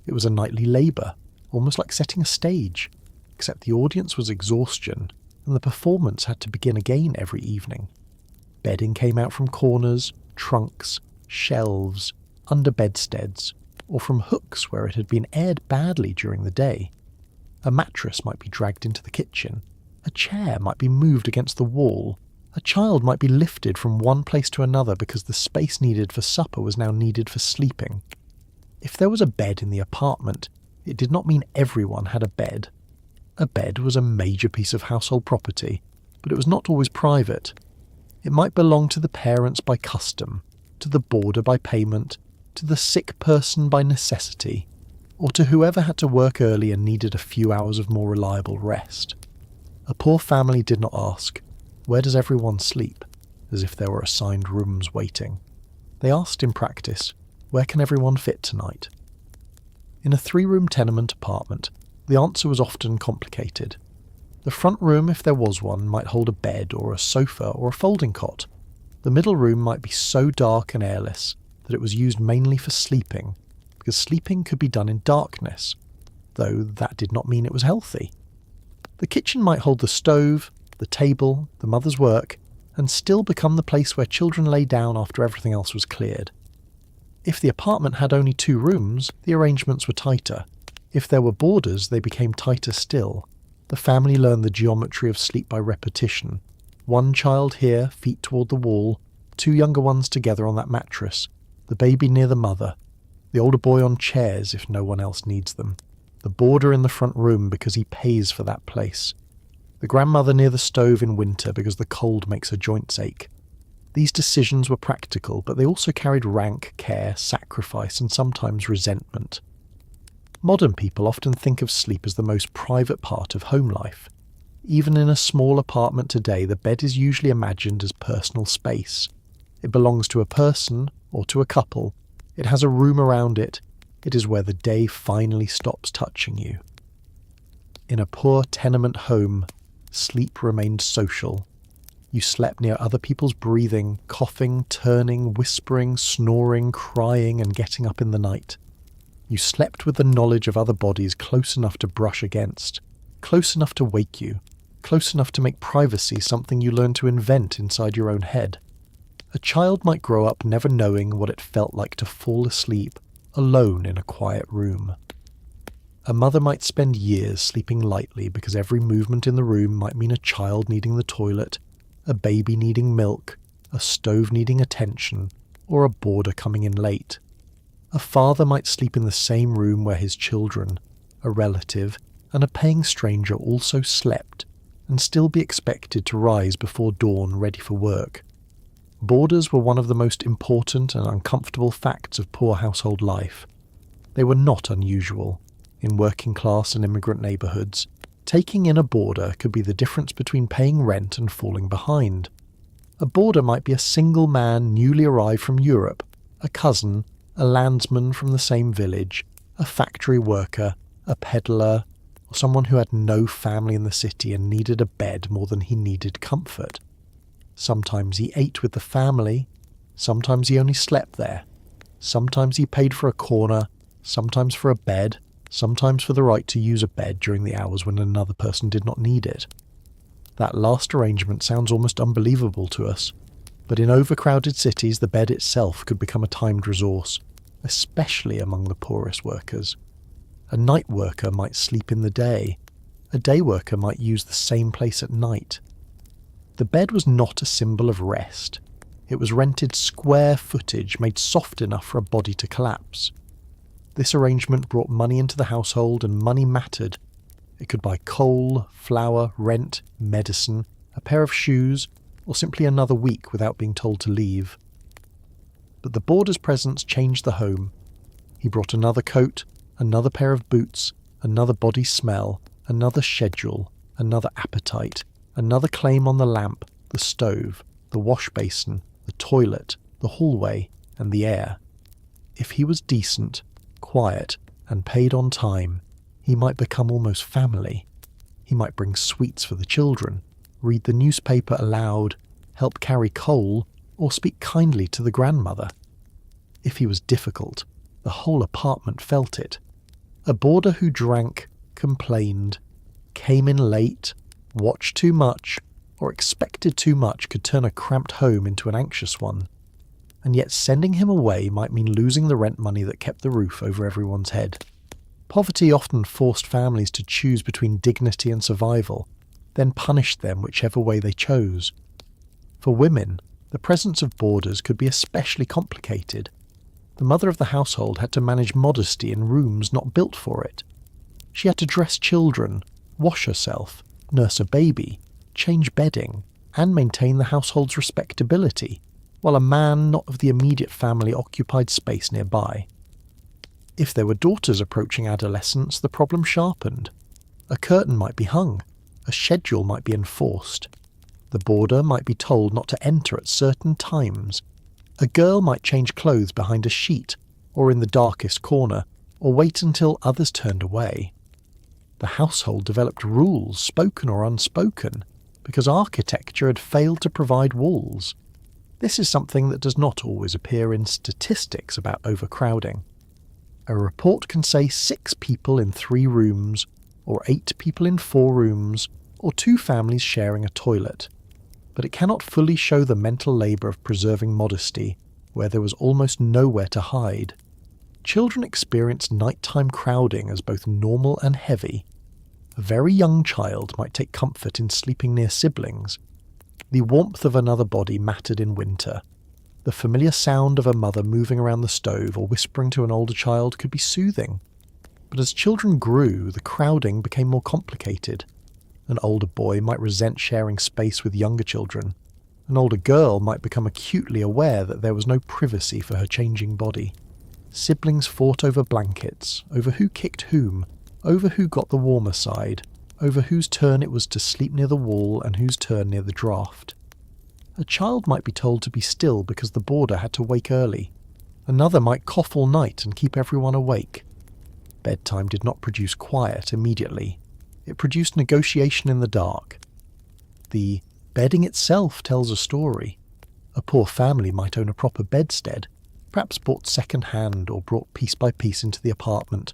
It was a nightly labour, almost like setting a stage, except the audience was exhaustion, and the performance had to begin again every evening. Bedding came out from corners, trunks, shelves, under bedsteads, or from hooks where it had been aired badly during the day. A mattress might be dragged into the kitchen, a chair might be moved against the wall, a child might be lifted from one place to another because the space needed for supper was now needed for sleeping. If there was a bed in the apartment, it did not mean everyone had a bed. A bed was a major piece of household property, but it was not always private. It might belong to the parents by custom, to the boarder by payment, to the sick person by necessity, or to whoever had to work early and needed a few hours of more reliable rest. A poor family did not ask, "Where does everyone sleep?" as if there were assigned rooms waiting. They asked in practice, "Where can everyone fit tonight?" In a 3-room tenement apartment, the answer was often complicated. The front room, if there was one, might hold a bed or a sofa or a folding cot. The middle room might be so dark and airless that it was used mainly for sleeping, because sleeping could be done in darkness, though that did not mean it was healthy. The kitchen might hold the stove, the table, the mother's work, and still become the place where children lay down after everything else was cleared. If the apartment had only 2 rooms, the arrangements were tighter. If there were boarders, they became tighter still. The family learned the geometry of sleep by repetition. One child here, feet toward the wall, 2 younger ones together on that mattress, the baby near the mother, the older boy on chairs if no one else needs them, the boarder in the front room because he pays for that place, the grandmother near the stove in winter because the cold makes her joints ache. These decisions were practical, but they also carried rank, care, sacrifice, and sometimes resentment. Modern people often think of sleep as the most private part of home life. Even in a small apartment today, the bed is usually imagined as personal space. It belongs to a person or to a couple. It has a room around it. It is where the day finally stops touching you. In a poor tenement home, sleep remained social. You slept near other people's breathing, coughing, turning, whispering, snoring, crying, and getting up in the night. You slept with the knowledge of other bodies close enough to brush against, close enough to wake you, close enough to make privacy something you learn to invent inside your own head. A child might grow up never knowing what it felt like to fall asleep alone in a quiet room. A mother might spend years sleeping lightly because every movement in the room might mean a child needing the toilet, a baby needing milk, a stove needing attention, or a boarder coming in late. A father might sleep in the same room where his children, a relative, and a paying stranger also slept, and still be expected to rise before dawn ready for work. Boarders were one of the most important and uncomfortable facts of poor household life. They were not unusual. In working-class and immigrant neighbourhoods, taking in a boarder could be the difference between paying rent and falling behind. A boarder might be a single man newly arrived from Europe, a cousin, a landsman from the same village, a factory worker, a peddler, or someone who had no family in the city and needed a bed more than he needed comfort. Sometimes he ate with the family, sometimes he only slept there. Sometimes he paid for a corner, sometimes for a bed, sometimes for the right to use a bed during the hours when another person did not need it. That last arrangement sounds almost unbelievable to us, but in overcrowded cities the bed itself could become a timed resource, especially among the poorest workers. A night worker might sleep in the day. A day worker might use the same place at night. The bed was not a symbol of rest. It was rented square footage made soft enough for a body to collapse. This arrangement brought money into the household, and money mattered. It could buy coal, flour, rent, medicine, a pair of shoes, or simply another week without being told to leave. But the boarder's presence changed the home. He brought another coat, another pair of boots, another body smell, another schedule, another appetite, another claim on the lamp, the stove, the wash basin, the toilet, the hallway, and the air. If he was decent, quiet, and paid on time, he might become almost family. He might bring sweets for the children, read the newspaper aloud, help carry coal, or speak kindly to the grandmother. If he was difficult, the whole apartment felt it. A boarder who drank, complained, came in late, watched too much, or expected too much could turn a cramped home into an anxious one. And yet sending him away might mean losing the rent money that kept the roof over everyone's head. Poverty often forced families to choose between dignity and survival, then punished them whichever way they chose. For women, the presence of boarders could be especially complicated. The mother of the household had to manage modesty in rooms not built for it. She had to dress children, wash herself, nurse a baby, change bedding, and maintain the household's respectability, while a man not of the immediate family occupied space nearby. If there were daughters approaching adolescence, the problem sharpened. A curtain might be hung, a schedule might be enforced. The boarder might be told not to enter at certain times. A girl might change clothes behind a sheet, or in the darkest corner, or wait until others turned away. The household developed rules, spoken or unspoken, because architecture had failed to provide walls. This is something that does not always appear in statistics about overcrowding. A report can say 6 people in 3 rooms, or 8 people in 4 rooms, or 2 families sharing a toilet. But it cannot fully show the mental labour of preserving modesty, where there was almost nowhere to hide. Children experience nighttime crowding as both normal and heavy. A very young child might take comfort in sleeping near siblings. The warmth of another body mattered in winter. The familiar sound of a mother moving around the stove or whispering to an older child could be soothing. But as children grew, the crowding became more complicated. An older boy might resent sharing space with younger children. An older girl might become acutely aware that there was no privacy for her changing body. Siblings fought over blankets, over who kicked whom, over who got the warmer side, over whose turn it was to sleep near the wall and whose turn near the draught. A child might be told to be still because the boarder had to wake early. Another might cough all night and keep everyone awake. Bedtime did not produce quiet immediately. It produced negotiation in the dark. The bedding itself tells a story. A poor family might own a proper bedstead, perhaps bought second-hand or brought piece by piece into the apartment.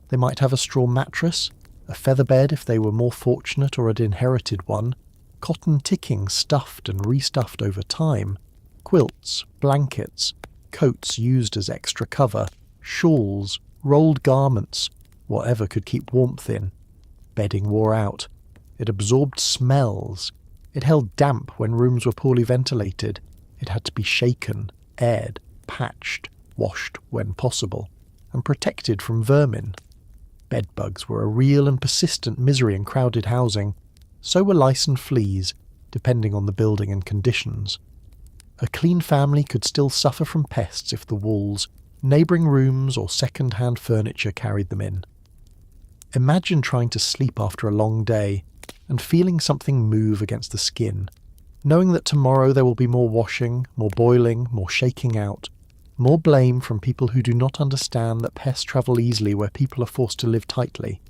They might have a straw mattress, a feather bed if they were more fortunate or had inherited one, cotton ticking stuffed and restuffed over time, quilts, blankets, coats used as extra cover, shawls, rolled garments, whatever could keep warmth in. Bedding wore out. It absorbed smells. It held damp when rooms were poorly ventilated. It had to be shaken, aired, patched, washed when possible, and protected from vermin. Bedbugs were a real and persistent misery in crowded housing. So were lice and fleas, depending on the building and conditions. A clean family could still suffer from pests if the walls, neighbouring rooms or second-hand furniture carried them in. Imagine trying to sleep after a long day and feeling something move against the skin, knowing that tomorrow there will be more washing, more boiling, more shaking out, more blame from people who do not understand that pests travel easily where people are forced to live tightly.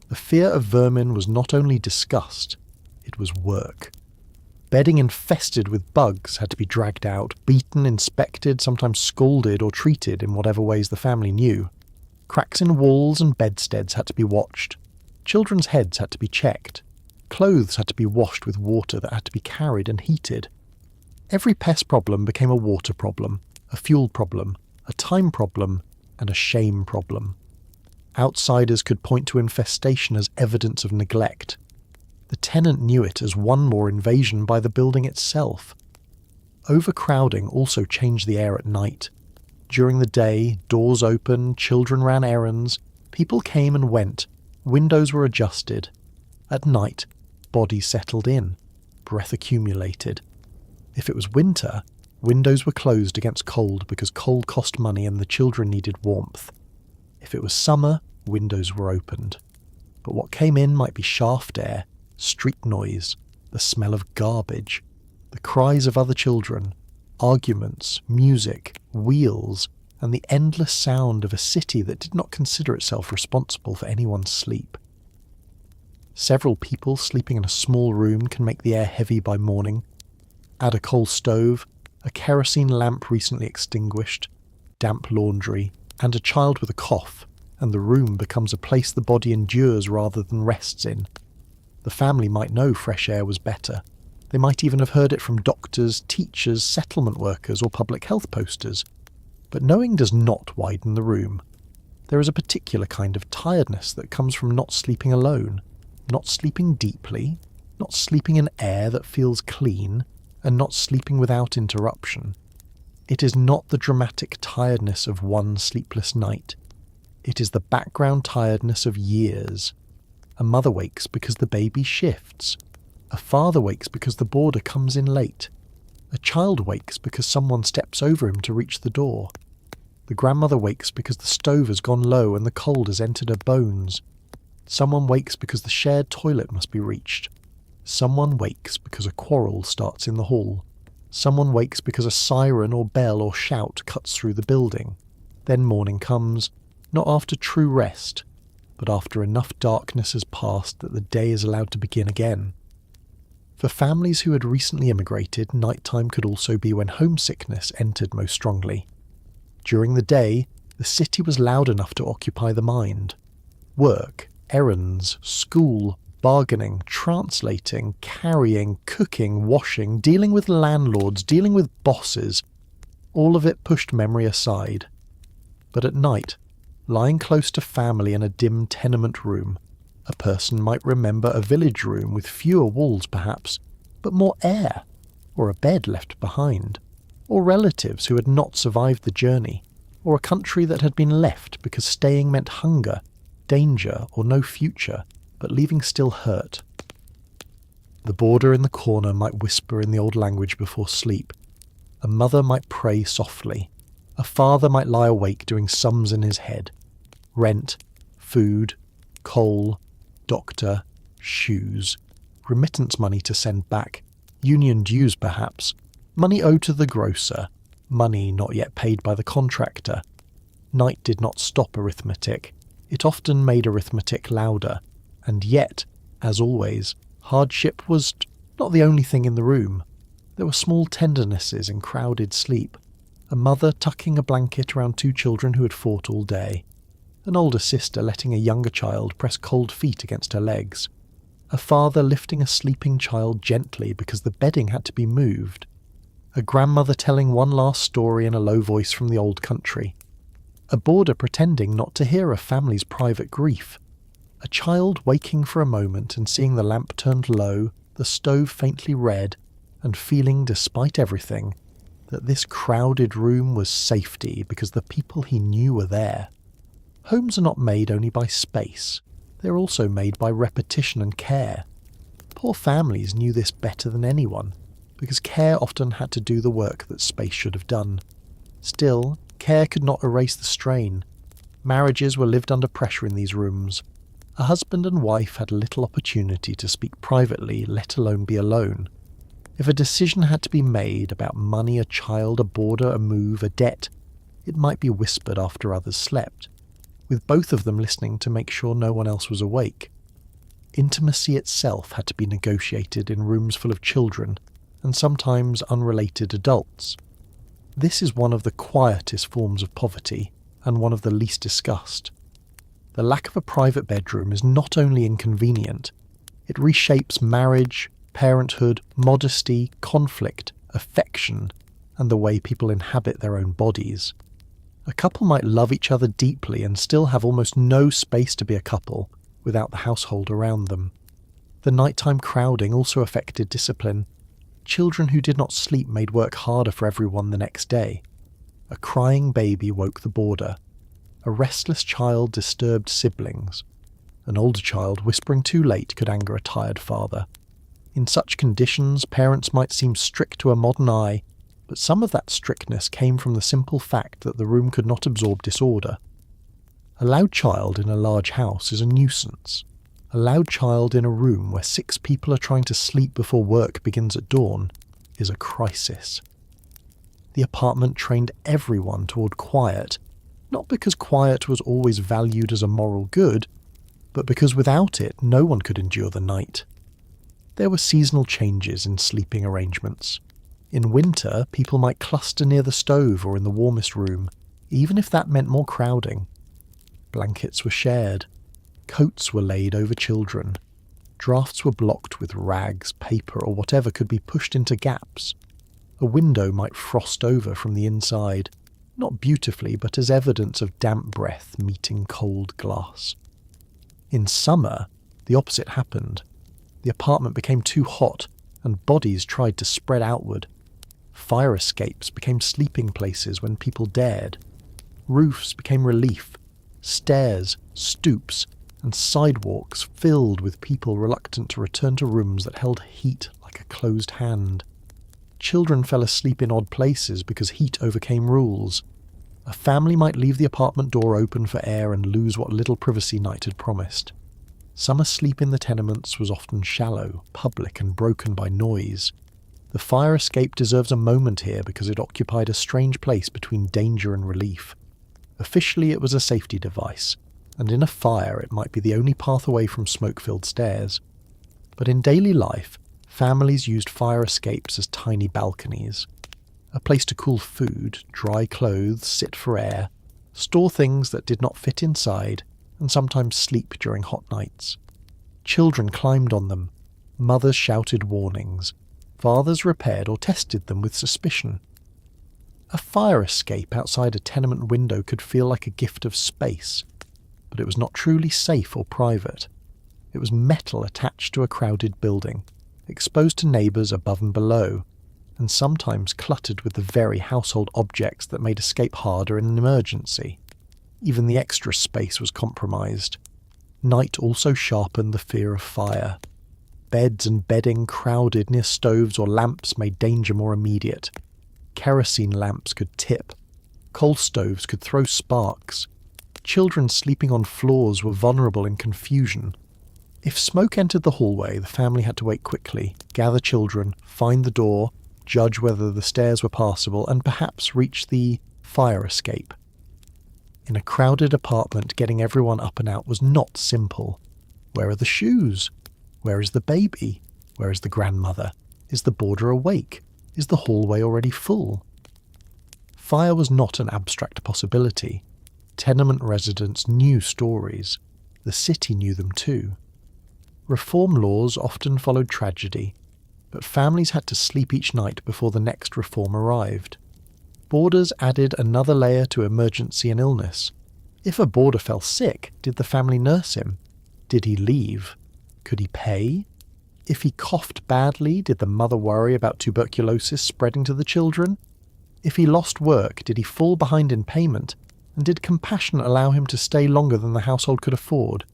The fear of vermin was not only discussed, it was work. Bedding infested with bugs had to be dragged out, beaten, inspected, sometimes scalded or treated in whatever ways the family knew. Cracks in walls and bedsteads had to be watched. Children's heads had to be checked. Clothes had to be washed with water that had to be carried and heated. Every pest problem became a water problem, a fuel problem, a time problem, and a shame problem. Outsiders could point to infestation as evidence of neglect. The tenant knew it as one more invasion by the building itself. Overcrowding also changed the air at night. During the day, doors opened, children ran errands, people came and went, windows were adjusted. At night, bodies settled in, breath accumulated. If it was winter, windows were closed against cold because cold cost money and the children needed warmth. If it was summer, windows were opened. But what came in might be shaft air, street noise, the smell of garbage, the cries of other children, arguments, music, wheels, and the endless sound of a city that did not consider itself responsible for anyone's sleep. Several people sleeping in a small room can make the air heavy by morning. Add a coal stove, a kerosene lamp recently extinguished, damp laundry, and a child with a cough, and the room becomes a place the body endures rather than rests in. The family might know fresh air was better. They might even have heard it from doctors, teachers, settlement workers, or public health posters. But knowing does not widen the room. There is a particular kind of tiredness that comes from not sleeping alone, not sleeping deeply, not sleeping in air that feels clean, and not sleeping without interruption. It is not the dramatic tiredness of one sleepless night. It is the background tiredness of years. A mother wakes because the baby shifts. A father wakes because the boarder comes in late. A child wakes because someone steps over him to reach the door. The grandmother wakes because the stove has gone low and the cold has entered her bones. Someone wakes because the shared toilet must be reached. Someone wakes because a quarrel starts in the hall. Someone wakes because a siren or bell or shout cuts through the building. Then morning comes, not after true rest, but after enough darkness has passed that the day is allowed to begin again. For families who had recently immigrated, nighttime could also be when homesickness entered most strongly. During the day, the city was loud enough to occupy the mind. Work, errands, school, bargaining, translating, carrying, cooking, washing, dealing with landlords, dealing with bosses, all of it pushed memory aside. But at night, lying close to family in a dim tenement room, a person might remember a village room with fewer walls perhaps, but more air, or a bed left behind, or relatives who had not survived the journey, or a country that had been left because staying meant hunger, danger, or no future, but leaving still hurt. The boarder in the corner might whisper in the old language before sleep. A mother might pray softly. A father might lie awake doing sums in his head. Rent, food, coal, doctor, shoes, remittance money to send back, union dues perhaps, money owed to the grocer, money not yet paid by the contractor. Night did not stop arithmetic. It often made arithmetic louder. And yet, as always, hardship was not the only thing in the room. There were small tendernesses in crowded sleep. A mother tucking a blanket around two children who had fought all day. An older sister letting a younger child press cold feet against her legs. A father lifting a sleeping child gently because the bedding had to be moved. A grandmother telling one last story in a low voice from the old country. A boarder pretending not to hear a family's private grief. A child waking for a moment and seeing the lamp turned low, the stove faintly red, and feeling, despite everything, that this crowded room was safety because the people he knew were there. Homes are not made only by space. They are also made by repetition and care. Poor families knew this better than anyone, because care often had to do the work that space should have done. Still, care could not erase the strain. Marriages were lived under pressure in these rooms. A husband and wife had little opportunity to speak privately, let alone be alone. If a decision had to be made about money, a child, a boarder, a move, a debt, it might be whispered after others slept, with both of them listening to make sure no one else was awake. Intimacy itself had to be negotiated in rooms full of children, and sometimes unrelated adults. This is one of the quietest forms of poverty, and one of the least discussed. The lack of a private bedroom is not only inconvenient, it reshapes marriage, parenthood, modesty, conflict, affection, and the way people inhabit their own bodies. A couple might love each other deeply and still have almost no space to be a couple without the household around them. The nighttime crowding also affected discipline. Children who did not sleep made work harder for everyone the next day. A crying baby woke the boarder. A restless child disturbed siblings. An older child whispering too late could anger a tired father. In such conditions, parents might seem strict to a modern eye, but some of that strictness came from the simple fact that the room could not absorb disorder. A loud child in a large house is a nuisance. A loud child in a room where 6 people are trying to sleep before work begins at dawn is a crisis. The apartment trained everyone toward quiet, not because quiet was always valued as a moral good, but because without it no one could endure the night. There were seasonal changes in sleeping arrangements. In winter, people might cluster near the stove or in the warmest room, even if that meant more crowding. Blankets were shared. Coats were laid over children. Drafts were blocked with rags, paper, or whatever could be pushed into gaps. A window might frost over from the inside, not beautifully, but as evidence of damp breath meeting cold glass. In summer, the opposite happened. The apartment became too hot, and bodies tried to spread outward. Fire escapes became sleeping places when people dared. Roofs became relief. Stairs, stoops, and sidewalks filled with people reluctant to return to rooms that held heat like a closed hand. Children fell asleep in odd places because heat overcame rules. A family might leave the apartment door open for air and lose what little privacy night had promised. Summer sleep in the tenements was often shallow, public, and broken by noise. The fire escape deserves a moment here because it occupied a strange place between danger and relief. Officially it was a safety device, and in a fire it might be the only path away from smoke-filled stairs. But in daily life, families used fire escapes as tiny balconies. A place to cool food, dry clothes, sit for air, store things that did not fit inside, and sometimes sleep during hot nights. Children climbed on them. Mothers shouted warnings. Fathers repaired or tested them with suspicion. A fire escape outside a tenement window could feel like a gift of space, but it was not truly safe or private. It was metal attached to a crowded building, exposed to neighbours above and below, and sometimes cluttered with the very household objects that made escape harder in an emergency. Even the extra space was compromised. Night also sharpened the fear of fire. Beds and bedding crowded near stoves or lamps made danger more immediate. Kerosene lamps could tip. Coal stoves could throw sparks. Children sleeping on floors were vulnerable in confusion. If smoke entered the hallway, the family had to wait quickly, gather children, find the door, judge whether the stairs were passable, and perhaps reach the fire escape. In a crowded apartment, getting everyone up and out was not simple. Where are the shoes? Where is the baby? Where is the grandmother? Is the boarder awake? Is the hallway already full? Fire was not an abstract possibility. Tenement residents knew stories. The city knew them too. Reform laws often followed tragedy, but families had to sleep each night before the next reform arrived. Boarders added another layer to emergency and illness. If a boarder fell sick, did the family nurse him? Did he leave? Could he pay? If he coughed badly, did the mother worry about tuberculosis spreading to the children? If he lost work, did he fall behind in payment? And did compassion allow him to stay longer than the household could afford?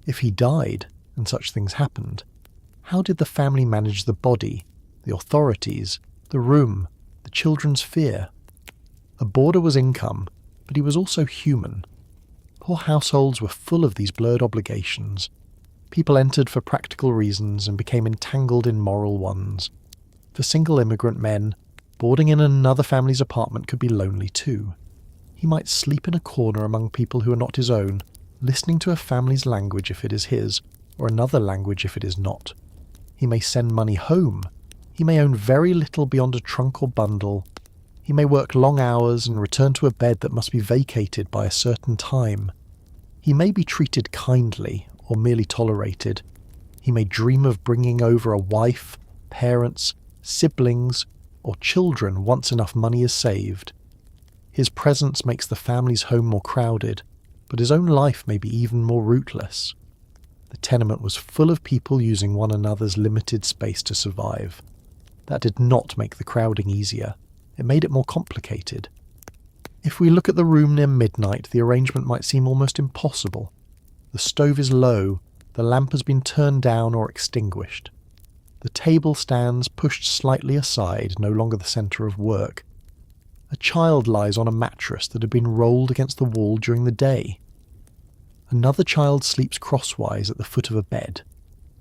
If he died, and such things happened, how did the family manage the body, the authorities, the room, the children's fear? A boarder was income, but he was also human. Poor households were full of these blurred obligations. People entered for practical reasons and became entangled in moral ones. For single immigrant men, boarding in another family's apartment could be lonely too. He might sleep in a corner among people who are not his own, listening to a family's language if it is his, or another language if it is not. He may send money home. He may own very little beyond a trunk or bundle. He may work long hours and return to a bed that must be vacated by a certain time. He may be treated kindly or merely tolerated. He may dream of bringing over a wife, parents, siblings, or children once enough money is saved. His presence makes the family's home more crowded, but his own life may be even more rootless. The tenement was full of people using one another's limited space to survive. That did not make the crowding easier. It made it more complicated. If we look at the room near midnight, the arrangement might seem almost impossible. The stove is low, the lamp has been turned down or extinguished. The table stands pushed slightly aside, no longer the centre of work. A child lies on a mattress that had been rolled against the wall during the day. Another child sleeps crosswise at the foot of a bed.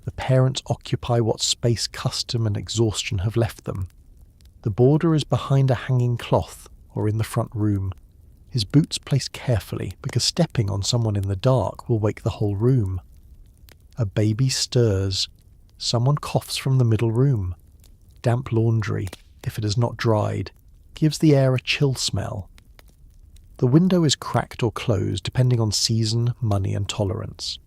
The parents occupy what space custom and exhaustion have left them. The boarder is behind a hanging cloth or in the front room. his boots placed carefully because stepping on someone in the dark will wake the whole room. A baby stirs. Someone coughs from the middle room. Damp laundry, if it has not dried, gives the air a chill smell. The window is cracked or closed depending on season, money and tolerance.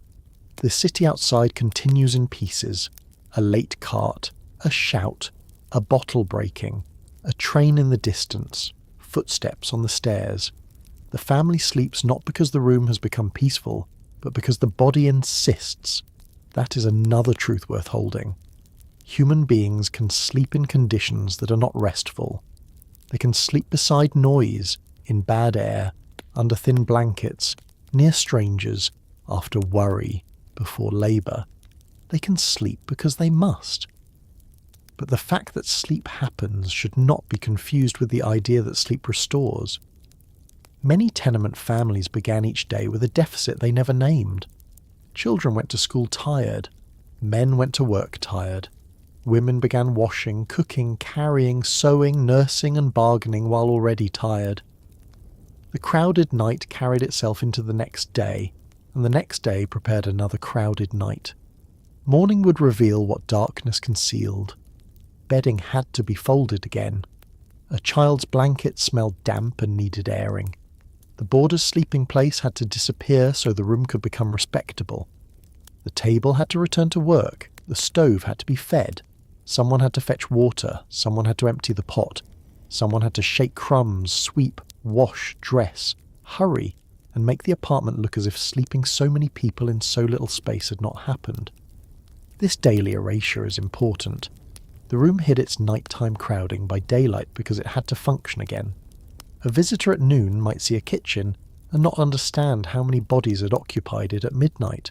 The city outside continues in pieces. A late cart, a shout, a bottle breaking, a train in the distance, footsteps on the stairs. The family sleeps not because the room has become peaceful, but because the body insists. That is another truth worth holding. Human beings can sleep in conditions that are not restful. They can sleep beside noise, in bad air, under thin blankets, near strangers, after worry, before labour. They can sleep because they must. But the fact that sleep happens should not be confused with the idea that sleep restores. Many tenement families began each day with a deficit they never named. Children went to school tired. Men went to work tired. Women began washing, cooking, carrying, sewing, nursing and bargaining while already tired. The crowded night carried itself into the next day, and the next day prepared another crowded night. Morning would reveal what darkness concealed. Bedding had to be folded again. A child's blanket smelled damp and needed airing. The boarder's sleeping place had to disappear so the room could become respectable. The table had to return to work. The stove had to be fed. Someone had to fetch water. Someone had to empty the pot. Someone had to shake crumbs, sweep, wash, dress, hurry, and make the apartment look as if sleeping so many people in so little space had not happened. This daily erasure is important. The room hid its nighttime crowding by daylight because it had to function again. A visitor at noon might see a kitchen and not understand how many bodies had occupied it at midnight.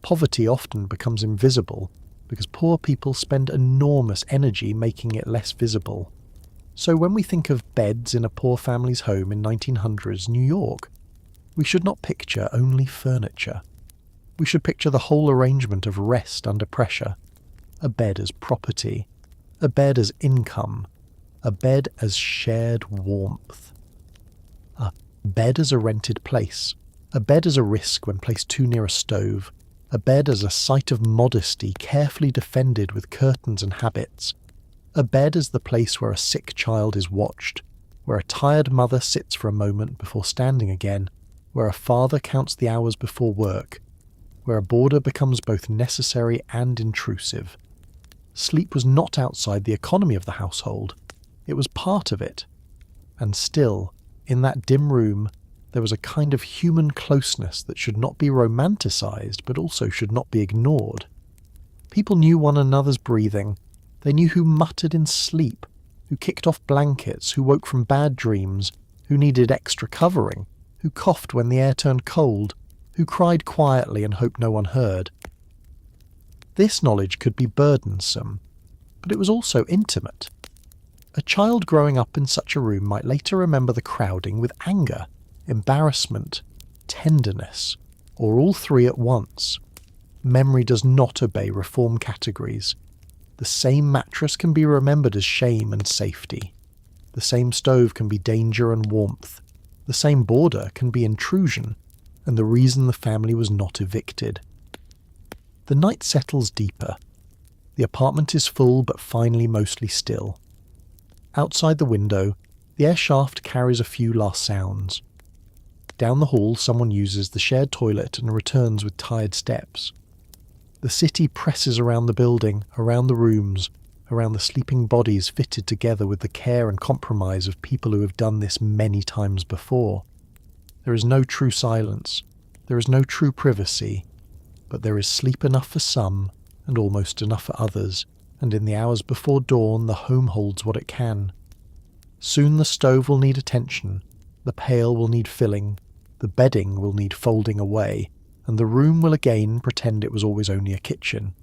Poverty often becomes invisible because poor people spend enormous energy making it less visible. So when we think of beds in a poor family's home in 1900s New York, we should not picture only furniture. We should picture the whole arrangement of rest under pressure. A bed as property, a bed as income, a bed as shared warmth. A bed as a rented place, a bed as a risk when placed too near a stove, a bed as a site of modesty carefully defended with curtains and habits, a bed as the place where a sick child is watched, where a tired mother sits for a moment before standing again, where a father counts the hours before work, where a boarder becomes both necessary and intrusive. Sleep was not outside the economy of the household. It was part of it. And still, in that dim room, there was a kind of human closeness that should not be romanticised, but also should not be ignored. People knew one another's breathing. They knew who muttered in sleep, who kicked off blankets, who woke from bad dreams, who needed extra covering, who coughed when the air turned cold, who cried quietly and hoped no one heard. This knowledge could be burdensome, but it was also intimate. A child growing up in such a room might later remember the crowding with anger, embarrassment, tenderness, or all three at once. Memory does not obey reform categories. The same mattress can be remembered as shame and safety. The same stove can be danger and warmth. The same boarder can be intrusion, and the reason the family was not evicted. The night settles deeper. The apartment is full but finally mostly still. Outside the window, the air shaft carries a few last sounds. Down the hall, someone uses the shared toilet and returns with tired steps. The city presses around the building, around the rooms, around the sleeping bodies fitted together with the care and compromise of people who have done this many times before. There is no true silence. There is no true privacy. But there is sleep enough for some, and almost enough for others, and in the hours before dawn the home holds what it can. Soon the stove will need attention, the pail will need filling, the bedding will need folding away, and the room will again pretend it was always only a kitchen.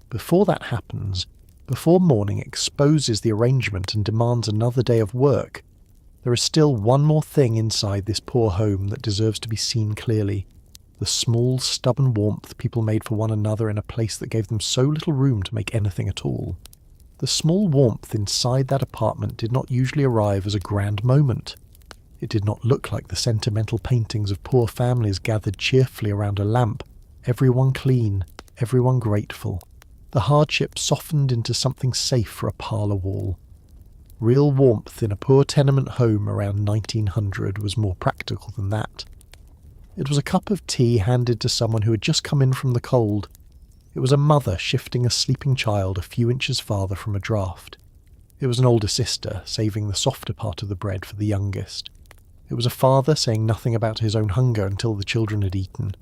Before that happens, before morning exposes the arrangement and demands another day of work, there is still one more thing inside this poor home that deserves to be seen clearly. The small, stubborn warmth people made for one another in a place that gave them so little room to make anything at all. The small warmth inside that apartment did not usually arrive as a grand moment. It did not look like the sentimental paintings of poor families gathered cheerfully around a lamp, everyone clean, everyone grateful. The hardship softened into something safe for a parlour wall. Real warmth in a poor tenement home around 1900 was more practical than that. It was a cup of tea handed to someone who had just come in from the cold. It was a mother shifting a sleeping child a few inches farther from a draught. It was an older sister saving the softer part of the bread for the youngest. It was a father saying nothing about his own hunger until the children had eaten.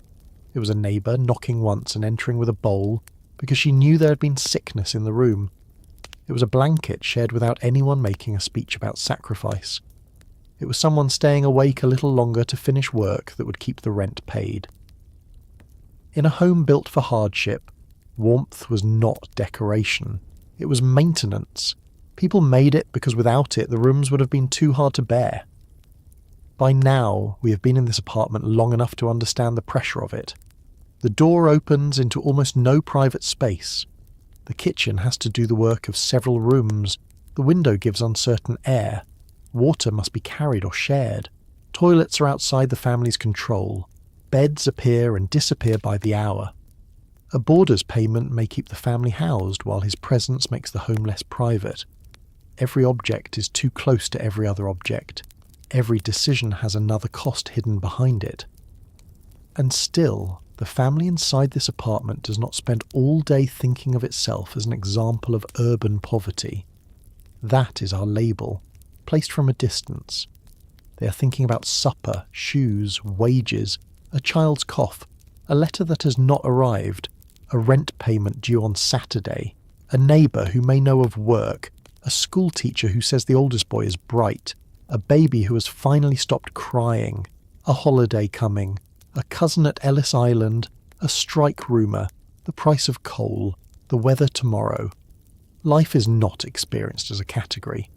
It was a neighbour knocking once and entering with a bowl because she knew there had been sickness in the room. It was a blanket shared without anyone making a speech about sacrifice. It was someone staying awake a little longer to finish work that would keep the rent paid. In a home built for hardship, warmth was not decoration. It was maintenance. People made it because without it the rooms would have been too hard to bear. By now, we have been in this apartment long enough to understand the pressure of it. The door opens into almost no private space. The kitchen has to do the work of several rooms. The window gives uncertain air. Water must be carried or shared. Toilets are outside the family's control. Beds appear and disappear by the hour. A boarder's payment may keep the family housed while his presence makes the home less private. Every object is too close to every other object. Every decision has another cost hidden behind it. And still, the family inside this apartment does not spend all day thinking of itself as an example of urban poverty. That is our label, placed from a distance. They are thinking about supper, shoes, wages, a child's cough, a letter that has not arrived, a rent payment due on Saturday, a neighbour who may know of work, a school teacher who says the oldest boy is bright, a baby who has finally stopped crying, a holiday coming, a cousin at Ellis Island, a strike rumour, the price of coal, the weather tomorrow. Life is not experienced as a category.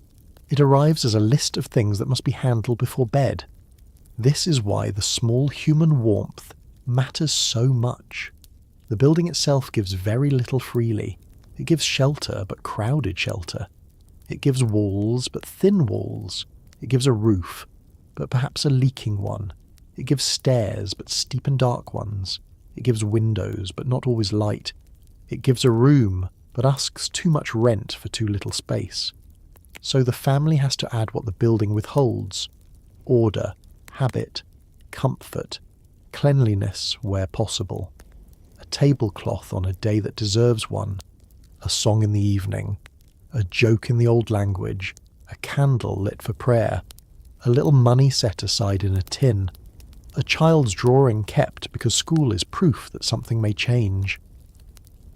It arrives as a list of things that must be handled before bed. This is why the small human warmth matters so much. The building itself gives very little freely. It gives shelter, but crowded shelter. It gives walls, but thin walls. It gives a roof, but perhaps a leaking one. It gives stairs, but steep and dark ones. It gives windows, but not always light. It gives a room, but asks too much rent for too little space. So the family has to add what the building withholds: order, habit, comfort, cleanliness where possible, a tablecloth on a day that deserves one, a song in the evening, a joke in the old language, a candle lit for prayer, a little money set aside in a tin, a child's drawing kept because school is proof that something may change,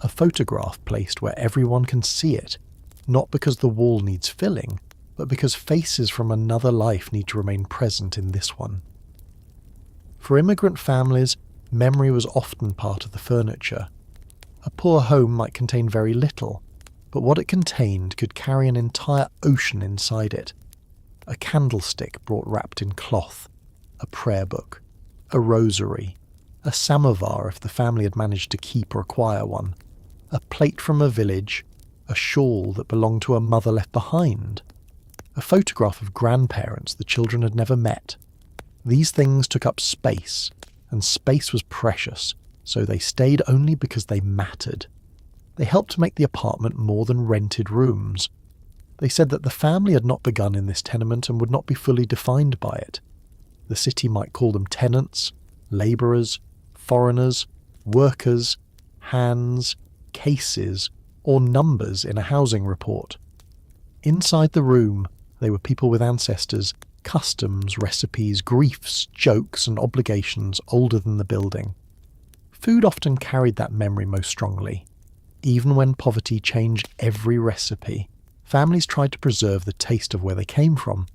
a photograph placed where everyone can see it, not because the wall needs filling, but because faces from another life need to remain present in this one. For immigrant families, memory was often part of the furniture. A poor home might contain very little, but what it contained could carry an entire ocean inside it. A candlestick brought wrapped in cloth, a prayer book, a rosary, a samovar if the family had managed to keep or acquire one, a plate from a village, a shawl that belonged to a mother left behind, a photograph of grandparents the children had never met. These things took up space, and space was precious, so they stayed only because they mattered. They helped make the apartment more than rented rooms. They said that the family had not begun in this tenement and would not be fully defined by it. The city might call them tenants, labourers, foreigners, workers, hands, cases, or numbers in a housing report. Inside the room, they were people with ancestors, customs, recipes, griefs, jokes, and obligations older than the building. Food often carried that memory most strongly. Even when poverty changed every recipe, families tried to preserve the taste of where they came from.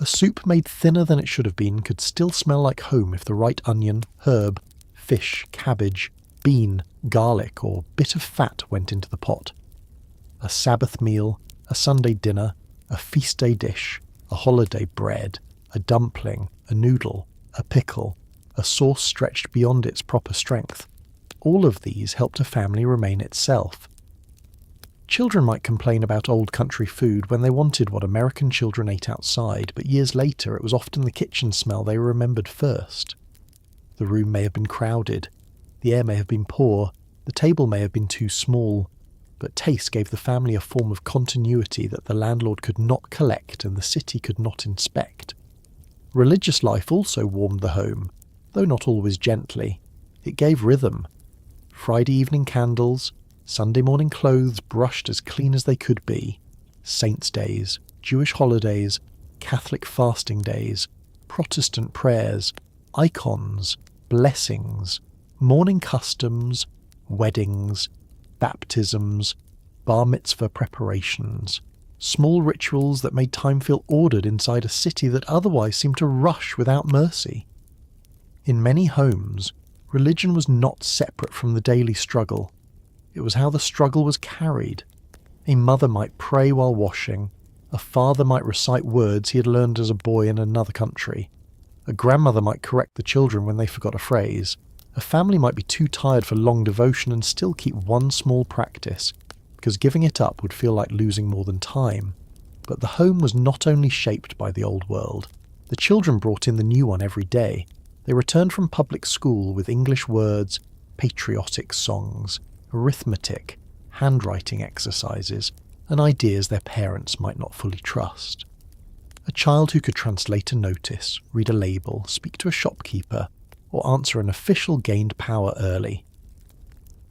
A soup made thinner than it should have been could still smell like home if the right onion, herb, fish, cabbage, bean, garlic, or bit of fat went into the pot. A Sabbath meal, a Sunday dinner, a feast day dish, a holiday bread, a dumpling, a noodle, a pickle, a sauce stretched beyond its proper strength. All of these helped a family remain itself. Children might complain about old country food when they wanted what American children ate outside, but years later it was often the kitchen smell they remembered first. The room may have been crowded, the air may have been poor, the table may have been too small, but taste gave the family a form of continuity that the landlord could not collect and the city could not inspect. Religious life also warmed the home, though not always gently. It gave rhythm. Friday evening candles, Sunday morning clothes brushed as clean as they could be, saints' days, Jewish holidays, Catholic fasting days, Protestant prayers, icons, blessings, morning customs, weddings, baptisms, bar mitzvah preparations, small rituals that made time feel ordered inside a city that otherwise seemed to rush without mercy. In many homes, religion was not separate from the daily struggle. It was how the struggle was carried. A mother might pray while washing, a father might recite words he had learned as a boy in another country, a grandmother might correct the children when they forgot a phrase, a family might be too tired for long devotion and still keep one small practice, because giving it up would feel like losing more than time. But the home was not only shaped by the old world. The children brought in the new one every day. They returned from public school with English words, patriotic songs, arithmetic, handwriting exercises, and ideas their parents might not fully trust. A child who could translate a notice, read a label, speak to a shopkeeper, or answer an official gained power early.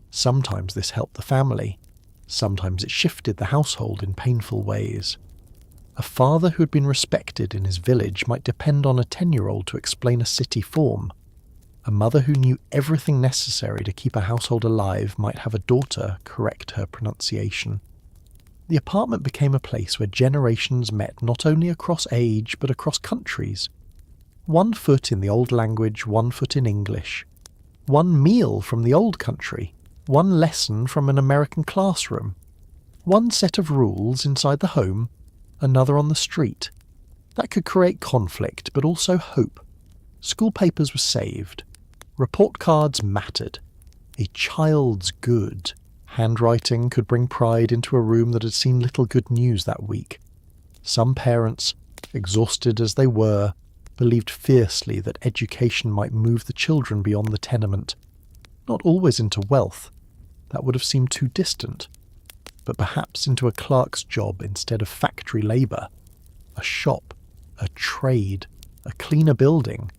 Sometimes this helped the family. Sometimes it shifted the household in painful ways. A father who had been respected in his village might depend on a 10-year-old to explain a city form. A mother who knew everything necessary to keep a household alive might have a daughter correct her pronunciation. The apartment became a place where generations met not only across age but across countries. 1 foot in the old language, 1 foot in English. 1 meal from the old country, 1 lesson from an American classroom. 1 set of rules inside the home, another on the street. That could create conflict, but also hope. School papers were saved. Report cards mattered. A child's good. Handwriting could bring pride into a room that had seen little good news that week. Some parents, exhausted as they were, believed fiercely that education might move the children beyond the tenement. Not always into wealth. That would have seemed too distant. But perhaps into a clerk's job instead of factory labour. A shop, a trade, a cleaner building,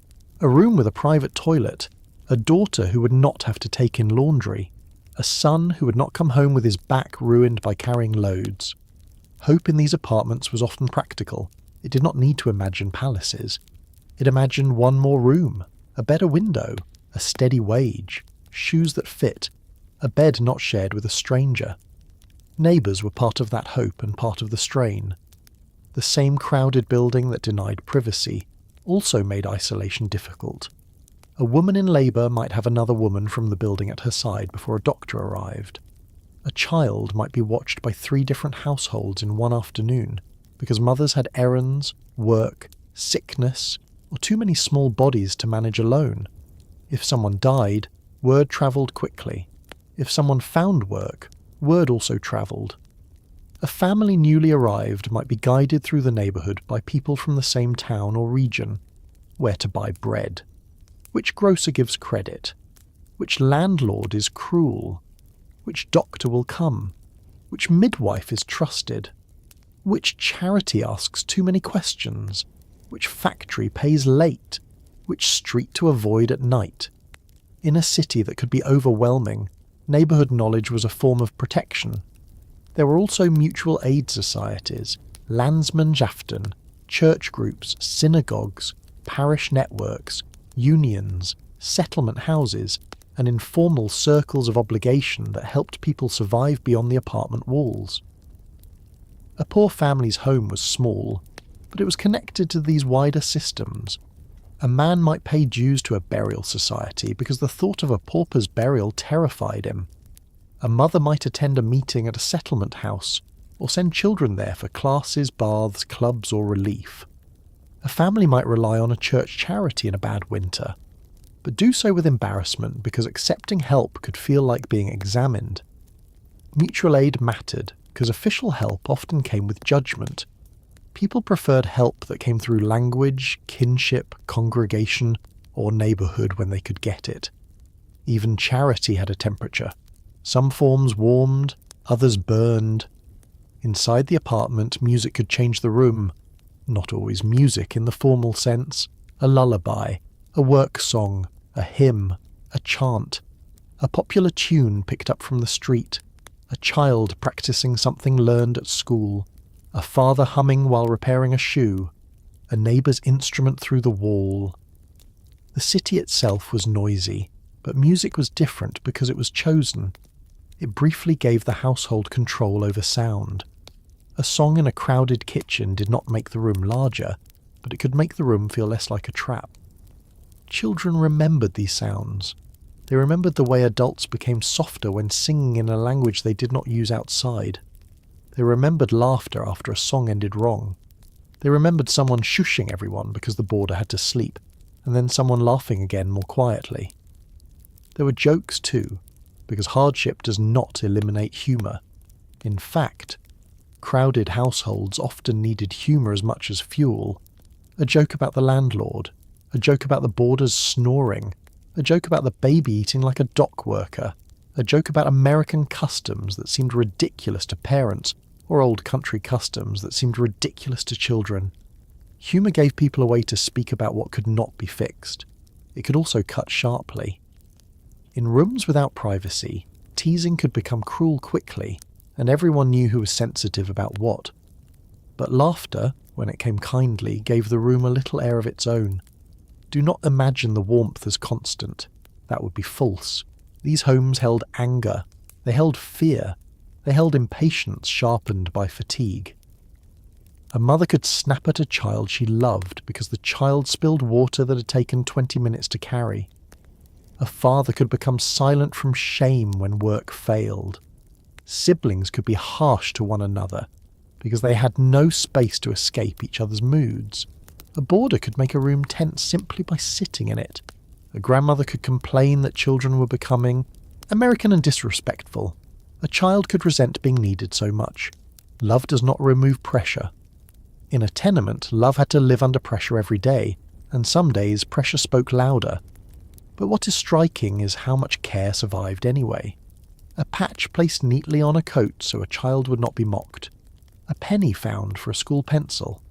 a room with a private toilet, a daughter who would not have to take in laundry, a son who would not come home with his back ruined by carrying loads. Hope in these apartments was often practical. It did not need to imagine palaces. It imagined 1 more room, a better window, a steady wage, shoes that fit, a bed not shared with a stranger. Neighbours were part of that hope and part of the strain. The same crowded building that denied privacy also made isolation difficult. A woman in labour might have another woman from the building at her side before a doctor arrived. A child might be watched by 3 different households in one afternoon because mothers had errands, work, sickness, or too many small bodies to manage alone. If someone died, word travelled quickly. If someone found work, word also travelled. A family newly arrived might be guided through the neighbourhood by people from the same town or region. Where to buy bread. Which grocer gives credit? Which landlord is cruel? Which doctor will come? Which midwife is trusted? Which charity asks too many questions? Which factory pays late? Which street to avoid at night? In a city that could be overwhelming, neighbourhood knowledge was a form of protection. There were also mutual aid societies, Landsmannschaften, church groups, synagogues, parish networks, unions, settlement houses, and informal circles of obligation that helped people survive beyond the apartment walls. A poor family's home was small, but it was connected to these wider systems. A man might pay dues to a burial society because the thought of a pauper's burial terrified him. A mother might attend a meeting at a settlement house, or send children there for classes, baths, clubs, or relief. A family might rely on a church charity in a bad winter, but do so with embarrassment because accepting help could feel like being examined. Mutual aid mattered, because official help often came with judgment. People preferred help that came through language, kinship, congregation, or neighbourhood when they could get it. Even charity had a temperature. Some forms warmed, others burned. Inside the apartment, music could change the room. Not always music in the formal sense. A lullaby, a work song, a hymn, a chant, a popular tune picked up from the street, a child practicing something learned at school, a father humming while repairing a shoe, a neighbour's instrument through the wall. The city itself was noisy, but music was different because it was chosen. It briefly gave the household control over sound. A song in a crowded kitchen did not make the room larger, but it could make the room feel less like a trap. Children remembered these sounds. They remembered the way adults became softer when singing in a language they did not use outside. They remembered laughter after a song ended wrong. They remembered someone shushing everyone because the boarder had to sleep, and then someone laughing again more quietly. There were jokes too, because hardship does not eliminate humour. In fact, crowded households often needed humour as much as fuel. A joke about the landlord, a joke about the boarders snoring, a joke about the baby eating like a dock worker, a joke about American customs that seemed ridiculous to parents, or old country customs that seemed ridiculous to children. Humour gave people a way to speak about what could not be fixed. It could also cut sharply. In rooms without privacy, teasing could become cruel quickly, and everyone knew who was sensitive about what. But laughter, when it came kindly, gave the room a little air of its own. Do not imagine the warmth as constant. That would be false. These homes held anger. They held fear. They held impatience sharpened by fatigue. A mother could snap at a child she loved because the child spilled water that had taken 20 minutes to carry. A father could become silent from shame when work failed. Siblings could be harsh to one another because they had no space to escape each other's moods. A boarder could make a room tense simply by sitting in it. A grandmother could complain that children were becoming American and disrespectful. A child could resent being needed so much. Love does not remove pressure. In a tenement, love had to live under pressure every day, and some days pressure spoke louder. But what is striking is how much care survived anyway. A patch placed neatly on a coat so a child would not be mocked. A penny found for a school pencil.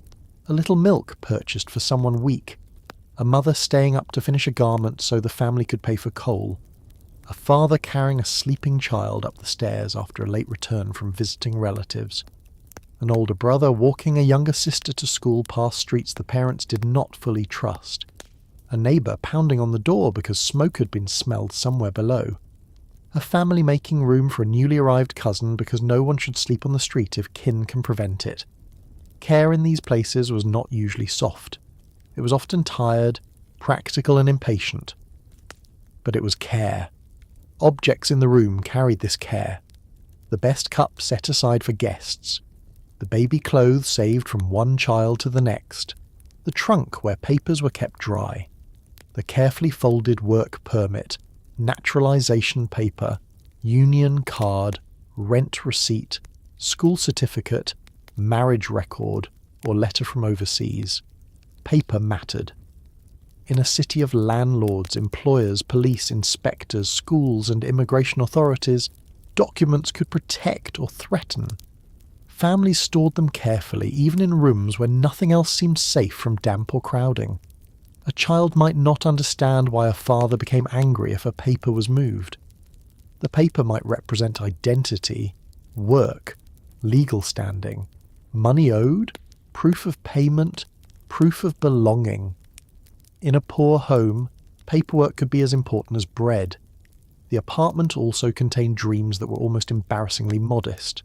A little milk purchased for someone weak. A mother staying up to finish a garment so the family could pay for coal. A father carrying a sleeping child up the stairs after a late return from visiting relatives. An older brother walking a younger sister to school past streets the parents did not fully trust. A neighbour pounding on the door because smoke had been smelled somewhere below. A family making room for a newly arrived cousin because no one should sleep on the street if kin can prevent it. Care in these places was not usually soft. It was often tired, practical and impatient. But it was care. Objects in the room carried this care. The best cup set aside for guests. The baby clothes saved from one child to the next. The trunk where papers were kept dry. The carefully folded work permit, naturalization paper, union card, rent receipt, school certificate, marriage record, or letter from overseas. Paper mattered. In a city of landlords, employers, police, inspectors, schools, and immigration authorities, documents could protect or threaten. Families stored them carefully, even in rooms where nothing else seemed safe from damp or crowding. A child might not understand why a father became angry if a paper was moved. The paper might represent identity, work, legal standing, money owed, proof of payment, proof of belonging. In a poor home, paperwork could be as important as bread. The apartment also contained dreams that were almost embarrassingly modest.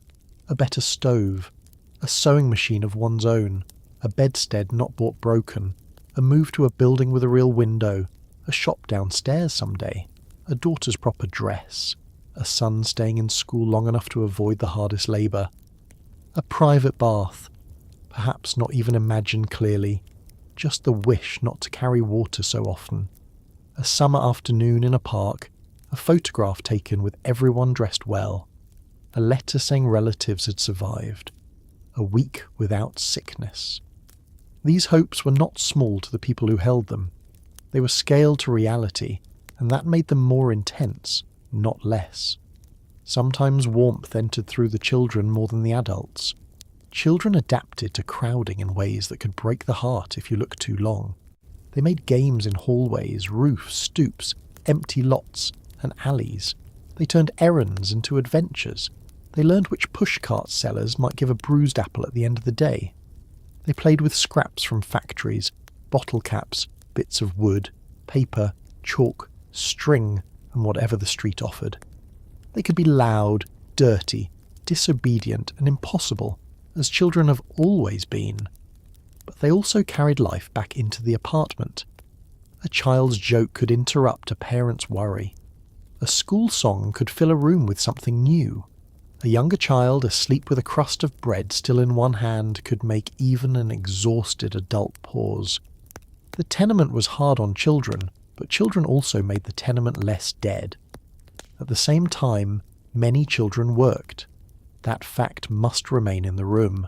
A better stove, a sewing machine of one's own, a bedstead not bought broken, a move to a building with a real window, a shop downstairs someday, a daughter's proper dress, a son staying in school long enough to avoid the hardest labour, a private bath, perhaps not even imagined clearly, just the wish not to carry water so often, a summer afternoon in a park, a photograph taken with everyone dressed well. a letter saying relatives had survived, a week without sickness. These hopes were not small to the people who held them. They were scaled to reality, and that made them more intense, not less. Sometimes warmth entered through the children more than the adults. Children adapted to crowding in ways that could break the heart if you looked too long. They made games in hallways, roofs, stoops, empty lots, and alleys. They turned errands into adventures. They learned which pushcart sellers might give a bruised apple at the end of the day. They played with scraps from factories, bottle caps, bits of wood, paper, chalk, string, and whatever the street offered. They could be loud, dirty, disobedient, and impossible, as children have always been. But they also carried life back into the apartment. A child's joke could interrupt a parent's worry. A school song could fill a room with something new. A younger child asleep with a crust of bread still in one hand could make even an exhausted adult pause. The tenement was hard on children, but children also made the tenement less dead. At the same time, many children worked. That fact must remain in the room.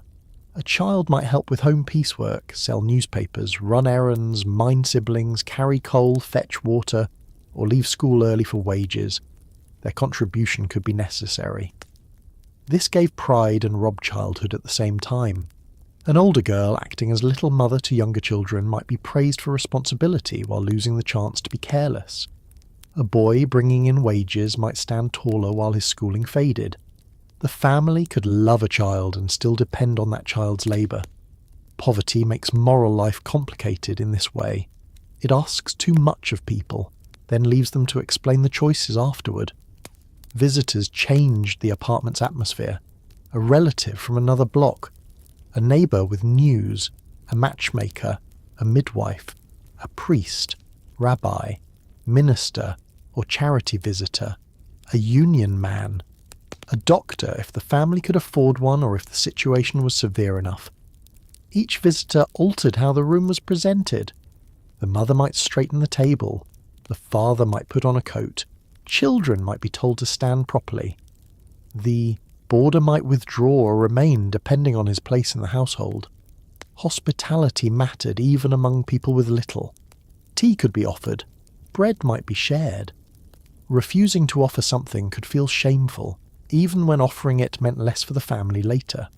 A child might help with home piecework, sell newspapers, run errands, mind siblings, carry coal, fetch water, or leave school early for wages. Their contribution could be necessary. This gave pride and robbed childhood at the same time. An older girl acting as little mother to younger children might be praised for responsibility while losing the chance to be careless. A boy bringing in wages might stand taller while his schooling faded. The family could love a child and still depend on that child's labour. Poverty makes moral life complicated in this way. It asks too much of people, then leaves them to explain the choices afterward. Visitors changed the apartment's atmosphere. A relative from another block, a neighbour with news, a matchmaker, a midwife, a priest, rabbi, minister, or charity visitor, a union man, a doctor if the family could afford one or if the situation was severe enough. Each visitor altered how the room was presented. The mother might straighten the table, the father might put on a coat, children might be told to stand properly. The boarder might withdraw or remain depending on his place in the household. Hospitality mattered even among people with little. Tea could be offered, bread might be shared. Refusing to offer something could feel shameful, even when offering it meant less for the family later.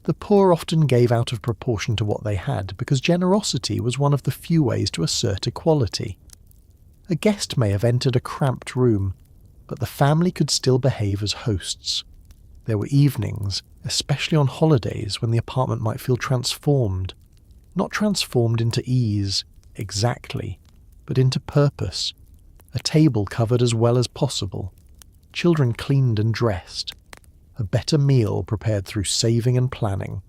The poor often gave out of proportion to what they had because generosity was one of the few ways to assert equality. A guest may have entered a cramped room, but the family could still behave as hosts. There were evenings, especially on holidays, when the apartment might feel transformed. Not transformed into ease, exactly, but into purpose. A table covered as well as possible. Children cleaned and dressed. A better meal prepared through saving and planning.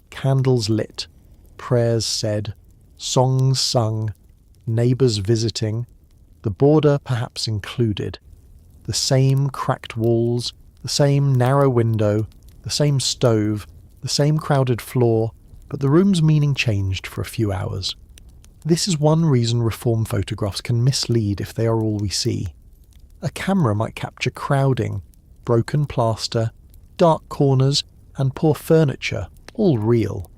Candles lit. Prayers said. Songs sung. Neighbours visiting. The boarder perhaps included. The same cracked walls, the same narrow window, the same stove, the same crowded floor, but the room's meaning changed for a few hours. This is one reason reform photographs can mislead if they are all we see. A camera might capture crowding, broken plaster, dark corners, and poor furniture, all real.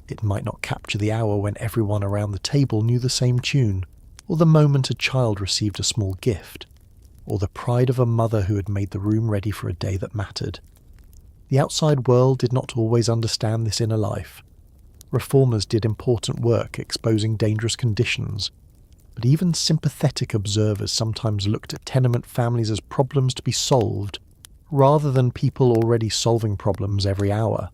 It might not capture the hour when everyone around the table knew the same tune, or the moment a child received a small gift, or the pride of a mother who had made the room ready for a day that mattered. The outside world did not always understand this inner life. Reformers did important work exposing dangerous conditions, but even sympathetic observers sometimes looked at tenement families as problems to be solved, rather than people already solving problems every hour.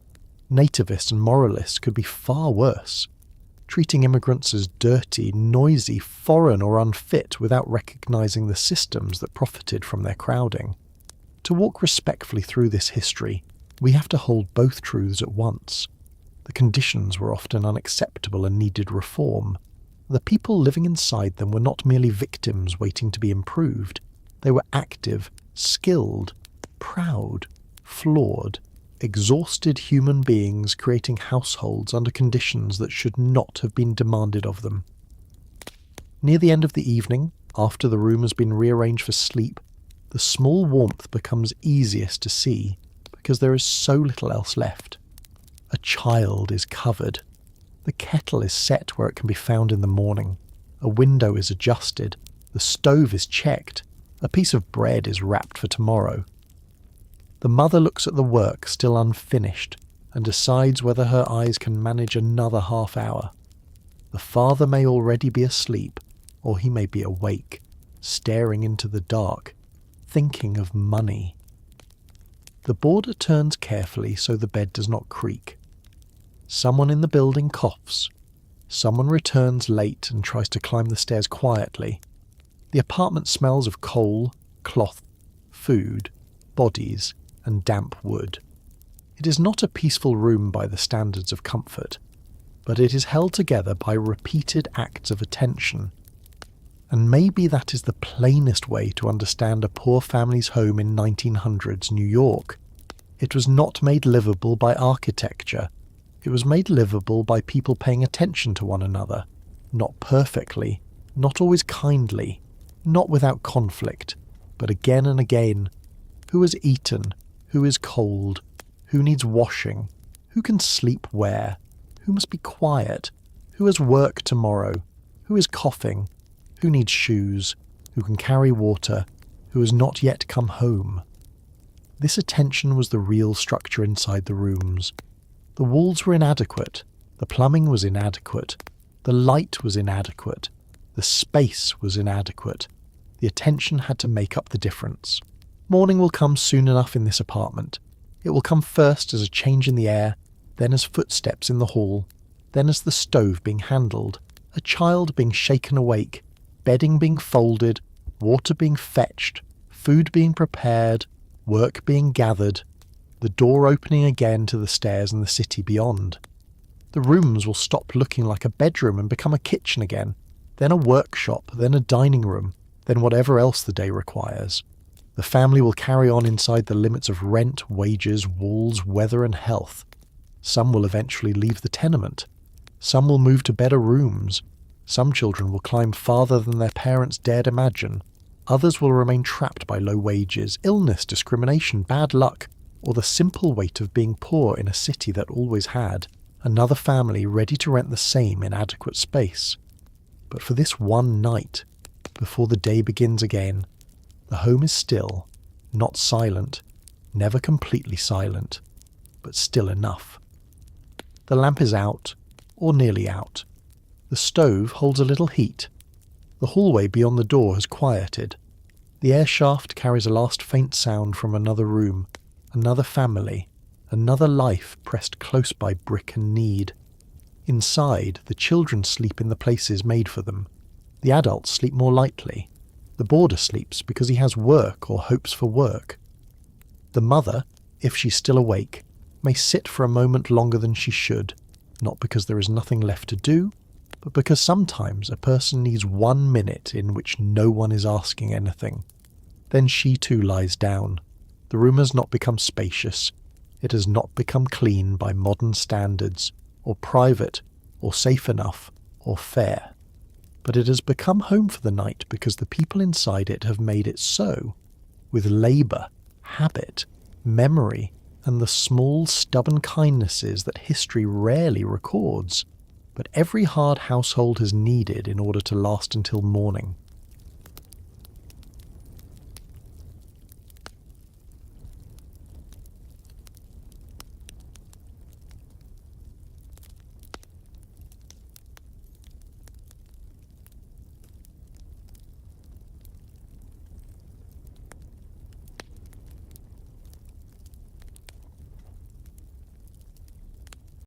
Nativists and moralists could be far worse, treating immigrants as dirty, noisy, foreign or unfit without recognising the systems that profited from their crowding. To walk respectfully through this history, we have to hold both truths at once. The conditions were often unacceptable and needed reform. The people living inside them were not merely victims waiting to be improved. They were active, skilled, proud, flawed, exhausted human beings creating households under conditions that should not have been demanded of them. Near the end of the evening, after the room has been rearranged for sleep, The small warmth becomes easiest to see because there is so little else left. A child is covered. The kettle is set where it can be found in the morning. A window is adjusted. The stove is checked. A piece of bread is wrapped for tomorrow. The mother looks at the work still unfinished and decides whether her eyes can manage another half hour. The father may already be asleep, or he may be awake, staring into the dark, thinking of money. The boarder turns carefully so the bed does not creak. Someone in the building coughs. Someone returns late and tries to climb the stairs quietly. The apartment smells of coal, cloth, food, bodies, and damp wood. It is not a peaceful room by the standards of comfort, but it is held together by repeated acts of attention. And maybe that is the plainest way to understand a poor family's home in 1900s New York. It was not made livable by architecture. It was made livable by people paying attention to one another. Not perfectly, not always kindly, not without conflict, but again and again. Who has eaten? Who is cold? Who needs washing? Who can sleep where? Who must be quiet? Who has work tomorrow? Who is coughing? Who needs shoes? Who can carry water? Who has not yet come home? This attention was the real structure inside the rooms. The walls were inadequate. The plumbing was inadequate. The light was inadequate. The space was inadequate. The attention had to make up the difference. Morning will come soon enough in this apartment. It will come first as a change in the air, then as footsteps in the hall, then as the stove being handled, a child being shaken awake, bedding being folded, water being fetched, food being prepared, work being gathered, the door opening again to the stairs and the city beyond. The rooms will stop looking like a bedroom and become a kitchen again, then a workshop, then a dining room, then whatever else the day requires. The family will carry on inside the limits of rent, wages, walls, weather and health. Some will eventually leave the tenement. Some will move to better rooms. Some children will climb farther than their parents dared imagine. Others will remain trapped by low wages, illness, discrimination, bad luck, or the simple weight of being poor in a city that always had another family ready to rent the same inadequate space. But for this one night, before the day begins again, the home is still, not silent, never completely silent, but still enough. The lamp is out, or nearly out. The stove holds a little heat. The hallway beyond the door has quieted. The air shaft carries a last faint sound from another room, another family, another life pressed close by brick and need. Inside, the children sleep in the places made for them. The adults sleep more lightly. The boarder sleeps because he has work or hopes for work. The mother, if she's still awake, may sit for a moment longer than she should, not because there is nothing left to do, but because sometimes a person needs 1 minute in which no one is asking anything. Then she too lies down. The room has not become spacious. It has not become clean by modern standards, or private, or safe enough, or fair. But it has become home for the night because the people inside it have made it so, with labour, habit, memory, and the small, stubborn kindnesses that history rarely records, but every hard household has needed in order to last until morning.